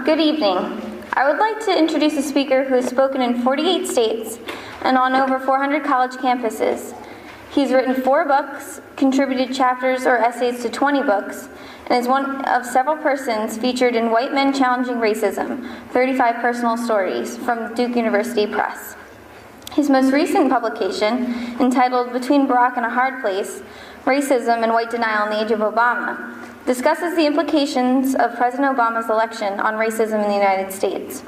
Good evening. I would like to introduce a speaker who has spoken in 48 states and on over 400 college campuses. He's written 4 books, contributed chapters or essays to 20 books, and is one of several persons featured in White Men Challenging Racism, 35 Personal Stories from Duke University Press. His most recent publication, entitled Between Barack and a Hard Place, Racism and White Denial in the Age of Obama, discusses the implications of President Obama's election on racism in the United States.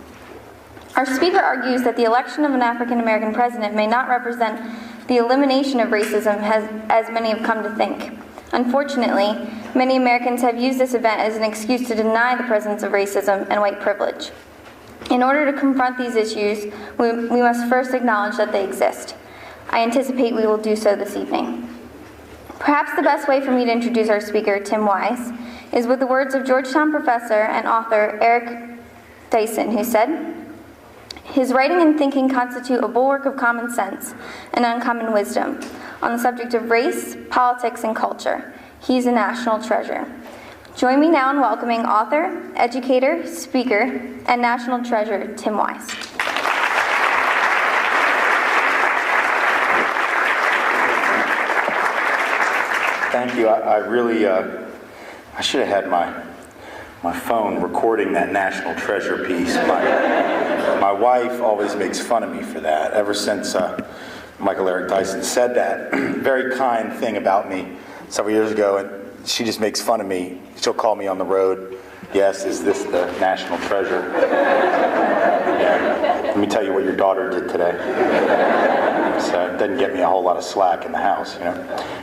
Our speaker argues that the election of an African-American president may not represent the elimination of racism as many have come to think. Unfortunately, many Americans have used this event as an excuse to deny the presence of racism and white privilege. In order to confront these issues, we must first acknowledge that they exist. I anticipate we will do so this evening. Perhaps the best way for me to introduce our speaker, Tim Wise, is with the words of Georgetown professor and author Eric Dyson, who said, "His writing and thinking constitute a bulwark of common sense and uncommon wisdom on the subject of race, politics, and culture. He's a national treasure." Join me now in welcoming author, educator, speaker, and national treasure, Tim Wise. Thank you. I should have had my phone recording that national treasure piece. My wife always makes fun of me for that. Ever since Michael Eric Dyson said that very kind thing about me several years ago, and she just makes fun of me. She'll call me on the road. Yes, is this the national treasure? Yeah. Let me tell you what your daughter did today. So it doesn't get me a whole lot of slack in the house,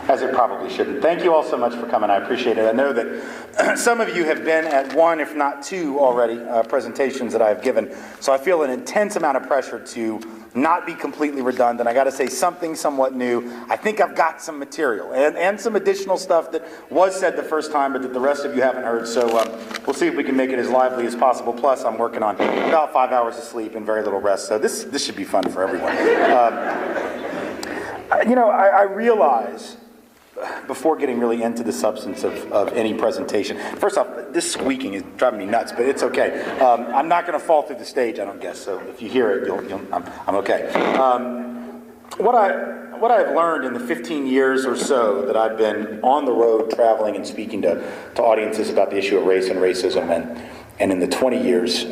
as it probably shouldn't. Thank you all so much for coming. I appreciate it. I know that some of you have been at 1, if not 2 already, presentations that I've given. So I feel an intense amount of pressure to not be completely redundant. I got to say something somewhat new. I think I've got some material and some additional stuff that was said the first time, but that the rest of you haven't heard. So we'll see if we can make it as lively as possible. Plus, I'm working on about 5 hours of sleep and very little rest. So this should be fun for everyone. I realize, before getting really into the substance of any presentation, first off, this squeaking is driving me nuts, but it's okay. I'm not going to fall through the stage, I don't guess. So if you hear it, I'm okay. What I've learned in the 15 years or so that I've been on the road traveling and speaking to audiences about the issue of race and racism, and in the 20 years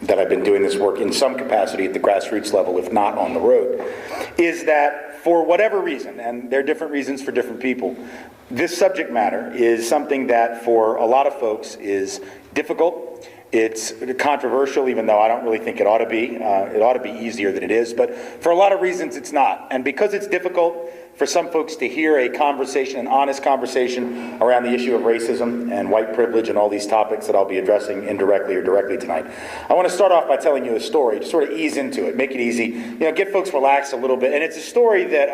that I've been doing this work in some capacity at the grassroots level, if not on the road, is that for whatever reason, and there are different reasons for different people, this subject matter is something that for a lot of folks is difficult. It's controversial, even though I don't really think it ought to be. It ought to be easier than it is, but for a lot of reasons it's not. And because it's difficult for some folks to hear a conversation, an honest conversation around the issue of racism and white privilege and all these topics that I'll be addressing indirectly or directly tonight, I want to start off by telling you a story, to sort of ease into it, make it easy, get folks relaxed a little bit. And it's a story that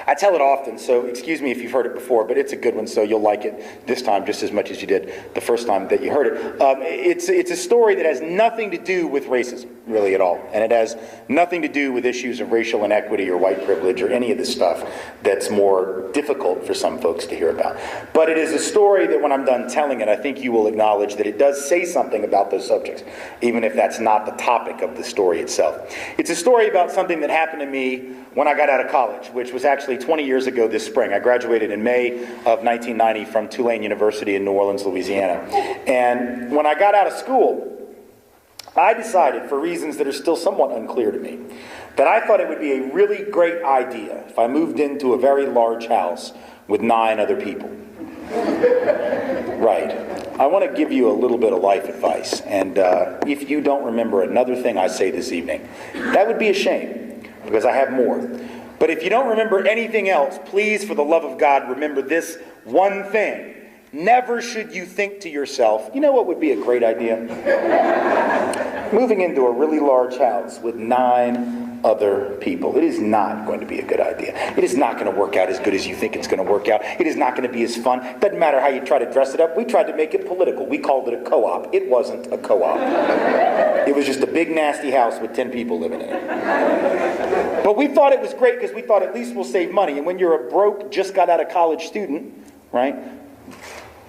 I tell it often, so excuse me if you've heard it before, but it's a good one, so you'll like it this time just as much as you did the first time that you heard it. It's a story that has nothing to do with racism, really, at all. And it has nothing to do with issues of racial inequity or white privilege or any of the stuff that's more difficult for some folks to hear about. But it is a story that when I'm done telling it, I think you will acknowledge that it does say something about those subjects, even if that's not the topic of the story itself. It's a story about something that happened to me when I got out of college, which was actually 20 years ago this spring. I graduated in May of 1990 from Tulane University in New Orleans, Louisiana. And when I got out of school, I decided, for reasons that are still somewhat unclear to me, that I thought it would be a really great idea if I moved into a very large house with 9 other people. Right. I want to give you a little bit of life advice. And if you don't remember another thing I say this evening, that would be a shame, because I have more. But if you don't remember anything else, please, for the love of God, remember this one thing. Never should you think to yourself, you know what would be a great idea? Moving into a really large house with 9 other people. It is not going to be a good idea. It is not going to work out as good as you think it's going to work out. It is not going to be as fun. It doesn't matter how you try to dress it up. We tried to make it political. We called it a co-op. It wasn't a co-op. It was just a big nasty house with 10 people living in it. But we thought it was great because we thought at least we'll save money. And when you're a broke, just got out of college student, right?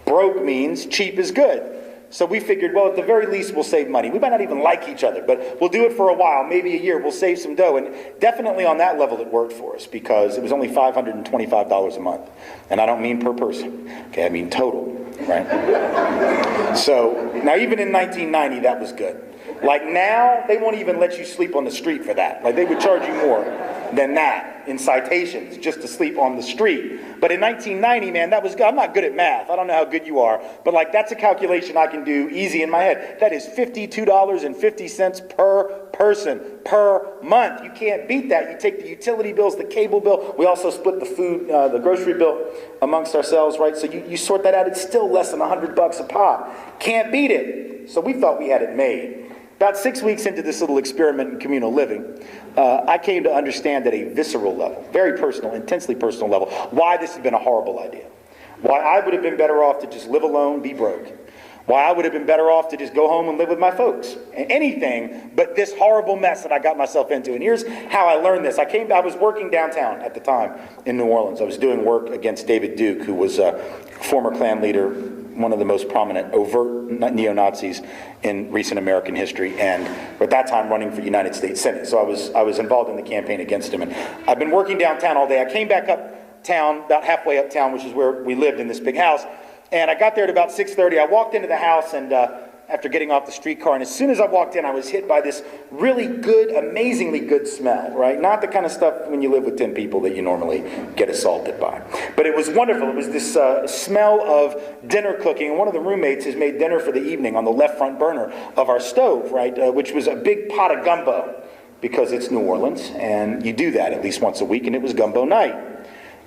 Broke means cheap is good. So we figured, well, at the very least, we'll save money. We might not even like each other, but we'll do it for a while, maybe a year. We'll save some dough. And definitely on that level, it worked for us because it was only $525 a month. And I don't mean per person. Okay, I mean total, right? So now even in 1990, that was good. Like now, they won't even let you sleep on the street for that. Like they would charge you more than that in citations just to sleep on the street. But in 1990, man, that was good. I'm not good at math. I don't know how good you are. But like that's a calculation I can do easy in my head. That is $52.50 per person per month. You can't beat that. You take the utility bills, the cable bill. We also split the food, the grocery bill amongst ourselves, right? So you sort that out. It's still less than $100 a pop. Can't beat it. So we thought we had it made. About 6 weeks into this little experiment in communal living, I came to understand at a visceral level, very personal, intensely personal level, why this has been a horrible idea. Why I would have been better off to just live alone, be broke. Why I would have been better off to just go home and live with my folks. Anything but this horrible mess that I got myself into. And here's how I learned this. I was working downtown at the time in New Orleans. I was doing work against David Duke, who was a former Klan leader, one of the most prominent overt neo-Nazis in recent American history, and at that time running for United States Senate. So I was involved in the campaign against him. And I've been working downtown all day. I came back uptown, about halfway uptown, which is where we lived in this big house. And I got there at about 6:30. I walked into the house, and after getting off the streetcar, and as soon as I walked in, I was hit by this really good, amazingly good smell, right? Not the kind of stuff when you live with 10 people that you normally get assaulted by. But it was wonderful. It was this smell of dinner cooking, and one of the roommates has made dinner for the evening on the left front burner of our stove, right? Which was a big pot of gumbo, because it's New Orleans, and you do that at least once a week, and it was gumbo night.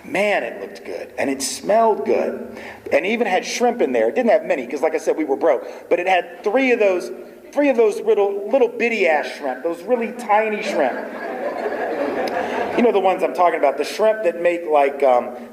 Man, it looked good, and it smelled good, and even had shrimp in there. It didn't have many, because like I said, we were broke, but it had three of those little bitty ass shrimp, those really tiny shrimp. You know the ones I'm talking about, the shrimp that make like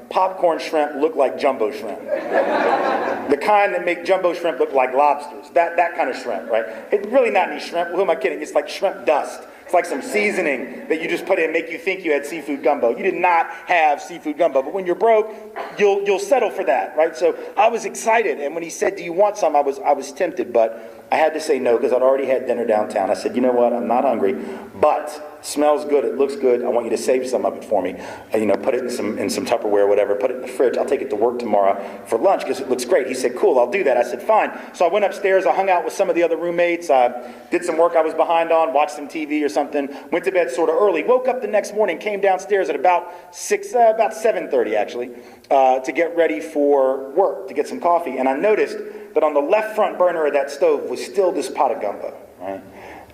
popcorn shrimp look like jumbo shrimp. The kind that make jumbo shrimp look like lobsters. That kind of shrimp, right? It's really not any shrimp. Who am I kidding? It's like shrimp dust. It's like some seasoning that you just put in, make you think you had seafood gumbo. You did not have seafood gumbo, but when you're broke, you'll settle for that, right? So I was excited, and when he said, "Do you want some?" I was tempted, but I had to say no because I'd already had dinner downtown. I said, "You know what? I'm not hungry, but smells good. It looks good. I want you to save some of it for me. Put it in some Tupperware, or whatever. Put it in the fridge. I'll take it to work tomorrow for lunch because it looks great." He said, "Cool, I'll do that." I said, "Fine." So I went upstairs. I hung out with some of the other roommates. I did some work I was behind on, watched some TV or something. Went to bed sort of early. Woke up the next morning. Came downstairs at about 7:30 actually, to get ready for work to get some coffee. And I noticed that on the left front burner of that stove was still this pot of gumbo, right?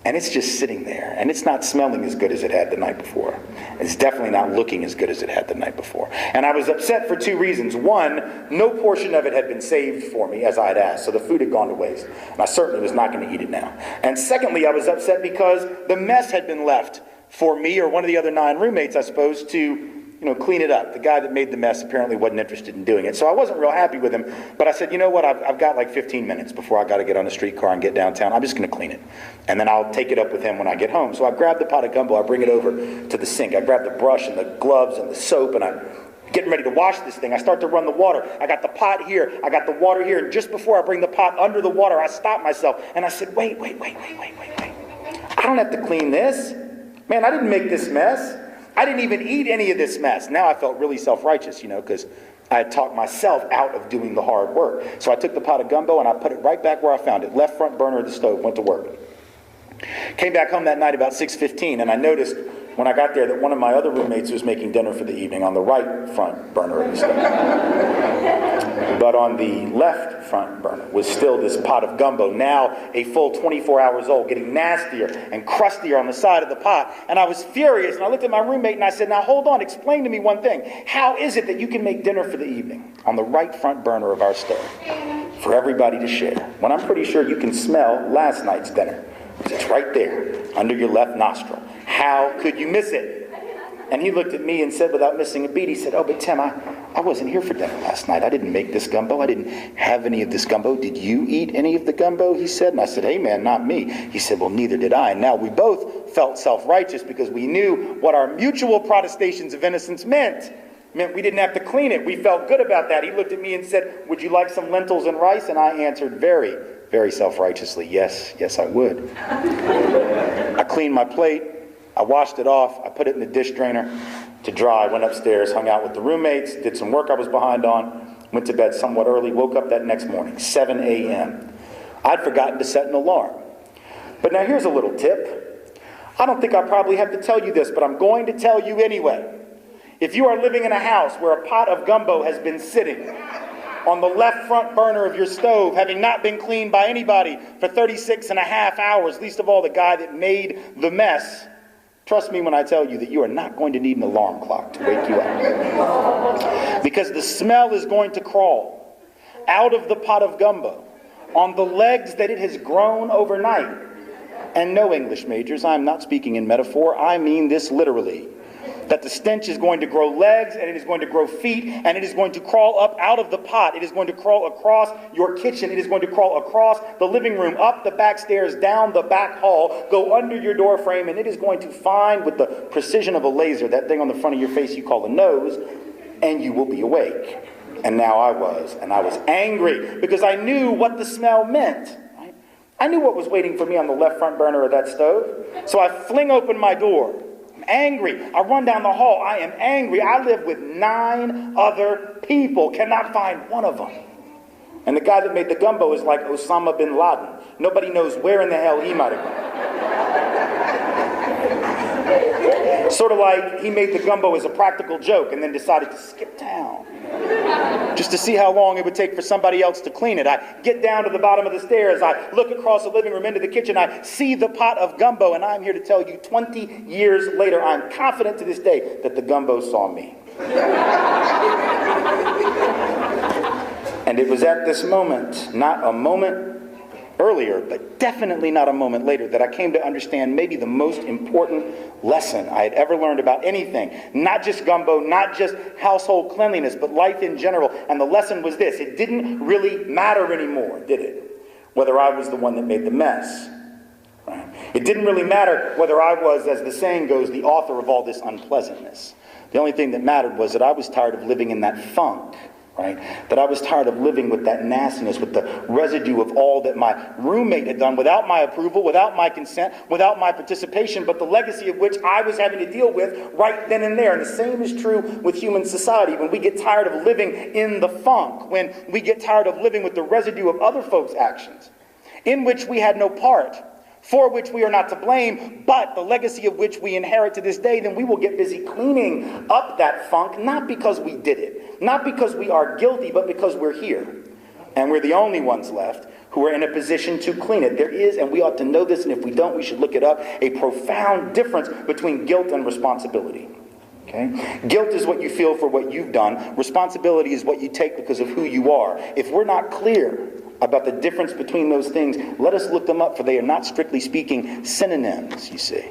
And it's just sitting there, and it's not smelling as good as it had the night before. It's definitely not looking as good as it had the night before. And I was upset for two reasons. One, no portion of it had been saved for me as I had asked, so the food had gone to waste. And I certainly was not going to eat it now. And secondly, I was upset because the mess had been left for me or one of the other 9 roommates, I suppose, to clean it up. The guy that made the mess apparently wasn't interested in doing it. So I wasn't real happy with him, but I said, you know what, I've got like 15 minutes before I got to get on the streetcar and get downtown. I'm just going to clean it, and then I'll take it up with him when I get home. So I grabbed the pot of gumbo, I bring it over to the sink. I grab the brush and the gloves and the soap, and I'm getting ready to wash this thing. I start to run the water. I got the pot here, I got the water here, and just before I bring the pot under the water, I stop myself, and I said, wait. I don't have to clean this. Man, I didn't make this mess. I didn't even eat any of this mess. Now I felt really self-righteous, because I had talked myself out of doing the hard work. So I took the pot of gumbo and I put it right back where I found it, left front burner of the stove, went to work. Came back home that night about 6:15, and I noticed when I got there that one of my other roommates was making dinner for the evening on the right front burner of the stove. But on the left front burner was still this pot of gumbo, now a full 24 hours old, getting nastier and crustier on the side of the pot. And I was furious, and I looked at my roommate and I said, now hold on, explain to me one thing. How is it that you can make dinner for the evening on the right front burner of our stove for everybody to share, when I'm pretty sure you can smell last night's dinner? It's right there, under your left nostril. How could you miss it? And he looked at me and said, without missing a beat, he said, oh, but Tim, I wasn't here for dinner last night. I didn't make this gumbo. I didn't have any of this gumbo. Did you eat any of the gumbo? He said. And I said, hey, man, not me. He said, well, neither did I. And now we both felt self-righteous because we knew what our mutual protestations of innocence meant. It meant we didn't have to clean it. We felt good about that. He looked at me and said, would you like some lentils and rice? And I answered, very, very self-righteously, yes, I would. I cleaned my plate, I washed it off, I put it in the dish drainer to dry, went upstairs, hung out with the roommates, did some work I was behind on, went to bed somewhat early, woke up that next morning, 7 a.m. I'd forgotten to set an alarm. But now here's a little tip. I don't think I probably have to tell you this, but I'm going to tell you anyway. If you are living in a house where a pot of gumbo has been sitting on the left front burner of your stove, having not been cleaned by anybody for 36 and a half hours, least of all the guy that made the mess, trust me when I tell you that you are not going to need an alarm clock to wake you up. Because the smell is going to crawl out of the pot of gumbo on the legs that it has grown overnight. And no, English majors, I'm not speaking in metaphor, I mean this literally. That the stench is going to grow legs, and it is going to grow feet, and it is going to crawl up out of the pot. It is going to crawl across your kitchen. It is going to crawl across the living room, up the back stairs, down the back hall, go under your door frame, and it is going to find, with the precision of a laser, that thing on the front of your face you call a nose, and you will be awake. And now I was angry, because I knew what the smell meant. Right? I knew what was waiting for me on the left front burner of that stove. So I fling open my door. Angry. I run down the hall. I am angry. I live with 9 other people. Cannot find one of them. And the guy that made the gumbo is like Osama bin Laden. Nobody knows where in the hell he might have gone. Sort of like he made the gumbo as a practical joke and then decided to skip town. Just to see how long it would take for somebody else to clean it. I get down to the bottom of the stairs. I look across the living room into the kitchen. I see the pot of gumbo, and I'm here to tell you 20 years later, I'm confident to this day that the gumbo saw me. And it was at this moment, not a moment earlier, but definitely not a moment later, that I came to understand maybe the most important lesson I had ever learned about anything. Not just gumbo, not just household cleanliness, but life in general. And the lesson was this: it didn't really matter anymore, did it? Whether I was the one that made the mess. Right? It didn't really matter whether I was, as the saying goes, the author of all this unpleasantness. The only thing that mattered was that I was tired of living in that funk. Right? That I was tired of living with that nastiness, with the residue of all that my roommate had done without my approval, without my consent, without my participation, but the legacy of which I was having to deal with right then and there. And the same is true with human society. When we get tired of living in the funk, when we get tired of living with the residue of other folks' actions, in which we had no part, for which we are not to blame, but the legacy of which we inherit to this day, then we will get busy cleaning up that funk, not because we did it, not because we are guilty, but because we're here. And we're the only ones left who are in a position to clean it. There is, and we ought to know this, and if we don't, we should look it up, a profound difference between guilt and responsibility. Okay? Guilt is what you feel for what you've done. Responsibility is what you take because of who you are. If we're not clear about the difference between those things, let us look them up, for they are not, strictly speaking, synonyms, you see.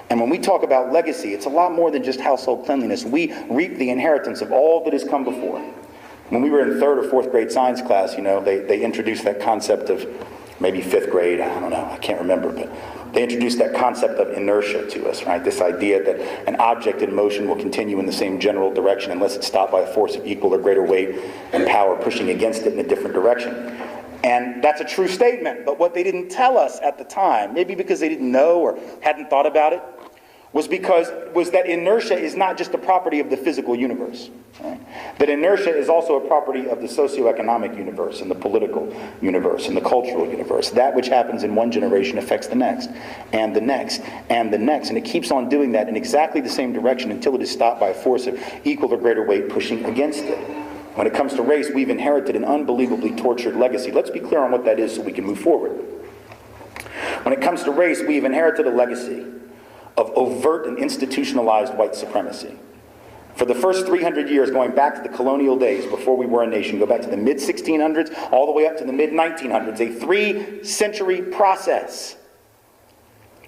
And when we talk about legacy, it's a lot more than just household cleanliness. We reap the inheritance of all that has come before. When we were in 3rd or 4th grade science class, they introduced that concept of, maybe 5th grade, I don't know, I can't remember, but they introduced that concept of inertia to us, right? This idea that an object in motion will continue in the same general direction unless it's stopped by a force of equal or greater weight and power pushing against it in a different direction. And that's a true statement, but what they didn't tell us at the time, maybe because they didn't know or hadn't thought about it, was that inertia is not just a property of the physical universe. Right? That inertia is also a property of the socioeconomic universe and the political universe and the cultural universe. That which happens in one generation affects the next, and the next, and the next. And it keeps on doing that in exactly the same direction until it is stopped by a force of equal or greater weight pushing against it. When it comes to race, we've inherited an unbelievably tortured legacy. Let's be clear on what that is so we can move forward. When it comes to race, we've inherited a legacy of overt and institutionalized white supremacy. For the first 300 years, going back to the colonial days before we were a nation, go back to the mid-1600s, all the way up to the mid-1900s, a 3-century process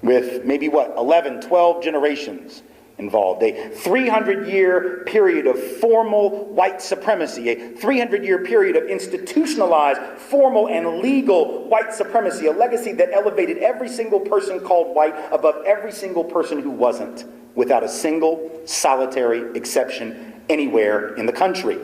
with maybe 11, 12 generations involved. A 300-year period of formal white supremacy, a 300-year period of institutionalized, formal, and legal white supremacy, a legacy that elevated every single person called white above every single person who wasn't, without a single solitary exception anywhere in the country.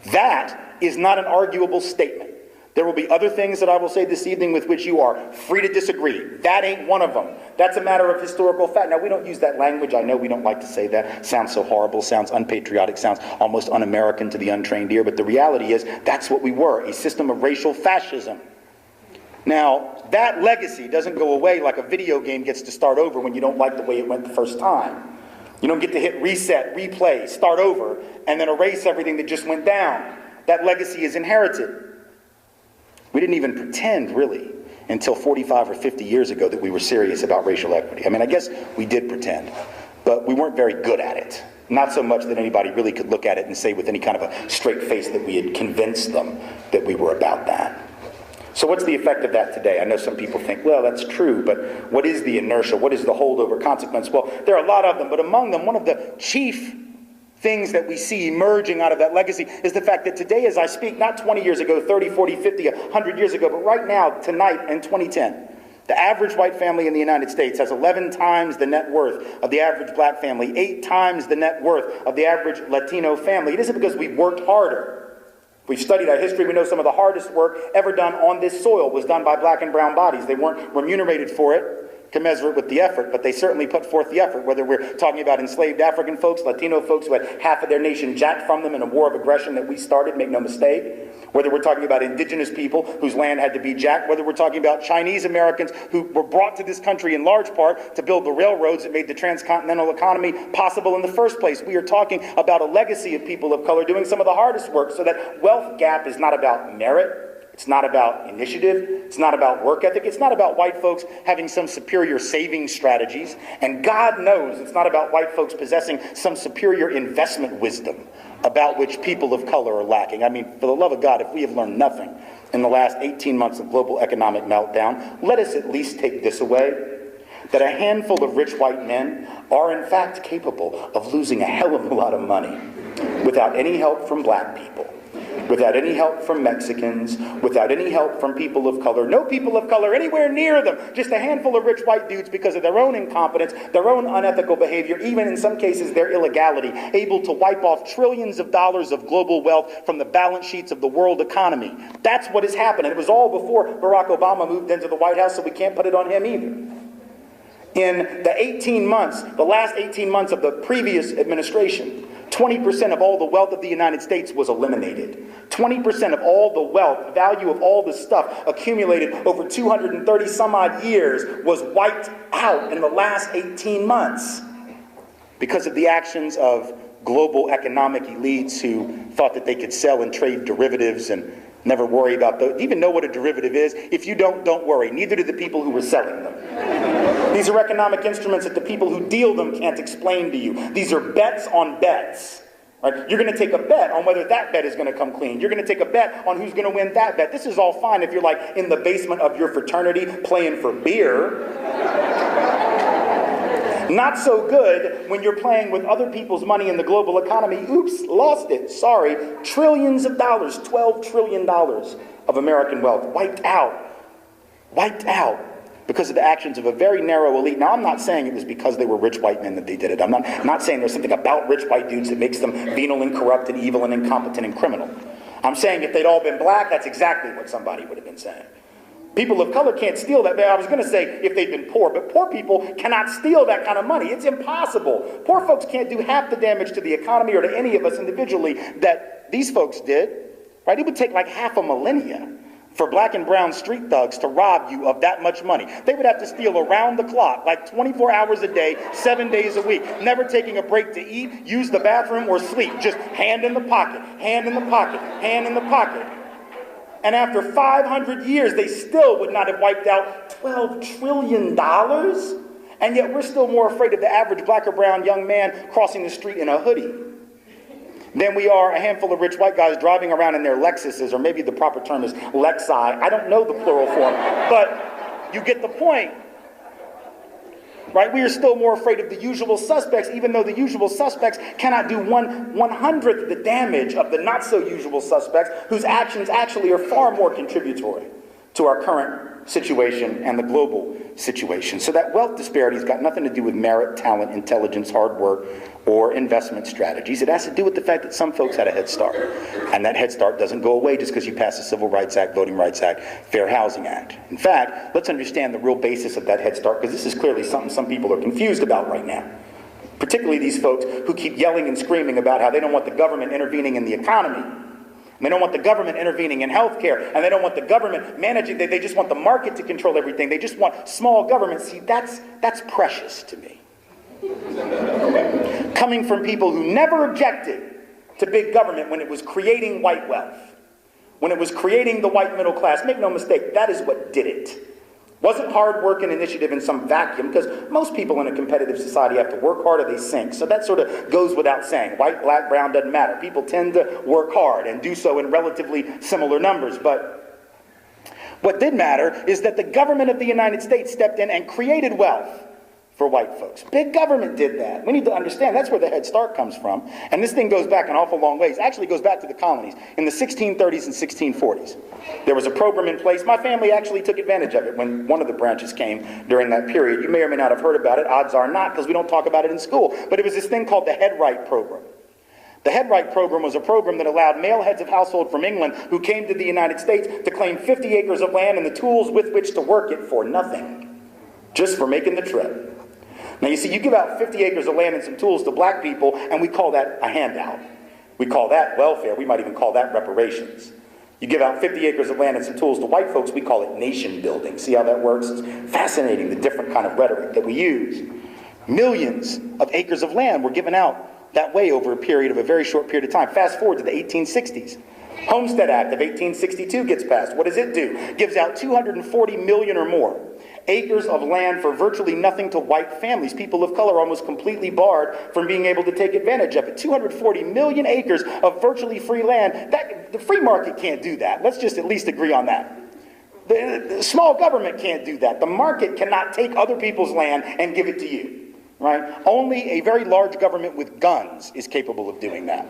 That is not an arguable statement. There will be other things that I will say this evening with which you are free to disagree. That ain't one of them. That's a matter of historical fact. Now, we don't use that language. I know we don't like to say that. Sounds so horrible, sounds unpatriotic, sounds almost un-American to the untrained ear. But the reality is, that's what we were, a system of racial fascism. Now, that legacy doesn't go away like a video game gets to start over when you don't like the way it went the first time. You don't get to hit reset, replay, start over, and then erase everything that just went down. That legacy is inherited. We didn't even pretend, really, until 45 or 50 years ago that we were serious about racial equity. I mean, I guess we did pretend, but we weren't very good at it. Not so much that anybody really could look at it and say with any kind of a straight face that we had convinced them that we were about that. So what's the effect of that today? I know some people think, well, that's true, but what is the inertia? What is the holdover consequence? Well, there are a lot of them, but among them, one of the chief things that we see emerging out of that legacy is the fact that today as I speak, not 20 years ago, 30, 40, 50, 100 years ago, but right now, tonight in 2010, the average white family in the United States has 11 times the net worth of the average black family, 8 times the net worth of the average Latino family. It isn't because we've worked harder. If we've studied our history, we know some of the hardest work ever done on this soil was done by black and brown bodies. They weren't remunerated for it, commensurate with the effort, but they certainly put forth the effort, whether we're talking about enslaved African folks, Latino folks who had half of their nation jacked from them in a war of aggression that we started, make no mistake, whether we're talking about indigenous people whose land had to be jacked, whether we're talking about Chinese Americans who were brought to this country in large part to build the railroads that made the transcontinental economy possible in the first place. We are talking about a legacy of people of color doing some of the hardest work, so that wealth gap is not about merit. It's not about initiative. It's not about work ethic. It's not about white folks having some superior saving strategies. And God knows it's not about white folks possessing some superior investment wisdom about which people of color are lacking. I mean, for the love of God, if we have learned nothing in the last 18 months of global economic meltdown, let us at least take this away, that a handful of rich white men are in fact capable of losing a hell of a lot of money without any help from black people, without any help from Mexicans, without any help from people of color, no people of color anywhere near them, just a handful of rich white dudes because of their own incompetence, their own unethical behavior, even in some cases their illegality, able to wipe off trillions of dollars of global wealth from the balance sheets of the world economy. That's what has happened. And it was all before Barack Obama moved into the White House, so we can't put it on him either. In the 18 months, the last 18 months of the previous administration, 20% of all the wealth of the United States was eliminated. 20% of all the wealth, value of all the stuff accumulated over 230 some odd years was wiped out in the last 18 months because of the actions of global economic elites who thought that they could sell and trade derivatives and never worry about those. Even know what a derivative is? If you don't worry. Neither do the people who were selling them. These are economic instruments that the people who deal them can't explain to you. These are bets on bets. Right? You're going to take a bet on whether that bet is going to come clean. You're going to take a bet on who's going to win that bet. This is all fine if you're like in the basement of your fraternity playing for beer. Not so good when you're playing with other people's money in the global economy. Oops, lost it. Sorry. Trillions of dollars, $12 trillion of American wealth wiped out. Wiped out because of the actions of a very narrow elite. Now, I'm not saying it was because they were rich white men that they did it. I'm not saying there's something about rich white dudes that makes them venal and corrupt and evil and incompetent and criminal. I'm saying if they'd all been black, that's exactly what somebody would have been saying. People of color can't steal that. I was going to say if they'd been poor, but poor people cannot steal that kind of money. It's impossible. Poor folks can't do half the damage to the economy or to any of us individually that these folks did. Right? It would take like half a millennia for black and brown street thugs to rob you of that much money. They would have to steal around the clock, like 24 hours a day, 7 days a week, never taking a break to eat, use the bathroom, or sleep. Just hand in the pocket, hand in the pocket, hand in the pocket. And after 500 years, they still would not have wiped out $12 trillion. And yet we're still more afraid of the average black or brown young man crossing the street in a hoodie than we are a handful of rich white guys driving around in their Lexuses, or maybe the proper term is Lexi. I don't know the plural form, but you get the point. Right? We are still more afraid of the usual suspects, even though the usual suspects cannot do 1/100th the damage of the not so usual suspects, whose actions actually are far more contributory to our current situation and the global situation. So that wealth disparity has got nothing to do with merit, talent, intelligence, hard work, or investment strategies. It has to do with the fact that some folks had a head start. And that head start doesn't go away just because you pass the Civil Rights Act, Voting Rights Act, Fair Housing Act. In fact, let's understand the real basis of that head start, because this is clearly something some people are confused about right now. Particularly these folks who keep yelling and screaming about how they don't want the government intervening in the economy. And they don't want the government intervening in healthcare, and they don't want the government managing, they just want the market to control everything. They just want small government. See, that's precious to me. Coming from people who never objected to big government when it was creating white wealth, when it was creating the white middle class. Make no mistake, that is what did it. Wasn't hard work and initiative in some vacuum, because most people in a competitive society have to work hard or they sink. So that sort of goes without saying. White, black, brown, doesn't matter. People tend to work hard and do so in relatively similar numbers. But what did matter is that the government of the United States stepped in and created wealth for white folks. Big government did that. We need to understand that's where the Head Start comes from. And this thing goes back an awful long ways. Actually goes back to the colonies in the 1630s and 1640s. There was a program in place. My family actually took advantage of it when one of the branches came during that period. You may or may not have heard about it. Odds are not, because we don't talk about it in school. But it was this thing called the Head Right program. The Head Right program was a program that allowed male heads of household from England who came to the United States to claim 50 acres of land and the tools with which to work it for nothing, just for making the trip. Now you see, you give out 50 acres of land and some tools to black people, and we call that a handout. We call that welfare. We might even call that reparations. You give out 50 acres of land and some tools to white folks, we call it nation building. See how that works? It's fascinating, the different kind of rhetoric that we use. Millions of acres of land were given out that way over a very short period of time. Fast forward to the 1860s. Homestead Act of 1862 gets passed. What does it do? It gives out 240 million or more acres of land for virtually nothing to white families. People of color almost completely barred from being able to take advantage of it. 240 million acres of virtually free land. The free market can't do that. Let's just at least agree on that. The small government can't do that. The market cannot take other people's land and give it to you, right? Only a very large government with guns is capable of doing that.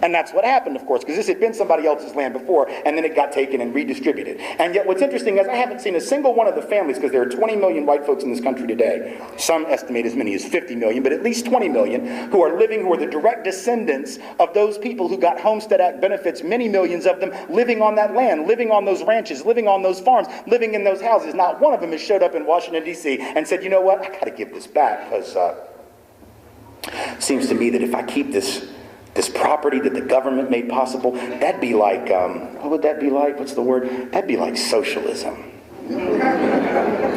And that's what happened, of course, because this had been somebody else's land before, and then it got taken and redistributed. And yet what's interesting is I haven't seen a single one of the families, because there are 20 million white folks in this country today. Some estimate as many as 50 million, but at least 20 million who are the direct descendants of those people who got Homestead Act benefits, many millions of them living on that land, living on those ranches, living on those farms, living in those houses. Not one of them has showed up in Washington, D.C. and said, you know what, I got to give this back, because it seems to me that if I keep this property that the government made possible, that'd be like, what would that be like? What's the word? That'd be like socialism.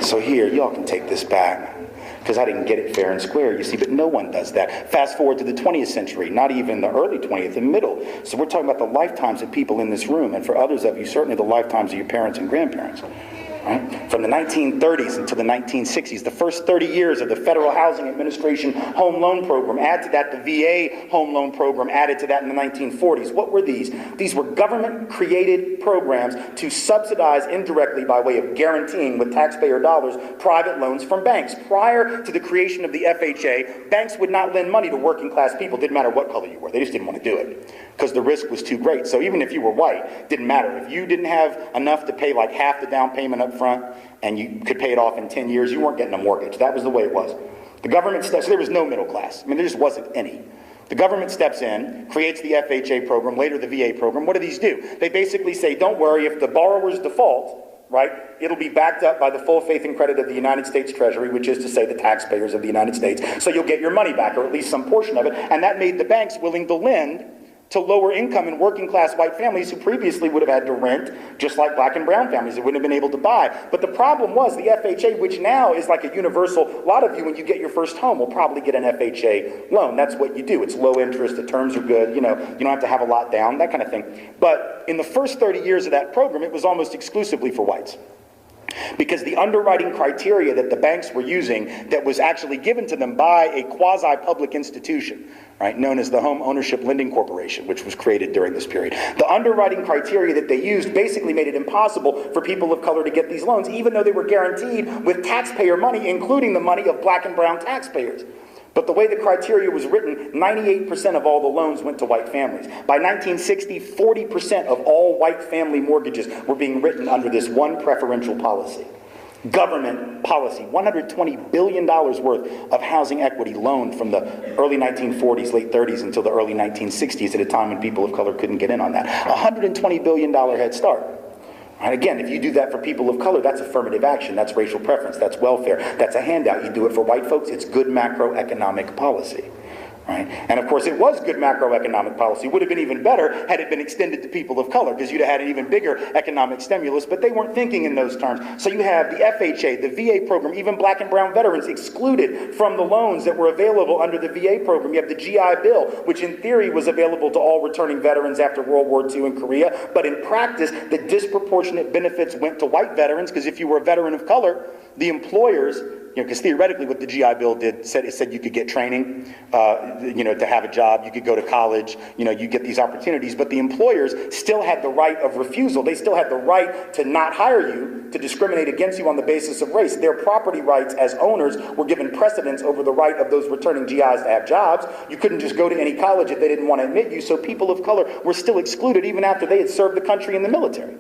So here, y'all can take this back, because I didn't get it fair and square, you see, but no one does that. Fast forward to the 20th century, not even the early 20th, the middle. So we're talking about the lifetimes of people in this room, and for others of you, certainly the lifetimes of your parents and grandparents. Right? From the 1930s until the 1960s, the first 30 years of the Federal Housing Administration Home Loan Program. Add to that the VA Home Loan Program, added to that in the 1940s. What were these? These were government-created programs to subsidize indirectly by way of guaranteeing with taxpayer dollars private loans from banks. Prior to the creation of the FHA, banks would not lend money to working-class people. Didn't matter what color you were. They just didn't want to do it because the risk was too great. So even if you were white, didn't matter. If you didn't have enough to pay like half the down payment up front and you could pay it off in 10 years, you weren't getting a mortgage. That was the way it was. The government steps, so there was no middle class. I mean, there just wasn't any. The government steps in, creates the FHA program, later the VA program. What do these do? They basically say, don't worry, if the borrowers default, right, it'll be backed up by the full faith and credit of the United States Treasury, which is to say the taxpayers of the United States. So you'll get your money back, or at least some portion of it. And that made the banks willing to lend to lower income and working class white families who previously would have had to rent, just like black and brown families that wouldn't have been able to buy. But the problem was the FHA, which now is like a universal, a lot of you when you get your first home will probably get an FHA loan. That's what you do. It's low interest, the terms are good, you don't have to have a lot down, that kind of thing. But in the first 30 years of that program, it was almost exclusively for whites. Because the underwriting criteria that the banks were using that was actually given to them by a quasi-public institution, right, known as the Home Ownership Lending Corporation, which was created during this period. The underwriting criteria that they used basically made it impossible for people of color to get these loans, even though they were guaranteed with taxpayer money, including the money of black and brown taxpayers. But the way the criteria was written, 98% of all the loans went to white families. By 1960, 40% of all white family mortgages were being written under this one preferential policy. government policy, $120 billion worth of housing equity loaned from the early 1940s, late 30s until the early 1960s at a time when people of color couldn't get in on that. $120 billion head start. And again, if you do that for people of color, that's affirmative action, that's racial preference, that's welfare, that's a handout. You do it for white folks, it's good macroeconomic policy. Right? And of course, it was good macroeconomic policy. Would have been even better had it been extended to people of color, because you'd have had an even bigger economic stimulus, but they weren't thinking in those terms. So you have the FHA, the VA program, even black and brown veterans excluded from the loans that were available under the VA program. You have the GI Bill, which in theory was available to all returning veterans after World War II in Korea, but in practice, the disproportionate benefits went to white veterans, because if you were a veteran of color, the employers, because theoretically what the GI Bill did, it said you could get training, to have a job, you could go to college, you get these opportunities, but the employers still had the right of refusal. They still had the right to not hire you, to discriminate against you on the basis of race. Their property rights as owners were given precedence over the right of those returning GIs to have jobs. You couldn't just go to any college if they didn't want to admit you, so people of color were still excluded even after they had served the country in the military.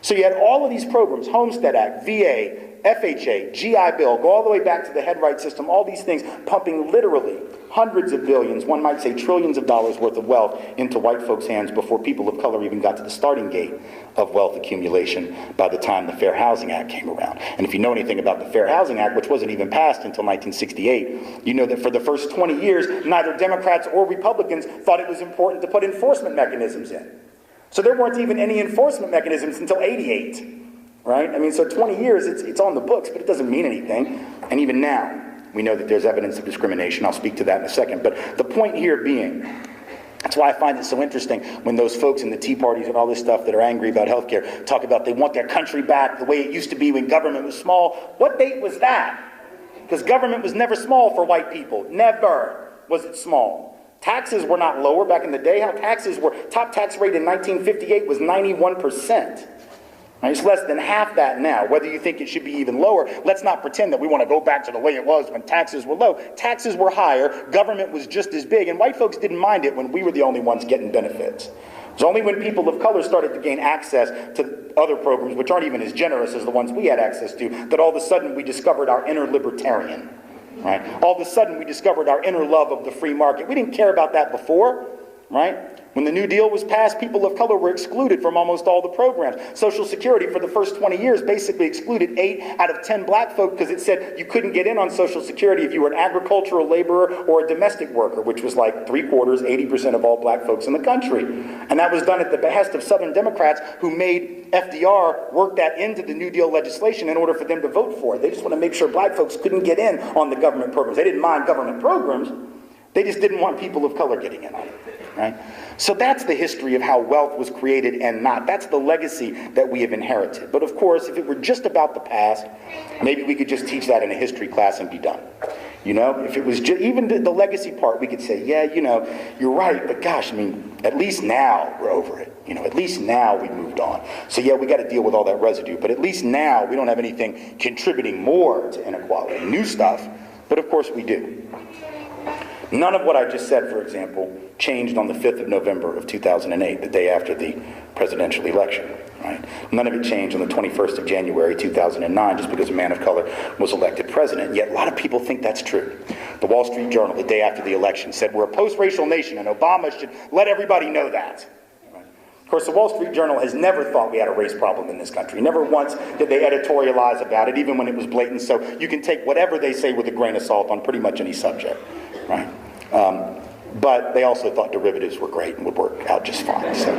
So you had all of these programs, Homestead Act, VA, FHA, GI Bill, go all the way back to the head right system, all these things pumping literally hundreds of billions, one might say trillions of dollars worth of wealth into white folks' hands before people of color even got to the starting gate of wealth accumulation by the time the Fair Housing Act came around. And if you know anything about the Fair Housing Act, which wasn't even passed until 1968, you know that for the first 20 years, neither Democrats or Republicans thought it was important to put enforcement mechanisms in. So there weren't even any enforcement mechanisms until 88. Right? I mean, so 20 years, it's on the books, but it doesn't mean anything. And even now, we know that there's evidence of discrimination. I'll speak to that in a second. But the point here being, that's why I find it so interesting when those folks in the Tea Parties and all this stuff that are angry about healthcare talk about they want their country back the way it used to be when government was small. What date was that? Because government was never small for white people. Never was it small. Taxes were not lower back in the day. How taxes were, top tax rate in 1958 was 91%. It's less than half that now. Whether you think it should be even lower, let's not pretend that we want to go back to the way it was when taxes were low. Taxes were higher, government was just as big, and white folks didn't mind it when we were the only ones getting benefits. It was only when people of color started to gain access to other programs, which aren't even as generous as the ones we had access to, that all of a sudden we discovered our inner libertarian. Right? All of a sudden we discovered our inner love of the free market. We didn't care about that before. Right? When the New Deal was passed, people of color were excluded from almost all the programs. Social Security for the first 20 years basically excluded 8 out of 10 black folk because it said you couldn't get in on Social Security if you were an agricultural laborer or a domestic worker, which was like 3/4, 80% of all black folks in the country. And that was done at the behest of Southern Democrats who made FDR work that into the New Deal legislation in order for them to vote for it. They just want to make sure black folks couldn't get in on the government programs. They didn't mind government programs. They just didn't want people of color getting in on it. Right? So that's the history of how wealth was created and not. That's the legacy that we have inherited. But of course, if it were just about the past, maybe we could just teach that in a history class and be done. If it was just, even the legacy part, we could say, yeah, you're right, but gosh, I mean, at least now we're over it. At least now we moved on. So yeah, we got to deal with all that residue, but at least now we don't have anything contributing more to inequality. New stuff, but of course we do. None of what I just said, for example, changed on the 5th of November of 2008, the day after the presidential election. Right? None of it changed on the 21st of January 2009 just because a man of color was elected president. Yet a lot of people think that's true. The Wall Street Journal, the day after the election, said we're a post-racial nation and Obama should let everybody know that. Of course, the Wall Street Journal has never thought we had a race problem in this country. Never once did they editorialize about it, even when it was blatant. So you can take whatever they say with a grain of salt on pretty much any subject. Right? But they also thought derivatives were great and would work out just fine. So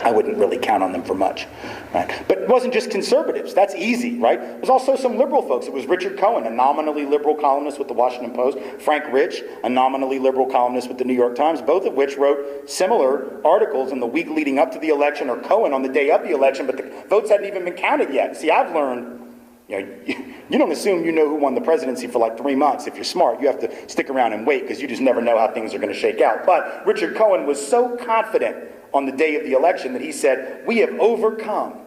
I wouldn't really count on them for much. Right? But it wasn't just conservatives. That's easy, right? There was also some liberal folks. It was Richard Cohen, a nominally liberal columnist with the Washington Post. Frank Rich, a nominally liberal columnist with the New York Times, both of which wrote similar articles in the week leading up to the election, or Cohen on the day of the election, but the votes hadn't even been counted yet. See, I've learned, you don't assume you know who won the presidency for like 3 months. If you're smart, you have to stick around and wait because you just never know how things are going to shake out. But Richard Cohen was so confident on the day of the election that he said, we have overcome.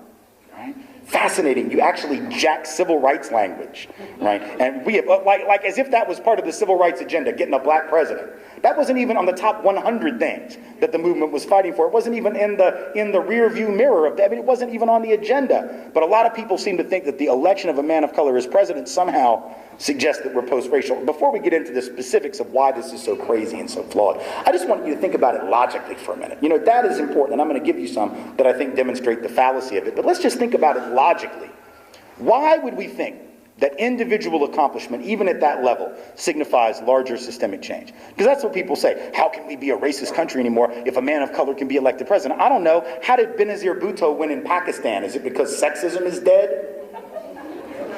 Right? Fascinating. You actually jack civil rights language, right? And we have, like as if that was part of the civil rights agenda, getting a black president. That wasn't even on the top 100 things that the movement was fighting for. It wasn't even in the rear view mirror of that. I mean, it wasn't even on the agenda. But a lot of people seem to think that the election of a man of color as president somehow suggests that we're post-racial. Before we get into the specifics of why this is so crazy and so flawed, I just want you to think about it logically for a minute. You know, that is important, and I'm going to give you some that I think demonstrate the fallacy of it. But let's just think about it logically. Why would we think that individual accomplishment, even at that level, signifies larger systemic change? Because that's what people say. How can we be a racist country anymore if a man of color can be elected president? I don't know. How did Benazir Bhutto win in Pakistan? Is it because sexism is dead?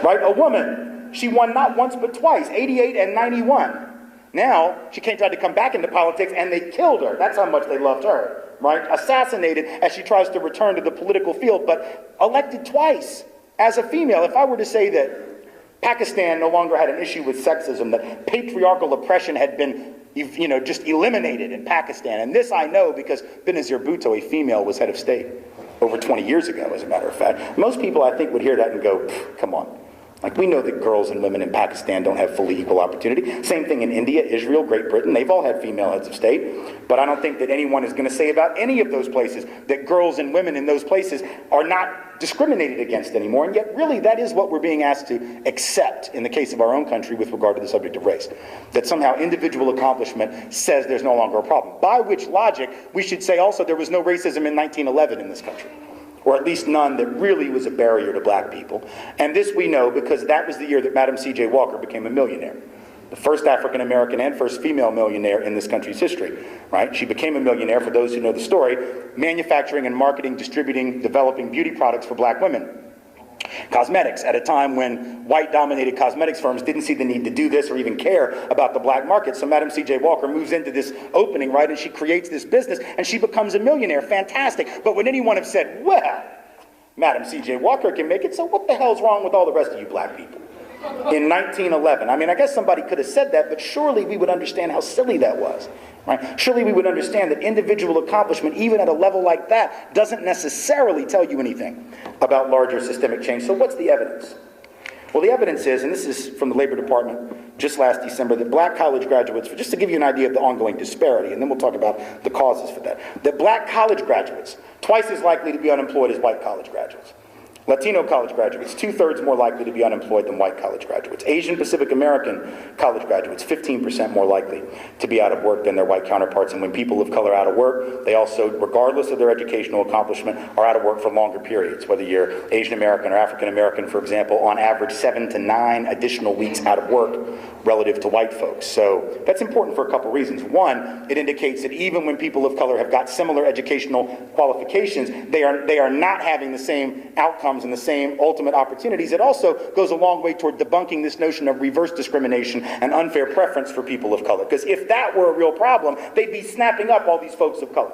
Right? A woman. She won not once but twice, 88 and 91. Now, she tried to come back into politics and they killed her. That's how much they loved her, right? Assassinated as she tries to return to the political field, but elected twice as a female. If I were to say that Pakistan no longer had an issue with sexism, that patriarchal oppression had been, you know, just eliminated in Pakistan, and this I know because Benazir Bhutto, a female, was head of state over 20 years ago, as a matter of fact. Most people, I think, would hear that and go, come on. Like, we know that girls and women in Pakistan don't have fully equal opportunity. Same thing in India, Israel, Great Britain. They've all had female heads of state. But I don't think that anyone is going to say about any of those places that girls and women in those places are not discriminated against anymore. And yet, really, that is what we're being asked to accept in the case of our own country with regard to the subject of race. That somehow individual accomplishment says there's no longer a problem. By which logic, we should say also there was no racism in 1911 in this country. Or at least none that really was a barrier to black people. And this we know because that was the year that Madam C.J. Walker became a millionaire. The first African-American and first female millionaire in this country's history, right? She became a millionaire, for those who know the story, manufacturing and marketing, distributing, developing beauty products for black women. Cosmetics, at a time when white-dominated cosmetics firms didn't see the need to do this or even care about the black market. So Madam C.J. Walker moves into this opening, right, and she creates this business, and she becomes a millionaire. Fantastic. But would anyone have said, well, Madam C.J. Walker can make it, so what the hell's wrong with all the rest of you black people? In 1911. I mean, I guess somebody could have said that, but surely we would understand how silly that was. Right? Surely we would understand that individual accomplishment, even at a level like that, doesn't necessarily tell you anything about larger systemic change. So what's the evidence? Well, the evidence is, and this is from the Labor Department just last December, that black college graduates, just to give you an idea of the ongoing disparity, and then we'll talk about the causes for that black college graduates, twice as likely to be unemployed as white college graduates. Latino college graduates, 2/3 more likely to be unemployed than white college graduates. Asian Pacific American college graduates, 15% more likely to be out of work than their white counterparts. And when people of color are out of work, they also, regardless of their educational accomplishment, are out of work for longer periods. Whether you're Asian American or African American, for example, on average 7 to 9 additional weeks out of work relative to white folks. So that's important for a couple reasons. One, it indicates that even when people of color have got similar educational qualifications, they are not having the same outcomes and the same ultimate opportunities. It also goes a long way toward debunking this notion of reverse discrimination and unfair preference for people of color. Because if that were a real problem, they'd be snapping up all these folks of color.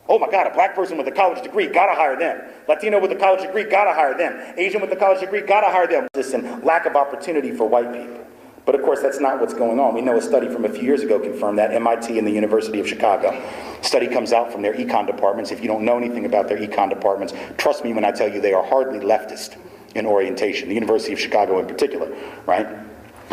Oh my God, a black person with a college degree, gotta hire them. Latino with a college degree, gotta hire them. Asian with a college degree, gotta hire them. This and lack of opportunity for white people. But of course, that's not what's going on. We know a study from a few years ago confirmed that. MIT and the University of Chicago. Study comes out from their econ departments. If you don't know anything about their econ departments, trust me when I tell you they are hardly leftist in orientation. The University of Chicago in particular, right?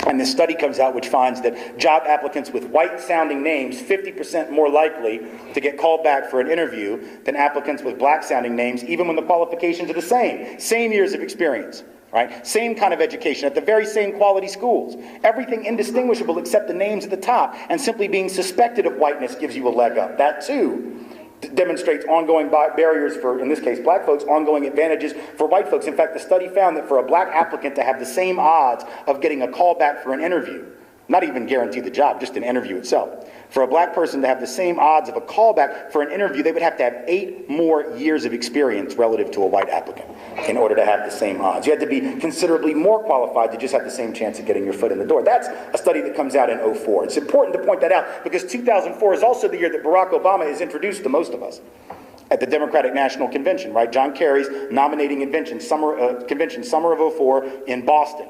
And this study comes out which finds that job applicants with white-sounding names 50% more likely to get called back for an interview than applicants with black-sounding names, even when the qualifications are the same. Same years of experience. Right? Same kind of education at the very same quality schools. Everything indistinguishable except the names at the top, and simply being suspected of whiteness gives you a leg up. That too demonstrates ongoing barriers for, in this case, black folks, ongoing advantages for white folks. In fact, the study found that for a black applicant to have the same odds of getting a call back for an interview, not even guarantee the job, just an interview itself. For a black person to have the same odds of a callback for an interview, they would have to have 8 more years of experience relative to a white applicant in order to have the same odds. You had to be considerably more qualified to just have the same chance of getting your foot in the door. That's a study that comes out in 2004. It's important to point that out because 2004 is also the year that Barack Obama is introduced to most of us at the Democratic National Convention, right? John Kerry's nominating convention, summer of 2004 in Boston.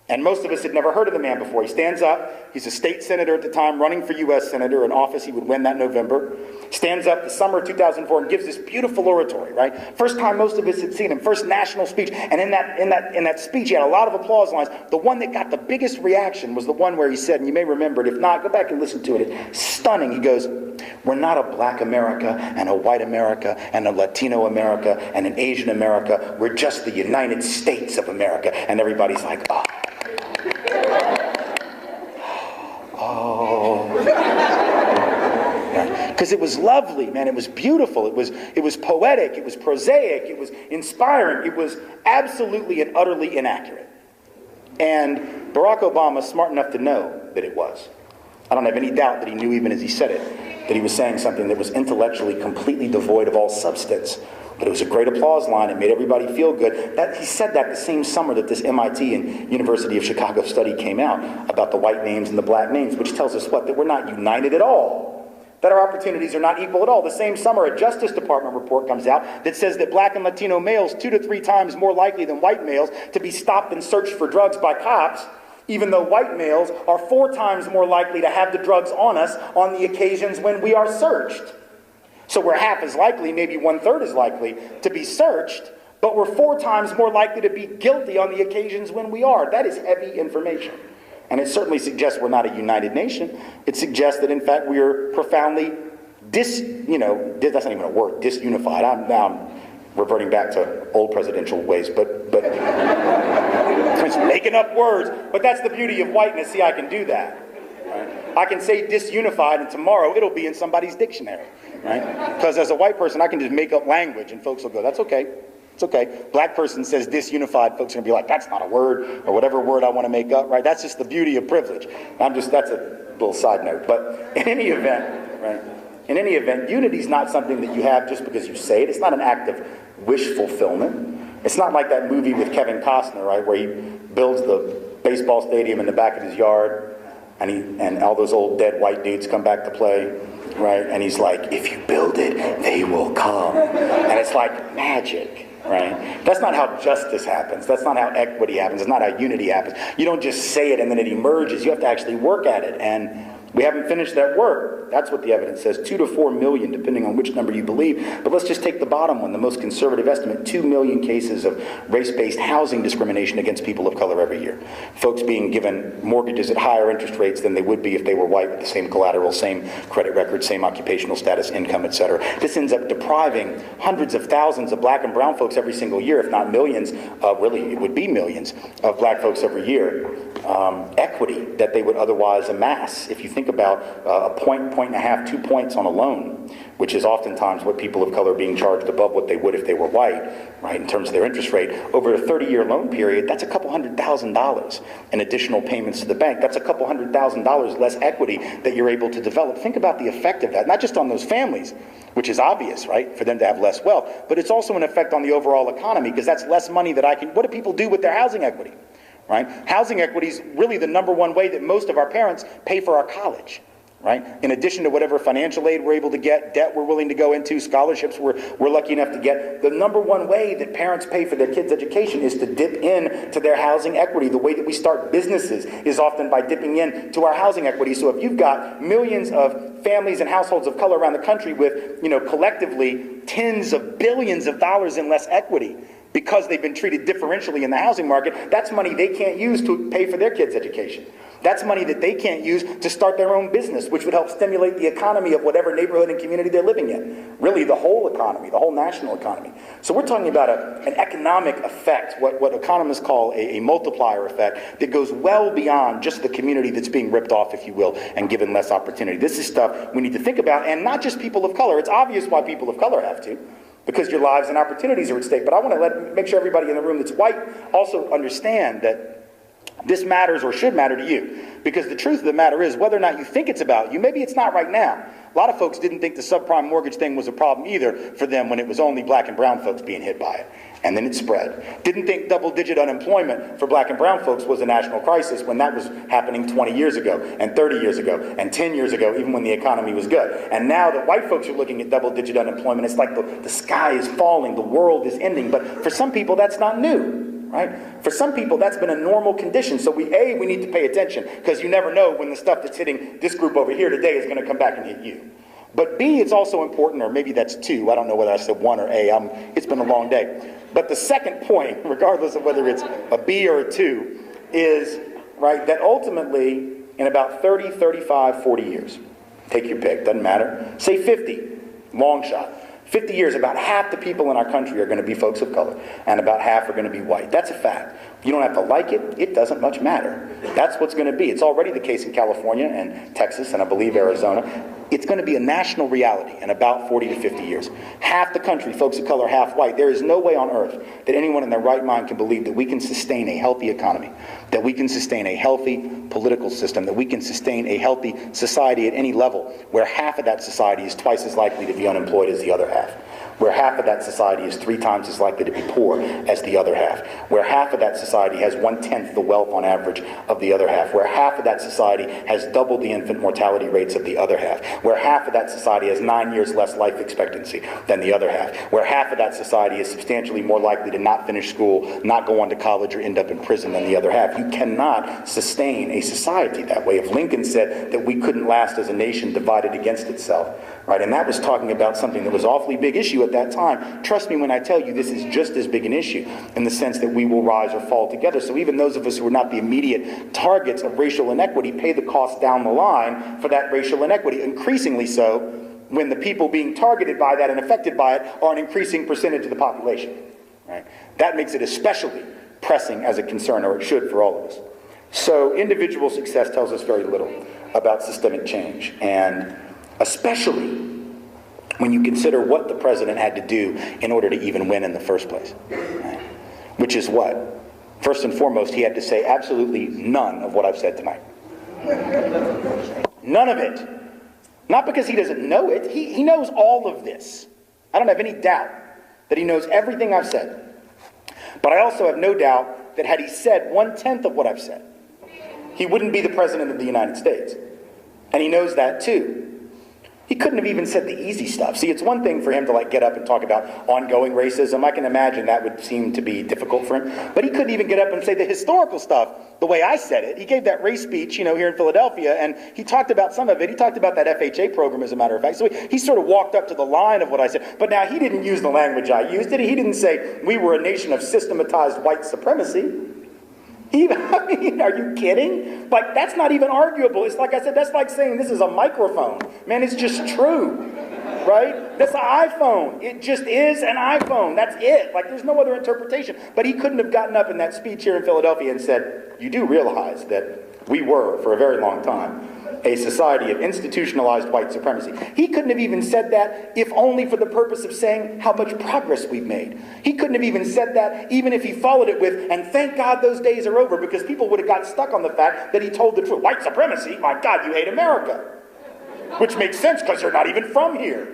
And most of us had never heard of the man before. He stands up. He's a state senator at the time, running for U.S. senator, an office he would win that November. Stands up the summer of 2004 and gives this beautiful oratory, right? First time most of us had seen him, first national speech. And in that speech, he had a lot of applause lines. The one that got the biggest reaction was the one where he said, and you may remember it, if not, go back and listen to it. It's stunning. He goes, "We're not a black America and a white America and a Latino America and an Asian America. We're just the United States of America." And everybody's like, oh. Because it was lovely, man. It was beautiful. It was poetic. It was prosaic. It was inspiring. It was absolutely and utterly inaccurate. And Barack Obama is smart enough to know that it was. I don't have any doubt that he knew, even as he said it, that he was saying something that was intellectually completely devoid of all substance. But it was a great applause line. It made everybody feel good. He said that the same summer that this MIT and University of Chicago study came out about the white names and the black names, which tells us what? That we're not united at all. That our opportunities are not equal at all. The same summer, a Justice Department report comes out that says that black and Latino males 2 to 3 times more likely than white males to be stopped and searched for drugs by cops, even though white males are 4 times more likely to have the drugs on us on the occasions when we are searched. So we're half as likely, maybe 1/3 as likely, to be searched, but we're 4 times more likely to be guilty on the occasions when we are. That is heavy information. And it certainly suggests we're not a united nation. It suggests that, in fact, we are profoundly that's not even a word, disunified. I'm reverting back to old presidential ways, but just making up words. But that's the beauty of whiteness. See, I can do that. Right? I can say disunified, and tomorrow it'll be in somebody's dictionary. Right? Because as a white person, I can just make up language, and folks will go, "That's okay. It's okay." Black person says disunified, folks are gonna be like, "That's not a word," or whatever word I want to make up, right? That's just the beauty of privilege. That's a little side note. But in any event, right? In any event, unity is not something that you have just because you say it. It's not an act of wish fulfillment. It's not like that movie with Kevin Costner, right, where he builds the baseball stadium in the back of his yard, and all those old dead white dudes come back to play. Right? And he's like, "If you build it, they will come." And it's like magic, right? That's not how justice happens. That's not how equity happens. It's not how unity happens. You don't just say it and then it emerges. You have to actually work at it. And we haven't finished that work. That's what the evidence says. 2 to 4 million, depending on which number you believe. But let's just take the bottom one, the most conservative estimate, 2 million cases of race-based housing discrimination against people of color every year. Folks being given mortgages at higher interest rates than they would be if they were white with the same collateral, same credit record, same occupational status, income, etc. This ends up depriving hundreds of thousands of black and brown folks every single year, if not millions, really it would be millions of black folks every year, equity that they would otherwise amass. If you think about a point and a half, 2 points on a loan, which is oftentimes what people of color are being charged above what they would if they were white, right, in terms of their interest rate. Over a 30-year loan period, that's a couple $100,000 in additional payments to the bank. That's a couple $100,000 less equity that you're able to develop. Think about the effect of that, not just on those families, which is obvious, right, for them to have less wealth, but it's also an effect on the overall economy, because that's less money that what do people do with their housing equity, right? Housing equity is really the #1 way that most of our parents pay for our college. Right? In addition to whatever financial aid we're able to get, debt we're willing to go into, scholarships we're lucky enough to get, the #1 way that parents pay for their kids' education is to dip into their housing equity. The way that we start businesses is often by dipping into our housing equity. So if you've got millions of families and households of color around the country with, collectively tens of billions of dollars in less equity, because they've been treated differentially in the housing market, that's money they can't use to pay for their kids' education. That's money that they can't use to start their own business, which would help stimulate the economy of whatever neighborhood and community they're living in. Really, the whole economy, the whole national economy. So we're talking about an economic effect, what economists call a multiplier effect, that goes well beyond just the community that's being ripped off, if you will, and given less opportunity. This is stuff we need to think about, and not just people of color. It's obvious why people of color have to, because your lives and opportunities are at stake. But I want to make sure everybody in the room that's white also understand that this matters, or should matter, to you. Because the truth of the matter is, whether or not you think it's about you, maybe it's not right now. A lot of folks didn't think the subprime mortgage thing was a problem either for them when it was only black and brown folks being hit by it. And then it spread. Didn't think double-digit unemployment for black and brown folks was a national crisis when that was happening 20 years ago, and 30 years ago, and 10 years ago, even when the economy was good. And now that white folks are looking at double-digit unemployment, it's like the sky is falling, the world is ending. But for some people, that's not new. right? For some people, that's been a normal condition. So we need to pay attention, because you never know when the stuff that's hitting this group over here today is going to come back and hit you. But B, it's also important, or maybe that's 2. I don't know whether I said 1 or A. It's been a long day. But the second point, regardless of whether it's a B or a 2, is, right, that ultimately, in about 30, 35, 40 years, take your pick, doesn't matter, say 50, long shot. 50 years, about half the people in our country are going to be folks of color, and about half are going to be white. That's a fact. You don't have to like it. It doesn't much matter. That's what's going to be. It's already the case in California and Texas and I believe Arizona. It's going to be a national reality in about 40 to 50 years. Half the country, folks of color, half white. There is no way on earth that anyone in their right mind can believe that we can sustain a healthy economy, that we can sustain a healthy political system, that we can sustain a healthy society at any level where half of that society is twice as likely to be unemployed as the other half, where half of that society is 3 times as likely to be poor as the other half, where half of that society has 1/10 the wealth on average of the other half, where half of that society has double the infant mortality rates of the other half, where half of that society has 9 years less life expectancy than the other half, where half of that society is substantially more likely to not finish school, not go on to college, or end up in prison than the other half. You cannot sustain a society that way. If Lincoln said that we couldn't last as a nation divided against itself, right, and that was talking about something that was an awfully big issue at that time, trust me when I tell you this is just as big an issue in the sense that we will rise or fall together. So even those of us who are not the immediate targets of racial inequity pay the cost down the line for that racial inequity, increasingly so when the people being targeted by that and affected by it are an increasing percentage of the population. Right? That makes it especially pressing as a concern, or it should for all of us. So individual success tells us very little about systemic change, and especially when you consider what the president had to do in order to even win in the first place. Right? Which is what? First and foremost, he had to say absolutely none of what I've said tonight. None of it. Not because he doesn't know it. He knows all of this. I don't have any doubt that he knows everything I've said. But I also have no doubt that had he said 1/10 of what I've said, he wouldn't be the president of the United States. And he knows that too. He couldn't have even said the easy stuff. See, it's one thing for him to get up and talk about ongoing racism. I can imagine that would seem to be difficult for him. But he couldn't even get up and say the historical stuff the way I said it. He gave that race speech, here in Philadelphia, and he talked about some of it. He talked about that FHA program, as a matter of fact. So he sort of walked up to the line of what I said. But now he didn't use the language I used, did he? He didn't say we were a nation of systematized white supremacy. I mean, are you kidding? That's not even arguable. It's like I said, that's like saying this is a microphone. Man, it's just true, right? That's an iPhone. It just is an iPhone. That's it. There's no other interpretation. But he couldn't have gotten up in that speech here in Philadelphia and said, you do realize that we were, for a very long time, a society of institutionalized white supremacy. He couldn't have even said that if only for the purpose of saying how much progress we've made. He couldn't have even said that even if he followed it with, and thank God those days are over, because people would have got stuck on the fact that he told the truth. White supremacy? My God, you hate America. Which makes sense because you're not even from here.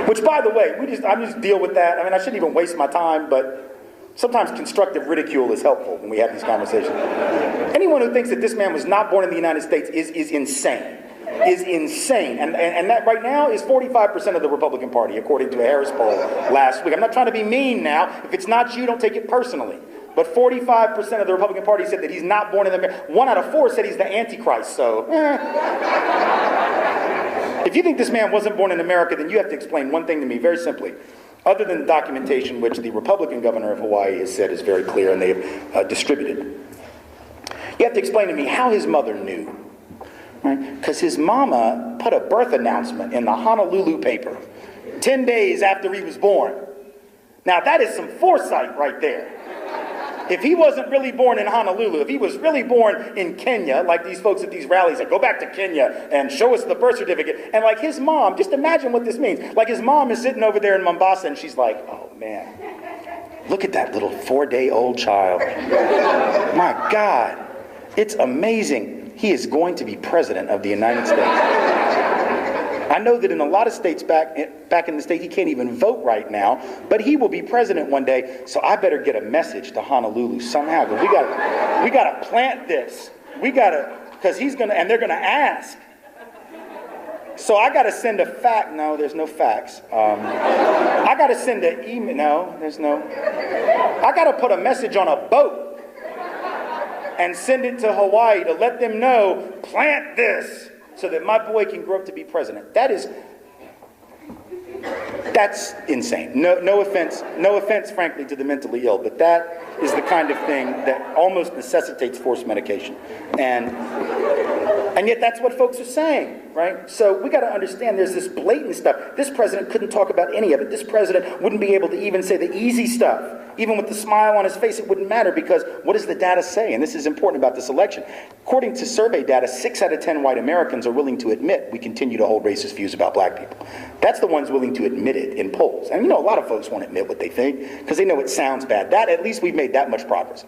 Which, by the way, I just deal with that. I mean, I shouldn't even waste my time, but sometimes constructive ridicule is helpful when we have these conversations. Anyone who thinks that this man was not born in the United States is insane. Is insane. And that right now is 45% of the Republican Party, according to a Harris poll last week. I'm not trying to be mean now. If it's not you, don't take it personally. But 45% of the Republican Party said that he's not born in America. 1 out of 4 said he's the Antichrist, so. If you think this man wasn't born in America, then you have to explain one thing to me very simply. Other than the documentation which the Republican governor of Hawaii has said is very clear and they have distributed. You have to explain to me how his mother knew. Right? Because his mama put a birth announcement in the Honolulu paper 10 days after he was born. Now that is some foresight right there. If he wasn't really born in Honolulu, if he was really born in Kenya, like these folks at these rallies that go back to Kenya and show us the birth certificate, and his mom, just imagine what this means. His mom is sitting over there in Mombasa and she's like, oh man, look at that little 4-day-old child. My God, it's amazing. He is going to be president of the United States. I know that in a lot of states back in the state, he can't even vote right now, but he will be president one day, so I better get a message to Honolulu somehow. We gotta plant this. Because he's gonna, and they're gonna ask. So I got to send a fax. No, there's no fax. I got to send an email. No, there's no. I got to put a message on a boat and send it to Hawaii to let them know, plant this so that my boy can grow up to be president. That's insane. No offense, frankly, to the mentally ill, but that is the kind of thing that almost necessitates forced medication. And yet that's what folks are saying, right? So we got to understand there's this blatant stuff. This president couldn't talk about any of it. This president wouldn't be able to even say the easy stuff. Even with the smile on his face, it wouldn't matter, because what does the data say? And this is important about this election. According to survey data, 6 out of 10 white Americans are willing to admit we continue to hold racist views about black people. That's the ones willing to admit it in polls. And you know, a lot of folks won't admit what they think because they know it sounds bad. That, at least we've made that much progress.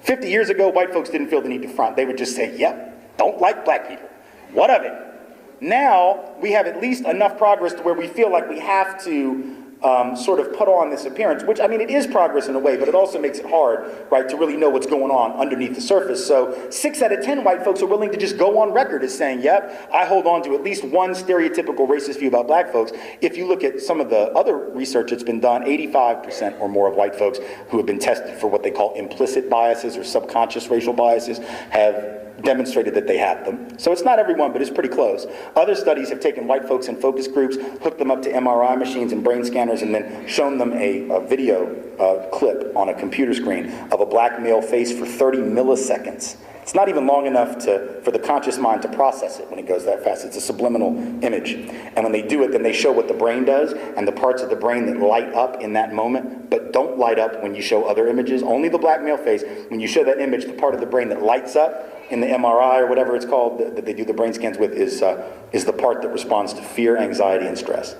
50 years ago, white folks didn't feel the need to front. They would just say, yep, don't like black people. What of it? Now, we have at least enough progress to where we feel like we have to sort of put on this appearance, which, I mean, it is progress in a way, but it also makes it hard, right, to really know what's going on underneath the surface. So 6 out of 10 white folks are willing to just go on record as saying, yep, I hold on to at least one stereotypical racist view about black folks. If you look at some of the other research that's been done, 85% or more of white folks who have been tested for what they call implicit biases or subconscious racial biases have demonstrated that they have them. So it's not everyone, but it's pretty close. Other studies have taken white folks in focus groups, hooked them up to MRI machines and brain scanners, and then shown them a video clip on a computer screen of a black male face for 30 milliseconds. It's not even long enough for the conscious mind to process it when it goes that fast. It's a subliminal image. And when they do it, then they show what the brain does and the parts of the brain that light up in that moment, but don't light up when you show other images. Only the black male face, when you show that image, the part of the brain that lights up in the MRI or whatever it's called that they do the brain scans with is the part that responds to fear, anxiety, and stress.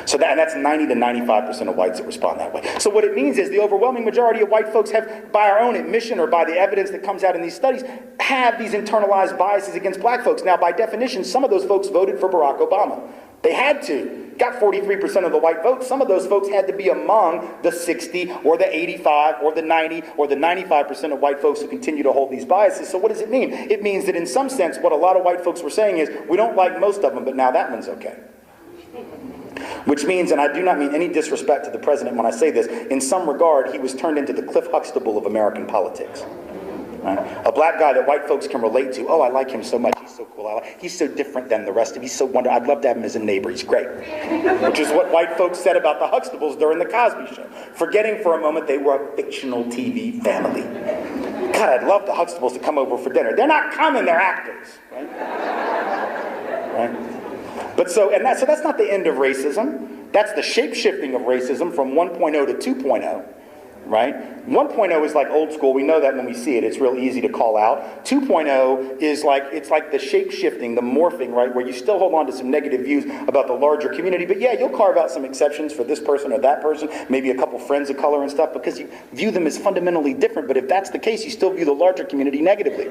So that's 90 to 95% of whites that respond that way. So what it means is the overwhelming majority of white folks have, by our own admission or by the evidence that comes out in these studies, have these internalized biases against black folks. Now, by definition, some of those folks voted for Barack Obama. They had to. Got 43% of the white vote. Some of those folks had to be among the 60 or the 85 or the 90 or the 95% of white folks who continue to hold these biases. So what does it mean? It means that in some sense, what a lot of white folks were saying is, we don't like most of them, but now that one's okay. Which means, and I do not mean any disrespect to the president when I say this, in some regard, he was turned into the Cliff Huxtable of American politics. Right? A black guy that white folks can relate to. Oh, I like him so much. He's so cool. He's so different than the rest of. He's so wonderful. I'd love to have him as a neighbor. He's great. Which is what white folks said about the Huxtables during the Cosby Show. Forgetting for a moment they were a fictional TV family. God, I'd love the Huxtables to come over for dinner. They're not coming. They're actors. Right? Right? But so that's not the end of racism. That's the shape-shifting of racism from 1.0 to 2.0. Right? 1.0 is like old school. We know that when we see it. It's real easy to call out. 2.0 is it's like the shape-shifting, the morphing, right? Where you still hold on to some negative views about the larger community. But yeah, you'll carve out some exceptions for this person or that person, maybe a couple friends of color and stuff, because you view them as fundamentally different. But if that's the case, you still view the larger community negatively,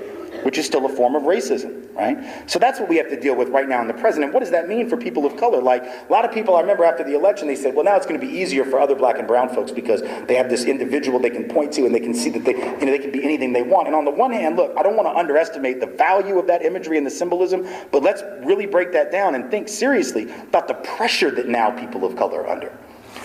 which is still a form of racism, right? So that's what we have to deal with right now in the president. What does that mean for people of color? Like, a lot of people, I remember after the election, they said, well, now it's going to be easier for other black and brown folks because they have this individual they can point to and they can see that they can be anything they want. And on the one hand, look, I don't want to underestimate the value of that imagery and the symbolism, but let's really break that down and think seriously about the pressure that now people of color are under.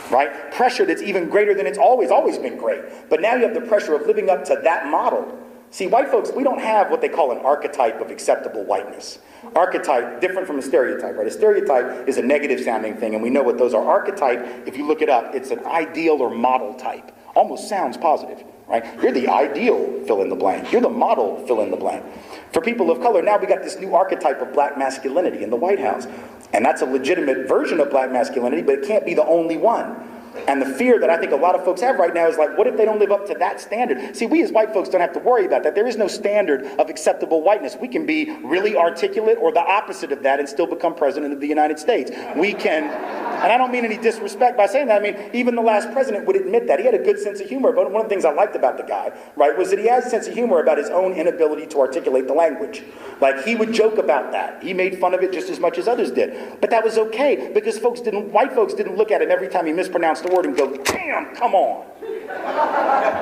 Right? Pressure that's even greater than it's always been great. But now you have the pressure of living up to that model. See, white folks, we don't have what they call an archetype of acceptable whiteness. Archetype, different from a stereotype, right? A stereotype is a negative sounding thing, and we know what those are. Archetype, if you look it up, it's an ideal or model type. Almost sounds positive, right? You're the ideal fill in the blank. You're the model fill in the blank. For people of color, now we got this new archetype of black masculinity in the White House. And that's a legitimate version of black masculinity, but it can't be the only one. And the fear that I think a lot of folks have right now is like, what if they don't live up to that standard? See, we as white folks don't have to worry about that. There is no standard of acceptable whiteness. We can be really articulate or the opposite of that and still become president of the United States. We can, and I don't mean any disrespect by saying that. I mean, even the last president would admit that. He had a good sense of humor. But one of the things I liked about the guy, right, was that he has a sense of humor about his own inability to articulate the language. Like, he would joke about that. He made fun of it just as much as others did. But that was okay because white folks didn't look at him every time he mispronounced the word and go, damn, come on.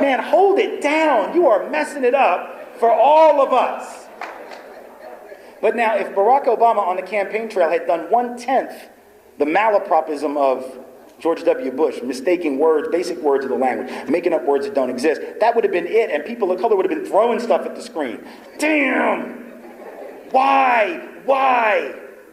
Man, hold it down. You are messing it up for all of us. But now, if Barack Obama on the campaign trail had done 1/10 the malapropism of George W. Bush, mistaking words, basic words of the language, making up words that don't exist, that would have been it, and people of color would have been throwing stuff at the screen. Damn! Why?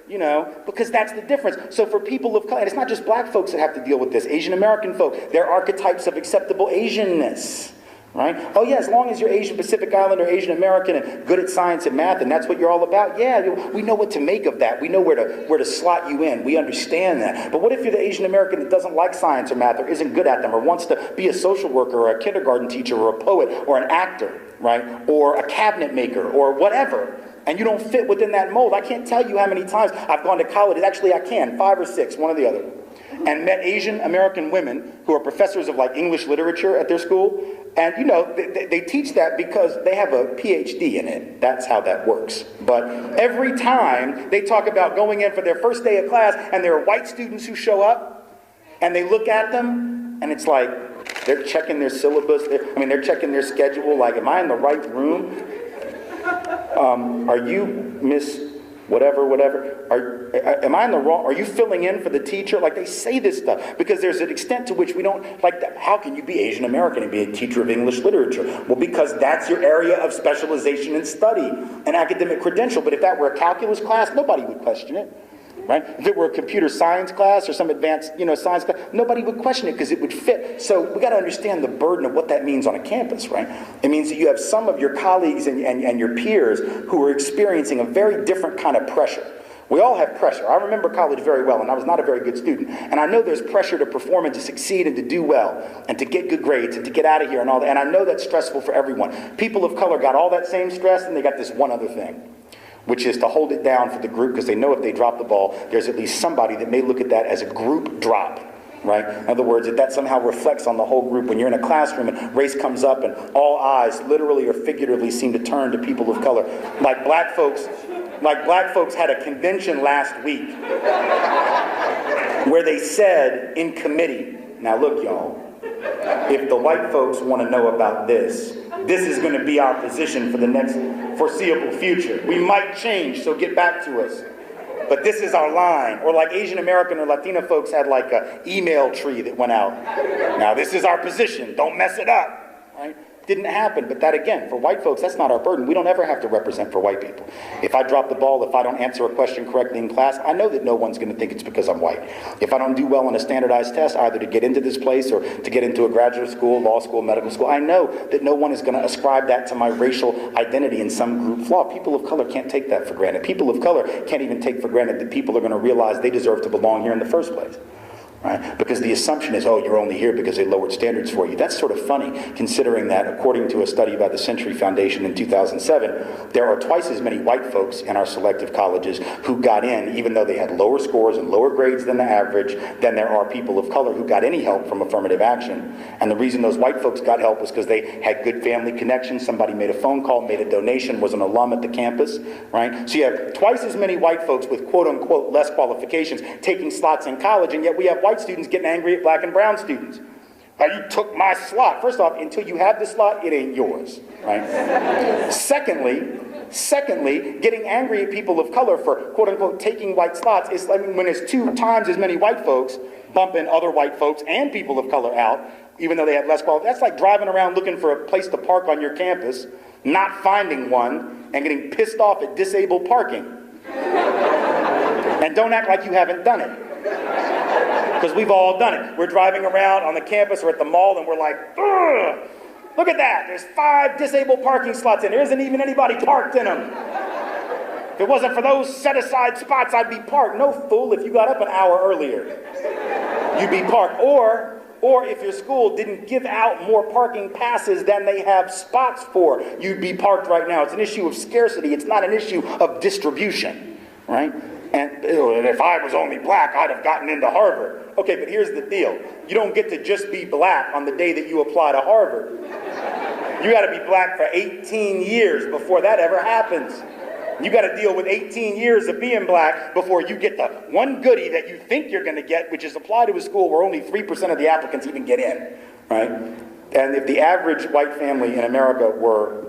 You know, because that's the difference. So for people of color, and it's not just black folks that have to deal with this, Asian American folk, they're archetypes of acceptable Asianness. Right? Oh yeah, as long as you're Asian Pacific Islander, Asian American, and good at science and math, and that's what you're all about, yeah, we know what to make of that. We know where to slot you in. We understand that. But what if you're the Asian American that doesn't like science or math, or isn't good at them, or wants to be a social worker, or a kindergarten teacher, or a poet, or an actor, right? Or a cabinet maker, or whatever, and you don't fit within that mold? I can't tell you how many times I've gone to college. Actually, I can, 5 or 6, one or the other, and met Asian American women who are professors of like English literature at their school. And you know, they teach that because they have a PhD in it. That's how that works. But every time they talk about going in for their first day of class, and there are white students who show up, and they look at them, and it's like they're checking their syllabus. They're checking their schedule. Like, am I in the right room? Are you Miss whatever, am I in the wrong, are you filling in for the teacher? Like, they say this stuff because there's an extent to which we don't, like, how can you be Asian American and be a teacher of English literature? Well, because that's your area of specialization and study, an academic credential. But if that were a calculus class, nobody would question it. Right? If it were a computer science class or some advanced, science class, nobody would question it because it would fit. So we got to understand the burden of what that means on a campus, right? It means that you have some of your colleagues and your peers who are experiencing a very different kind of pressure. We all have pressure. I remember college very well, and I was not a very good student. And I know there's pressure to perform and to succeed and to do well and to get good grades and to get out of here and all that. And I know that's stressful for everyone. People of color got all that same stress, and they got this one other thing, which is to hold it down for the group, because they know if they drop the ball, there's at least somebody that may look at that as a group drop, right? In other words, that somehow reflects on the whole group. When you're in a classroom and race comes up and all eyes literally or figuratively seem to turn to people of color. Like black folks had a convention last week where they said in committee, now look y'all, if the white folks want to know about this is going to be our position for the next foreseeable future. We might change, so get back to us. But this is our line. Or like Asian American or Latina folks had like an email tree that went out. Now this is our position. Don't mess it up. Right? Didn't happen. But that again, for white folks, that's not our burden. We don't ever have to represent for white people. If I drop the ball, if I don't answer a question correctly in class, I know that no one's going to think it's because I'm white. If I don't do well on a standardized test, either to get into this place or to get into a graduate school, law school, medical school, I know that no one is going to ascribe that to my racial identity in some group flaw. People of color can't take that for granted. People of color can't even take for granted that people are going to realize they deserve to belong here in the first place. Right? Because the assumption is, oh, you're only here because they lowered standards for you. That's sort of funny, considering that, according to a study by the Century Foundation in 2007, there are twice as many white folks in our selective colleges who got in, even though they had lower scores and lower grades than the average, than there are people of color who got any help from affirmative action. And the reason those white folks got help was because they had good family connections, somebody made a phone call, made a donation, was an alum at the campus, right? So you have twice as many white folks with quote-unquote less qualifications taking slots in college, and yet we have white students getting angry at black and brown students. You took my slot. First off, until you have the slot, it ain't yours, right? Secondly, getting angry at people of color for quote-unquote taking white slots is when there's 2 times as many white folks bumping other white folks and people of color out, even though they have less quality. That's like driving around looking for a place to park on your campus, not finding one, and getting pissed off at disabled parking. And don't act like you haven't done it. Because we've all done it. We're driving around on the campus or at the mall and we're like, ugh, look at that. There's 5 disabled parking slots and there isn't even anybody parked in them. If it wasn't for those set-aside spots, I'd be parked. No, fool, if you got up an hour earlier, you'd be parked. Or if your school didn't give out more parking passes than they have spots for, you'd be parked right now. It's an issue of scarcity. It's not an issue of distribution, right? And if I was only black, I'd have gotten into Harvard. Okay, but here's the deal. You don't get to just be black on the day that you apply to Harvard. You got to be black for 18 years before that ever happens. You got to deal with 18 years of being black before you get the one goodie that you think you're going to get, which is apply to a school where only 3% of the applicants even get in, right? And if the average white family in America were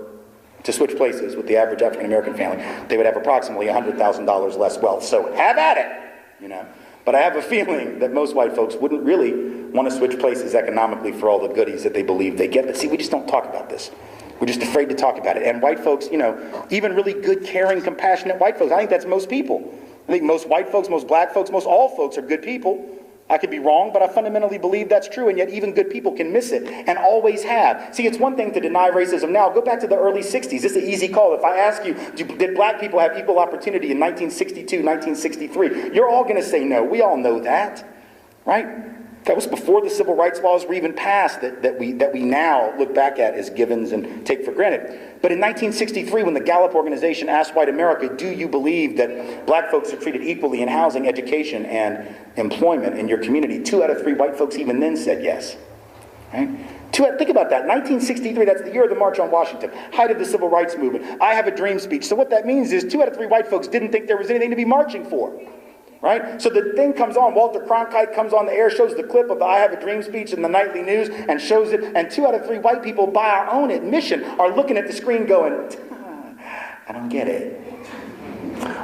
to switch places with the average African-American family, they would have approximately $100,000 less wealth. So have at it, But I have a feeling that most white folks wouldn't really want to switch places economically for all the goodies that they believe they get. But see, we just don't talk about this. We're just afraid to talk about it. And white folks, even really good, caring, compassionate white folks, I think that's most people. I think most white folks, most black folks, most all folks are good people. I could be wrong, but I fundamentally believe that's true, and yet even good people can miss it, and always have. See, it's one thing to deny racism now. Go back to the early 60s. This is an easy call. If I ask you, did black people have equal opportunity in 1962, 1963? You're all going to say no. We all know that, right? That was before the civil rights laws were even passed that we now look back at as givens and take for granted. But in 1963, when the Gallup organization asked white America, do you believe that black folks are treated equally in housing, education, and employment in your community? 2 out of 3 white folks even then said yes. Right? Think about that. 1963, that's the year of the March on Washington, height of the civil rights movement. I have a dream speech. So what that means is 2 out of 3 white folks didn't think there was anything to be marching for. Right? So the thing comes on, Walter Cronkite comes on the air, shows the clip of the I Have a Dream speech in the nightly news and shows it, and 2 out of 3 white people, by our own admission, are looking at the screen going, I don't get it.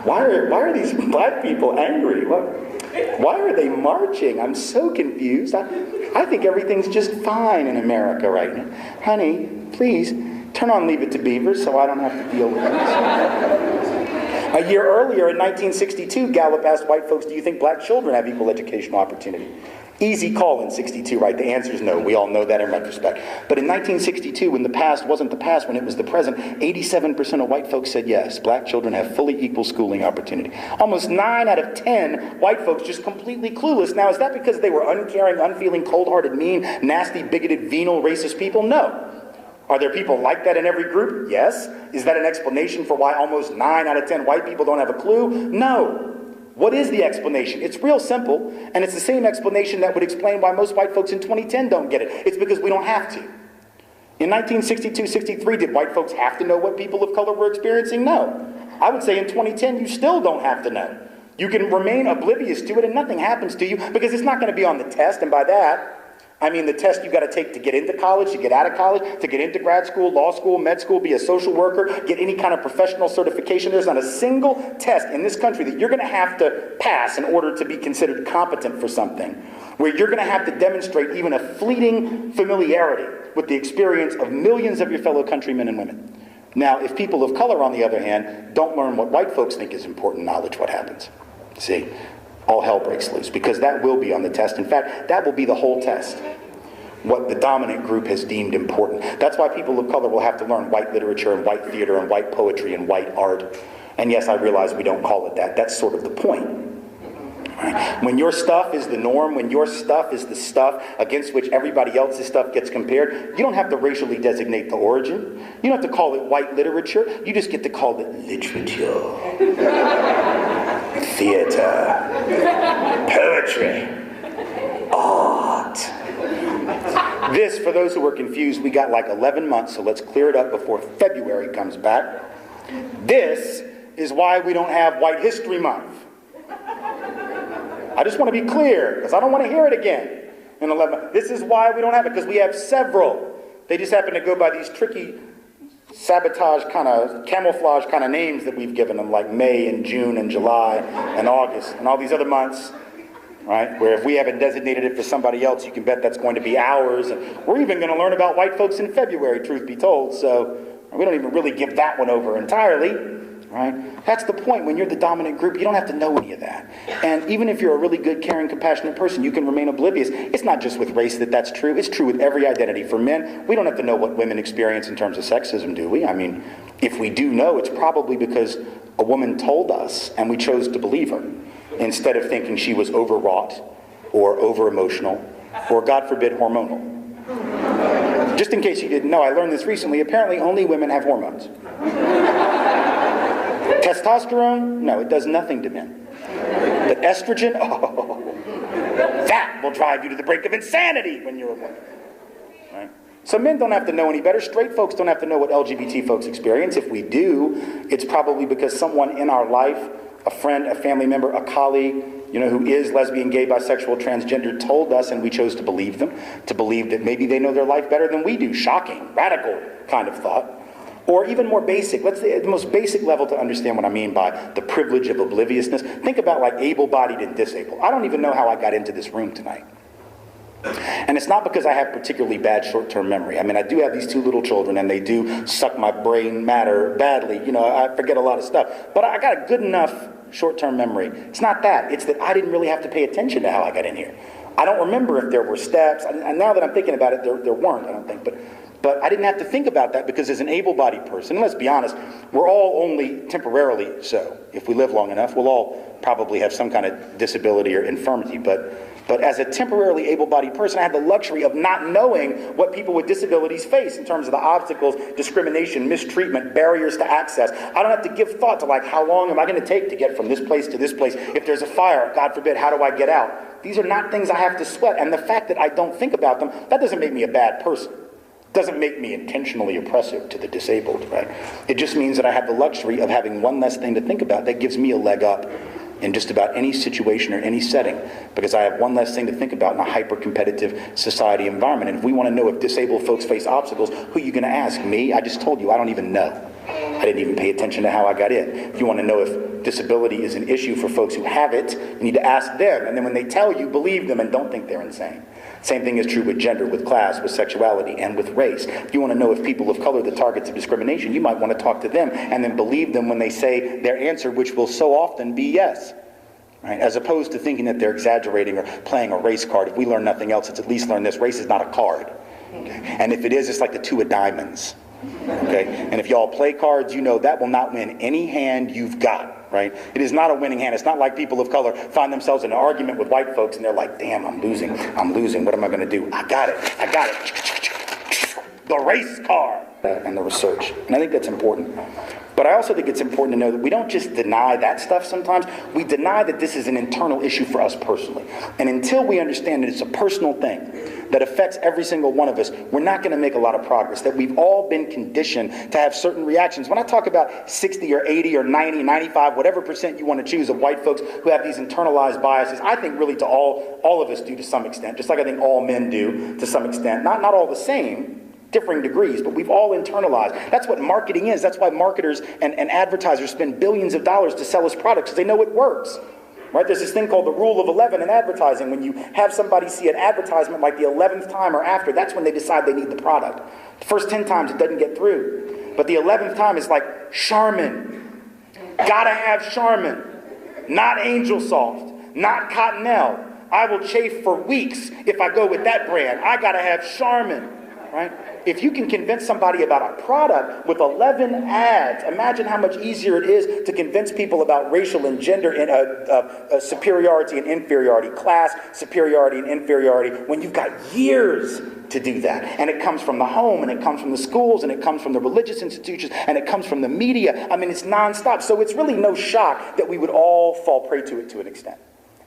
Why are these black people angry? Why are they marching? I'm so confused. I think everything's just fine in America right now. Honey, please, turn on Leave It to Beaver so I don't have to deal with this. A year earlier, in 1962, Gallup asked white folks, do you think black children have equal educational opportunity? Easy call in 62, right? The answer is no. We all know that in retrospect. But in 1962, when the past wasn't the past, when it was the present, 87% of white folks said yes. Black children have fully equal schooling opportunity. Almost 9 out of 10 white folks just completely clueless. Now, is that because they were uncaring, unfeeling, cold-hearted, mean, nasty, bigoted, venal, racist people? No. Are there people like that in every group? Yes. Is that an explanation for why almost 9 out of 10 white people don't have a clue? No. What is the explanation? It's real simple, and it's the same explanation that would explain why most white folks in 2010 don't get it. It's because we don't have to. In 1962-63, did white folks have to know what people of color were experiencing? No. I would say in 2010, you still don't have to know. You can remain oblivious to it and nothing happens to you because it's not going to be on the test, and by that, I mean the test you got to take to get into college, to get out of college, to get into grad school, law school, med school, be a social worker, get any kind of professional certification. There's not a single test in this country that you're going to have to pass in order to be considered competent for something, where you're going to have to demonstrate even a fleeting familiarity with the experience of millions of your fellow countrymen and women. Now, if people of color, on the other hand, don't learn what white folks think is important knowledge, what happens? See? All hell breaks loose, because that will be on the test. In fact, that will be the whole test, what the dominant group has deemed important. That's why people of color will have to learn white literature and white theater and white poetry and white art. And yes, I realize we don't call it that. That's sort of the point. Right? When your stuff is the norm, when your stuff is the stuff against which everybody else's stuff gets compared, you don't have to racially designate the origin. You don't have to call it white literature. You just get to call it literature. Theater, poetry, art. This, for those who were confused, we got like 11 months, so let's clear it up before February comes back. This is why we don't have White History Month. I just want to be clear, because I don't want to hear it again in 11 months. This is why we don't have it, because we have several. They just happen to go by these tricky sabotage kind of, camouflage kind of names that we've given them, like May and June and July and August and all these other months, right? Where if we haven't designated it for somebody else, you can bet that's going to be ours. And we're even going to learn about white folks in February, truth be told. So we don't even really give that one over entirely, right? That's the point. When you're the dominant group, you don't have to know any of that. And even if you're a really good, caring, compassionate person, you can remain oblivious. It's not just with race that's true. It's true with every identity. For men, we don't have to know what women experience in terms of sexism, do we? I mean, if we do know, it's probably because a woman told us and we chose to believe her, instead of thinking she was overwrought or over-emotional or, God forbid, hormonal. Just in case you didn't know, I learned this recently. Apparently only women have hormones. Testosterone? No, it does nothing to men. But estrogen? Oh, that will drive you to the brink of insanity when you're a woman. Right? So men don't have to know any better. Straight folks don't have to know what LGBT folks experience. If we do, it's probably because someone in our life, a friend, a family member, a colleague, who is lesbian, gay, bisexual, transgender, told us, and we chose to believe them, to believe that maybe they know their life better than we do. Shocking, radical kind of thought. Or even more basic, let's say at the most basic level to understand what I mean by the privilege of obliviousness. Think about like able-bodied and disabled. I don't even know how I got into this room tonight. And it's not because I have particularly bad short-term memory. I mean, I do have these two little children, and they do suck my brain matter badly. You know, I forget a lot of stuff. But I got a good enough short-term memory. It's not that. It's that I didn't really have to pay attention to how I got in here. I don't remember if there were steps. And now that I'm thinking about it, there weren't, I don't think. But I didn't have to think about that because as an able-bodied person, and let's be honest, we're all only temporarily so. If we live long enough, we'll all probably have some kind of disability or infirmity. But as a temporarily able-bodied person, I had the luxury of not knowing what people with disabilities face in terms of the obstacles, discrimination, mistreatment, barriers to access. I don't have to give thought to like, how long am I going to take to get from this place to this place? If there's a fire, God forbid, how do I get out? These are not things I have to sweat. And the fact that I don't think about them, that doesn't make me a bad person. Doesn't make me intentionally oppressive to the disabled, right? It just means that I have the luxury of having one less thing to think about that gives me a leg up in just about any situation or any setting, because I have one less thing to think about in a hyper-competitive society environment. And if we want to know if disabled folks face obstacles, who are you going to ask? Me? I just told you, I don't even know. I didn't even pay attention to how I got in. If you want to know if disability is an issue for folks who have it, you need to ask them. And then when they tell you, believe them and don't think they're insane. Same thing is true with gender, with class, with sexuality, and with race. If you want to know if people of color are the targets of discrimination, you might want to talk to them and then believe them when they say their answer, which will so often be yes. Right? As opposed to thinking that they're exaggerating or playing a race card. If we learn nothing else, it's at least learn this. Race is not a card. Okay? And if it is, it's like the two of diamonds. Okay? And if y'all play cards, you know that will not win any hand you've got. Right? It is not a winning hand. It's not like people of color find themselves in an argument with white folks and they're like, damn, I'm losing. What am I going to do? I got it. The race card. And the research. And I think that's important. But I also think it's important to know that we don't just deny that stuff sometimes. We deny that this is an internal issue for us personally. And until we understand that it's a personal thing that affects every single one of us, we're not going to make a lot of progress. That we've all been conditioned to have certain reactions. When I talk about 60 or 80 or 90, 95, whatever percent you want to choose of white folks who have these internalized biases, I think really to all of us do to some extent, just like I think all men do to some extent. Not all the same, differing degrees, but we've all internalized. That's what marketing is. That's why marketers and advertisers spend billions of dollars to sell us products, because they know it works. Right? There's this thing called the rule of 11 in advertising. When you have somebody see an advertisement like the 11th time or after, that's when they decide they need the product. The first 10 times it doesn't get through. But the 11th time is like, Charmin. Gotta have Charmin. Not Angel Soft. Not Cottonelle. I will chafe for weeks if I go with that brand. I gotta have Charmin. Right? If you can convince somebody about a product with 11 ads, imagine how much easier it is to convince people about racial and gender and superiority and inferiority, class superiority and inferiority, when you've got years to do that. And it comes from the home, and it comes from the schools, and it comes from the religious institutions, and it comes from the media. I mean, it's nonstop. So it's really no shock that we would all fall prey to it to an extent.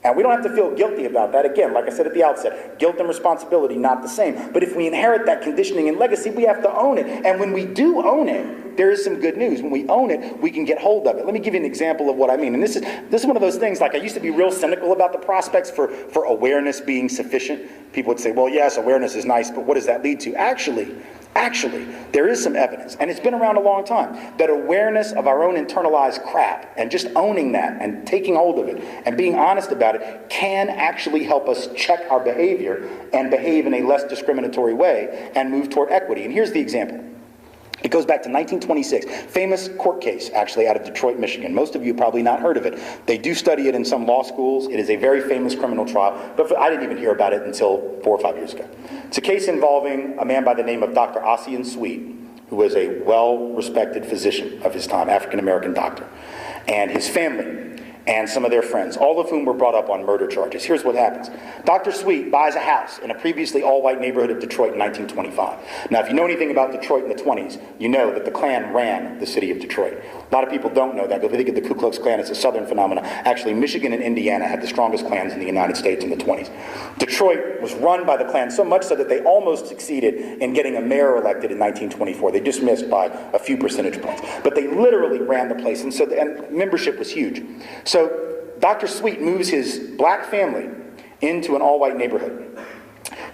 And we don't have to feel guilty about that. Again, like I said at the outset, guilt and responsibility, not the same. But if we inherit that conditioning and legacy, we have to own it. And when we do own it, there is some good news. When we own it, we can get hold of it. Let me give you an example of what I mean. And this is one of those things, like I used to be real cynical about the prospects for awareness being sufficient. People would say, well, yes, awareness is nice, but what does that lead to? Actually, there is some evidence, and it's been around a long time, that awareness of our own internalized crap and just owning that and taking hold of it and being honest about it can actually help us check our behavior and behave in a less discriminatory way and move toward equity. And here's the example. It goes back to 1926, famous court case actually out of Detroit, Michigan. Most of you have probably not heard of it. They do study it in some law schools. It is a very famous criminal trial, but I didn't even hear about it until 4 or 5 years ago. It's a case involving a man by the name of Dr. Ossian Sweet, who was a well-respected physician of his time, African-American doctor, and his family and some of their friends, all of whom were brought up on murder charges. Here's what happens. Dr. Sweet buys a house in a previously all-white neighborhood of Detroit in 1925. Now, if you know anything about Detroit in the 20s, you know that the Klan ran the city of Detroit. A lot of people don't know that, but they think of the Ku Klux Klan as a southern phenomenon. Actually, Michigan and Indiana had the strongest Klans in the United States in the 20s. Detroit was run by the Klan so much so that they almost succeeded in getting a mayor elected in 1924. They just missed by a few percentage points. But they literally ran the place, and membership was huge. So Dr. Sweet moves his black family into an all-white neighborhood.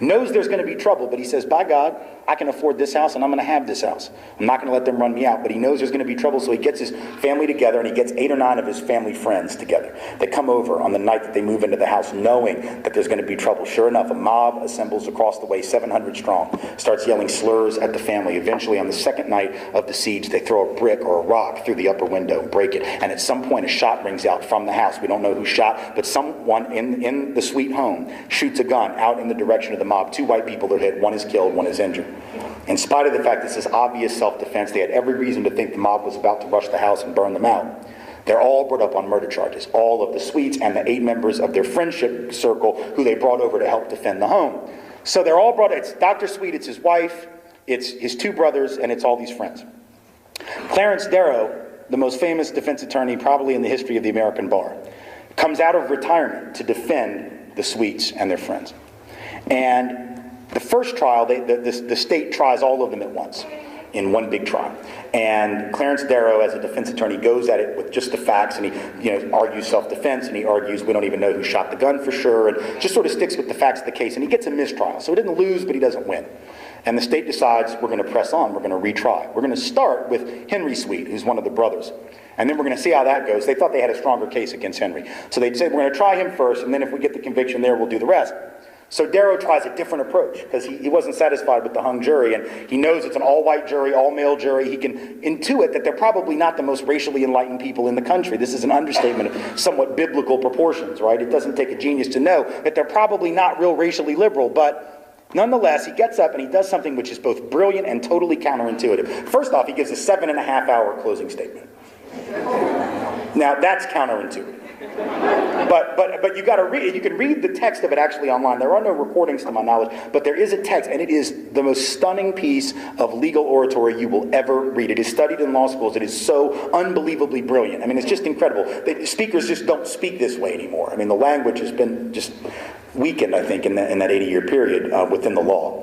Knows there's going to be trouble, but he says, by God, I can afford this house and I'm going to have this house. I'm not going to let them run me out. But he knows there's going to be trouble, so he gets his family together, and he gets 8 or 9 of his family friends together. They come over on the night that they move into the house, knowing that there's going to be trouble. Sure enough, a mob assembles across the way, 700 strong, starts yelling slurs at the family. Eventually, on the second night of the siege, they throw a brick or a rock through the upper window and break it. And at some point, a shot rings out from the house. We don't know who shot, but someone in the Sweet home shoots a gun out in the direction of the mob. 2 white people are hit. One is killed, one is injured. In spite of the fact this is obvious self-defense, they had every reason to think the mob was about to rush the house and burn them out. They're all brought up on murder charges, all of the Sweets and the 8 members of their friendship circle who they brought over to help defend the home. So they're all brought, it's Dr. Sweet, it's his wife, it's his 2 brothers, and it's all these friends. Clarence Darrow, the most famous defense attorney probably in the history of the American bar, comes out of retirement to defend the Sweets and their friends. And the first trial, the state tries all of them at once in one big trial. And Clarence Darrow, as a defense attorney, goes at it with just the facts, and he argues self-defense, and he argues we don't even know who shot the gun for sure, and just sort of sticks with the facts of the case. And he gets a mistrial. So he didn't lose, but he doesn't win. And the state decides we're going to press on. We're going to retry. We're going to start with Henry Sweet, who's one of the brothers. And then we're going to see how that goes. They thought they had a stronger case against Henry. So they said we're going to try him first, and then if we get the conviction there, we'll do the rest. So Darrow tries a different approach because he wasn't satisfied with the hung jury, and he knows it's an all-white jury, all-male jury. He can intuit that they're probably not the most racially enlightened people in the country. This is an understatement of somewhat biblical proportions, right? It doesn't take a genius to know that they're probably not real racially liberal, but nonetheless, he gets up and he does something which is both brilliant and totally counterintuitive. First off, he gives a 7.5-hour closing statement. Now, that's counterintuitive. But you got to read it. You can read the text of it actually online. There are no recordings to my knowledge, but there is a text, and it is the most stunning piece of legal oratory you will ever read. It is studied in law schools. It is so unbelievably brilliant. I mean, it's just incredible. Speakers just don't speak this way anymore. I mean, the language has been just weakened, I think, in that 80-year period within the law,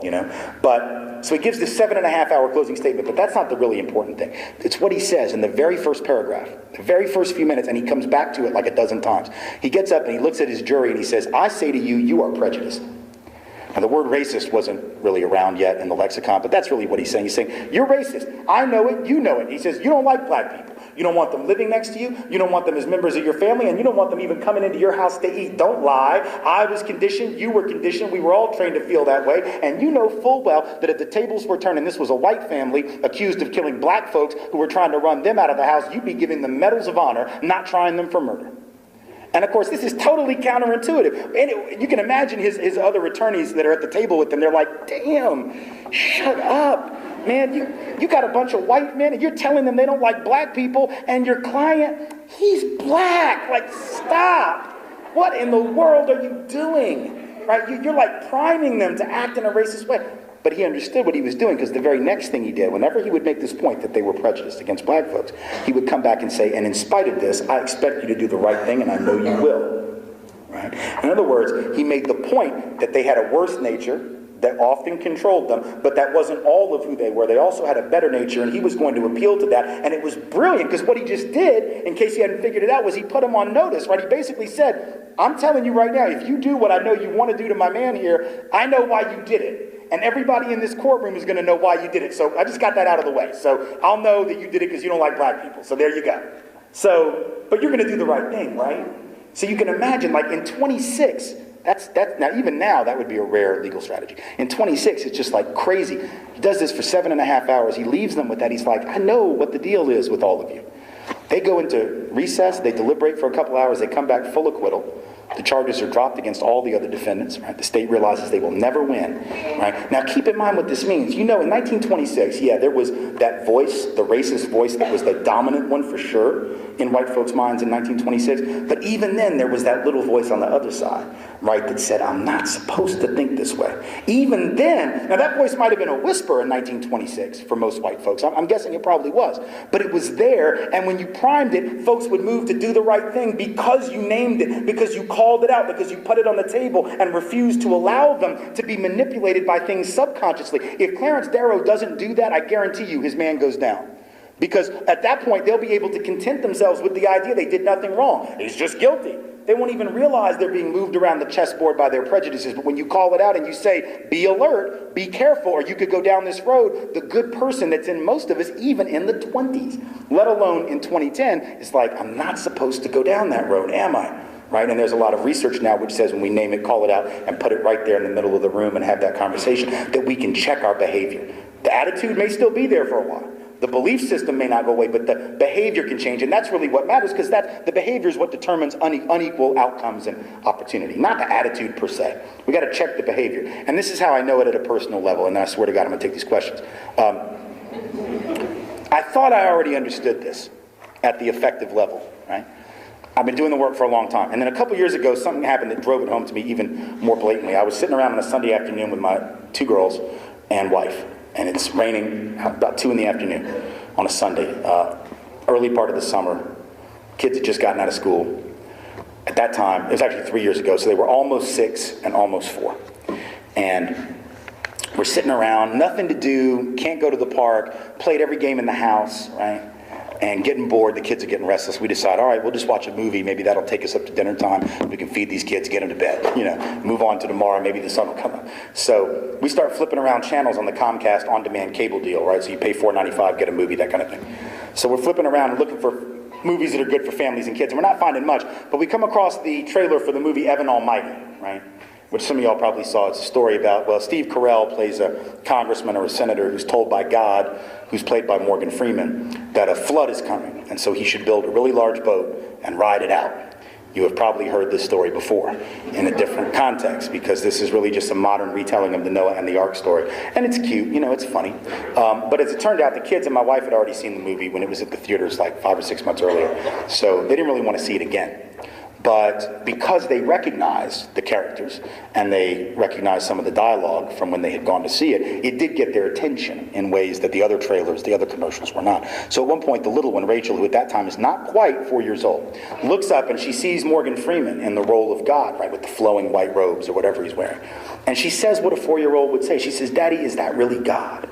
So he gives this 7.5-hour closing statement, but that's not the really important thing. It's what he says in the very first paragraph, the very first few minutes, and he comes back to it like a dozen times. He gets up and he looks at his jury and he says, I say to you, you are prejudiced. Now, the word racist wasn't really around yet in the lexicon, but that's really what he's saying. He's saying, you're racist. I know it, you know it. He says, you don't like black people. You don't want them living next to you. You don't want them as members of your family, and you don't want them even coming into your house to eat. Don't lie. I was conditioned. You were conditioned. We were all trained to feel that way. And you know full well that if the tables were turned and this was a white family accused of killing black folks who were trying to run them out of the house, you'd be giving them medals of honor, not trying them for murder. And of course, this is totally counterintuitive. And you can imagine his other attorneys that are at the table with him. They're like, damn, shut up. Man, you got a bunch of white men and you're telling them they don't like black people, and your client, he's black. Like, stop. What in the world are you doing? Right? You're like priming them to act in a racist way. But he understood what he was doing, because the very next thing he did, whenever he would make this point that they were prejudiced against black folks, he would come back and say, and in spite of this, I expect you to do the right thing, and I know you will. Right? In other words, he made the point that they had a worse nature that often controlled them, but that wasn't all of who they were. They also had a better nature, and he was going to appeal to that. And it was brilliant, because what he just did, in case you hadn't figured it out, was he put him on notice, right? He basically said, I'm telling you right now, if you do what I know you want to do to my man here, I know why you did it. And everybody in this courtroom is going to know why you did it. So I just got that out of the way. So I'll know that you did it because you don't like black people. So there you go. So, but you're going to do the right thing, right? So you can imagine, like in 26, that's now, even now, that would be a rare legal strategy. In 26, it's just like crazy. He does this for 7.5 hours. He leaves them with that. He's like, I know what the deal is with all of you. They go into recess. They deliberate for a couple hours. They come back full acquittal. The charges are dropped against all the other defendants, right? The state realizes they will never win, right? Now, keep in mind what this means. You know, in 1926, yeah, there was that voice, the racist voice that was the dominant one for sure in white folks' minds in 1926. But even then, there was that little voice on the other side, right, that said, I'm not supposed to think this way. Even then, now that voice might have been a whisper in 1926 for most white folks. I'm guessing it probably was. But it was there, and when you primed it, folks would move to do the right thing because you named it, because you called it out, because you put it on the table and refused to allow them to be manipulated by things subconsciously. If Clarence Darrow doesn't do that, I guarantee you his man goes down. Because at that point, they'll be able to content themselves with the idea they did nothing wrong. He's just guilty. they won't even realize they're being moved around the chessboard by their prejudices. But when you call it out and you say, be alert, be careful, or you could go down this road, the good person that's in most of us, even in the 20s, let alone in 2010, is like, I'm not supposed to go down that road, am I? Right? And there's a lot of research now which says when we name it, call it out, and put it right there in the middle of the room and have that conversation, that we can check our behavior. The attitude may still be there for a while. The belief system may not go away, but the behavior can change. And that's really what matters, because the behavior is what determines unequal outcomes and opportunity, not the attitude per se. We got to check the behavior. And this is how I know it at a personal level, and I swear to God I'm going to take these questions. I thought I already understood this at the affective level, right? I've been doing the work for a long time. And then a couple years ago, something happened that drove it home to me even more blatantly. I was sitting around on a Sunday afternoon with my 2 girls and wife. And it's raining about 2 in the afternoon on a Sunday, early part of the summer. Kids had just gotten out of school. At that time, it was actually 3 years ago, so they were almost 6 and almost 4. And we're sitting around, nothing to do, can't go to the park, played every game in the house, right? And getting bored, the kids are getting restless. We decide, all right, we'll just watch a movie. Maybe that'll take us up to dinner time. We can feed these kids, get them to bed, move on to tomorrow. Maybe the sun will come up. So we start flipping around channels on the Comcast on-demand cable deal, right? So you pay $4.95, get a movie, that kind of thing. So we're flipping around and looking for movies that are good for families and kids. And we're not finding much, but we come across the trailer for the movie Evan Almighty, right? Which some of y'all probably saw. It's a story about, well, Steve Carell plays a congressman or a senator who's told by God, who's played by Morgan Freeman, that a flood is coming, and so he should build a really large boat and ride it out. You have probably heard this story before in a different context, because this is really just a modern retelling of the Noah and the Ark story. And it's cute, it's funny. But as it turned out, the kids and my wife had already seen the movie when it was at the theaters like 5 or 6 months earlier, so they didn't really want to see it again. But because they recognized the characters and they recognized some of the dialogue from when they had gone to see it, it did get their attention in ways that the other trailers, the other commercials were not. So at one point, the little one, Rachel, who at that time is not quite 4 years old, looks up and she sees Morgan Freeman in the role of God, right, with the flowing white robes or whatever he's wearing. And she says what a 4-year-old would say. She says, "Daddy, is that really God?"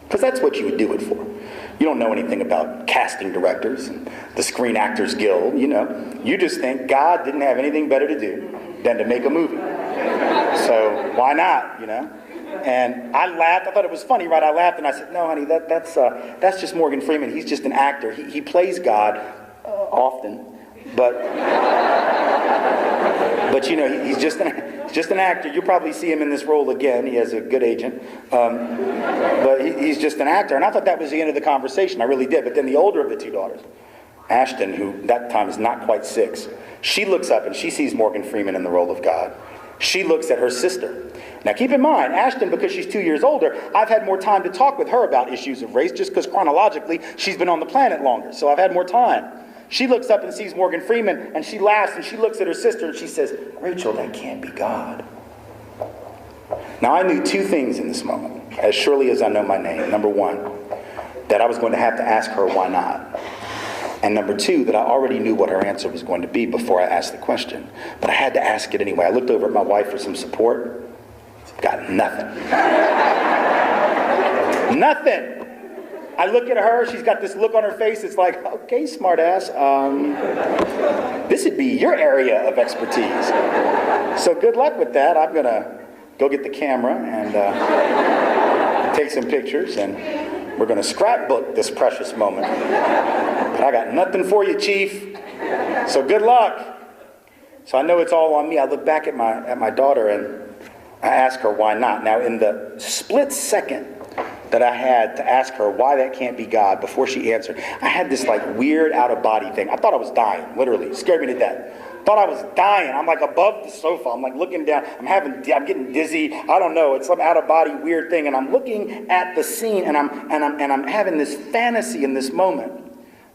Because that's what you would do it for. You don't know anything about casting directors and the Screen Actors Guild, You just think God didn't have anything better to do than to make a movie. So why not, And I laughed. I thought it was funny, right? I laughed and I said, "No, honey, that's just Morgan Freeman. He's just an actor. He plays God often, but he's just an actor. You'll probably see him in this role again. He has a good agent. But he's just an actor." And I thought that was the end of the conversation. I really did. But then the older of the 2 daughters, Ashton, who that time is not quite 6, she looks up and she sees Morgan Freeman in the role of God. She looks at her sister. Now keep in mind, Ashton, because she's 2 years older, I've had more time to talk with her about issues of race, just because chronologically she's been on the planet longer. So I've had more time. She looks up and sees Morgan Freeman, and she laughs, and she looks at her sister, and she says, "Rachel, that can't be God." Now, I knew 2 things in this moment, as surely as I know my name. Number 1, that I was going to have to ask her why not. And number 2, that I already knew what her answer was going to be before I asked the question. But I had to ask it anyway. I looked over at my wife for some support. Got nothing. Nothing. I look at her, she's got this look on her face, it's like, okay, smartass, this would be your area of expertise. So good luck with that. I'm gonna go get the camera and take some pictures, and we're gonna scrapbook this precious moment. But I got nothing for you, Chief, so good luck. So I know it's all on me. I look back at my daughter and I ask her why not. Now in the split second that I had to ask her why that can't be God before she answered, I had this weird out-of-body thing. I thought I was dying, literally. It scared me to death. Thought I was dying. I'm above the sofa. I'm looking down. I'm getting dizzy. I don't know. It's some out-of-body weird thing. And I'm looking at the scene and I'm having this fantasy in this moment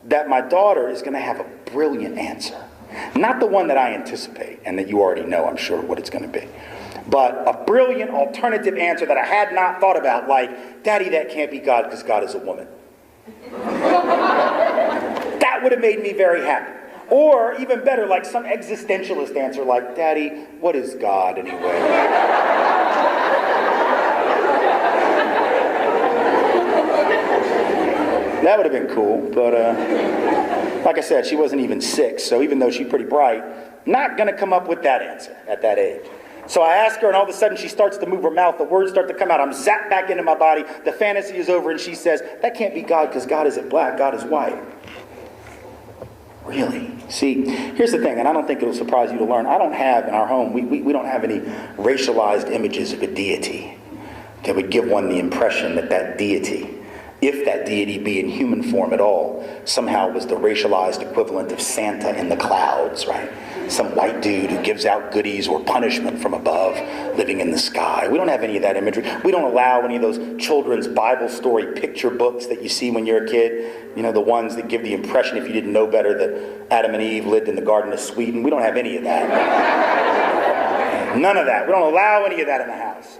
that my daughter is going to have a brilliant answer. Not the one that I anticipate and that you already know, I'm sure, what it's going to be. But a brilliant alternative answer that I had not thought about, like, "Daddy, that can't be God because God is a woman." That would have made me very happy. Or even better, like some existentialist answer like, "Daddy, what is God anyway?" That would have been cool, but like I said, she wasn't even 6, so even though she's pretty bright, Not going to come up with that answer at that age. So I ask her, and all of a sudden she starts to move her mouth. The words start to come out. I'm zapped back into my body. The fantasy is over, and she says, that can't be God because God isn't black. God is white. Really? See, here's the thing, and I don't think it'll surprise you to learn. I don't have in our home, we don't have any racialized images of a deity that would give one the impression that that deity, if that deity be in human form at all, somehow was the racialized equivalent of Santa in the clouds, right? Some white dude who gives out goodies or punishment from above, living in the sky. We don't have any of that imagery. We don't allow any of those children's Bible story picture books that you see when you're a kid. You know, the ones that give the impression, if you didn't know better, that Adam and Eve lived in the Garden of Sweden. We don't have any of that. None of that. We don't allow any of that in the house.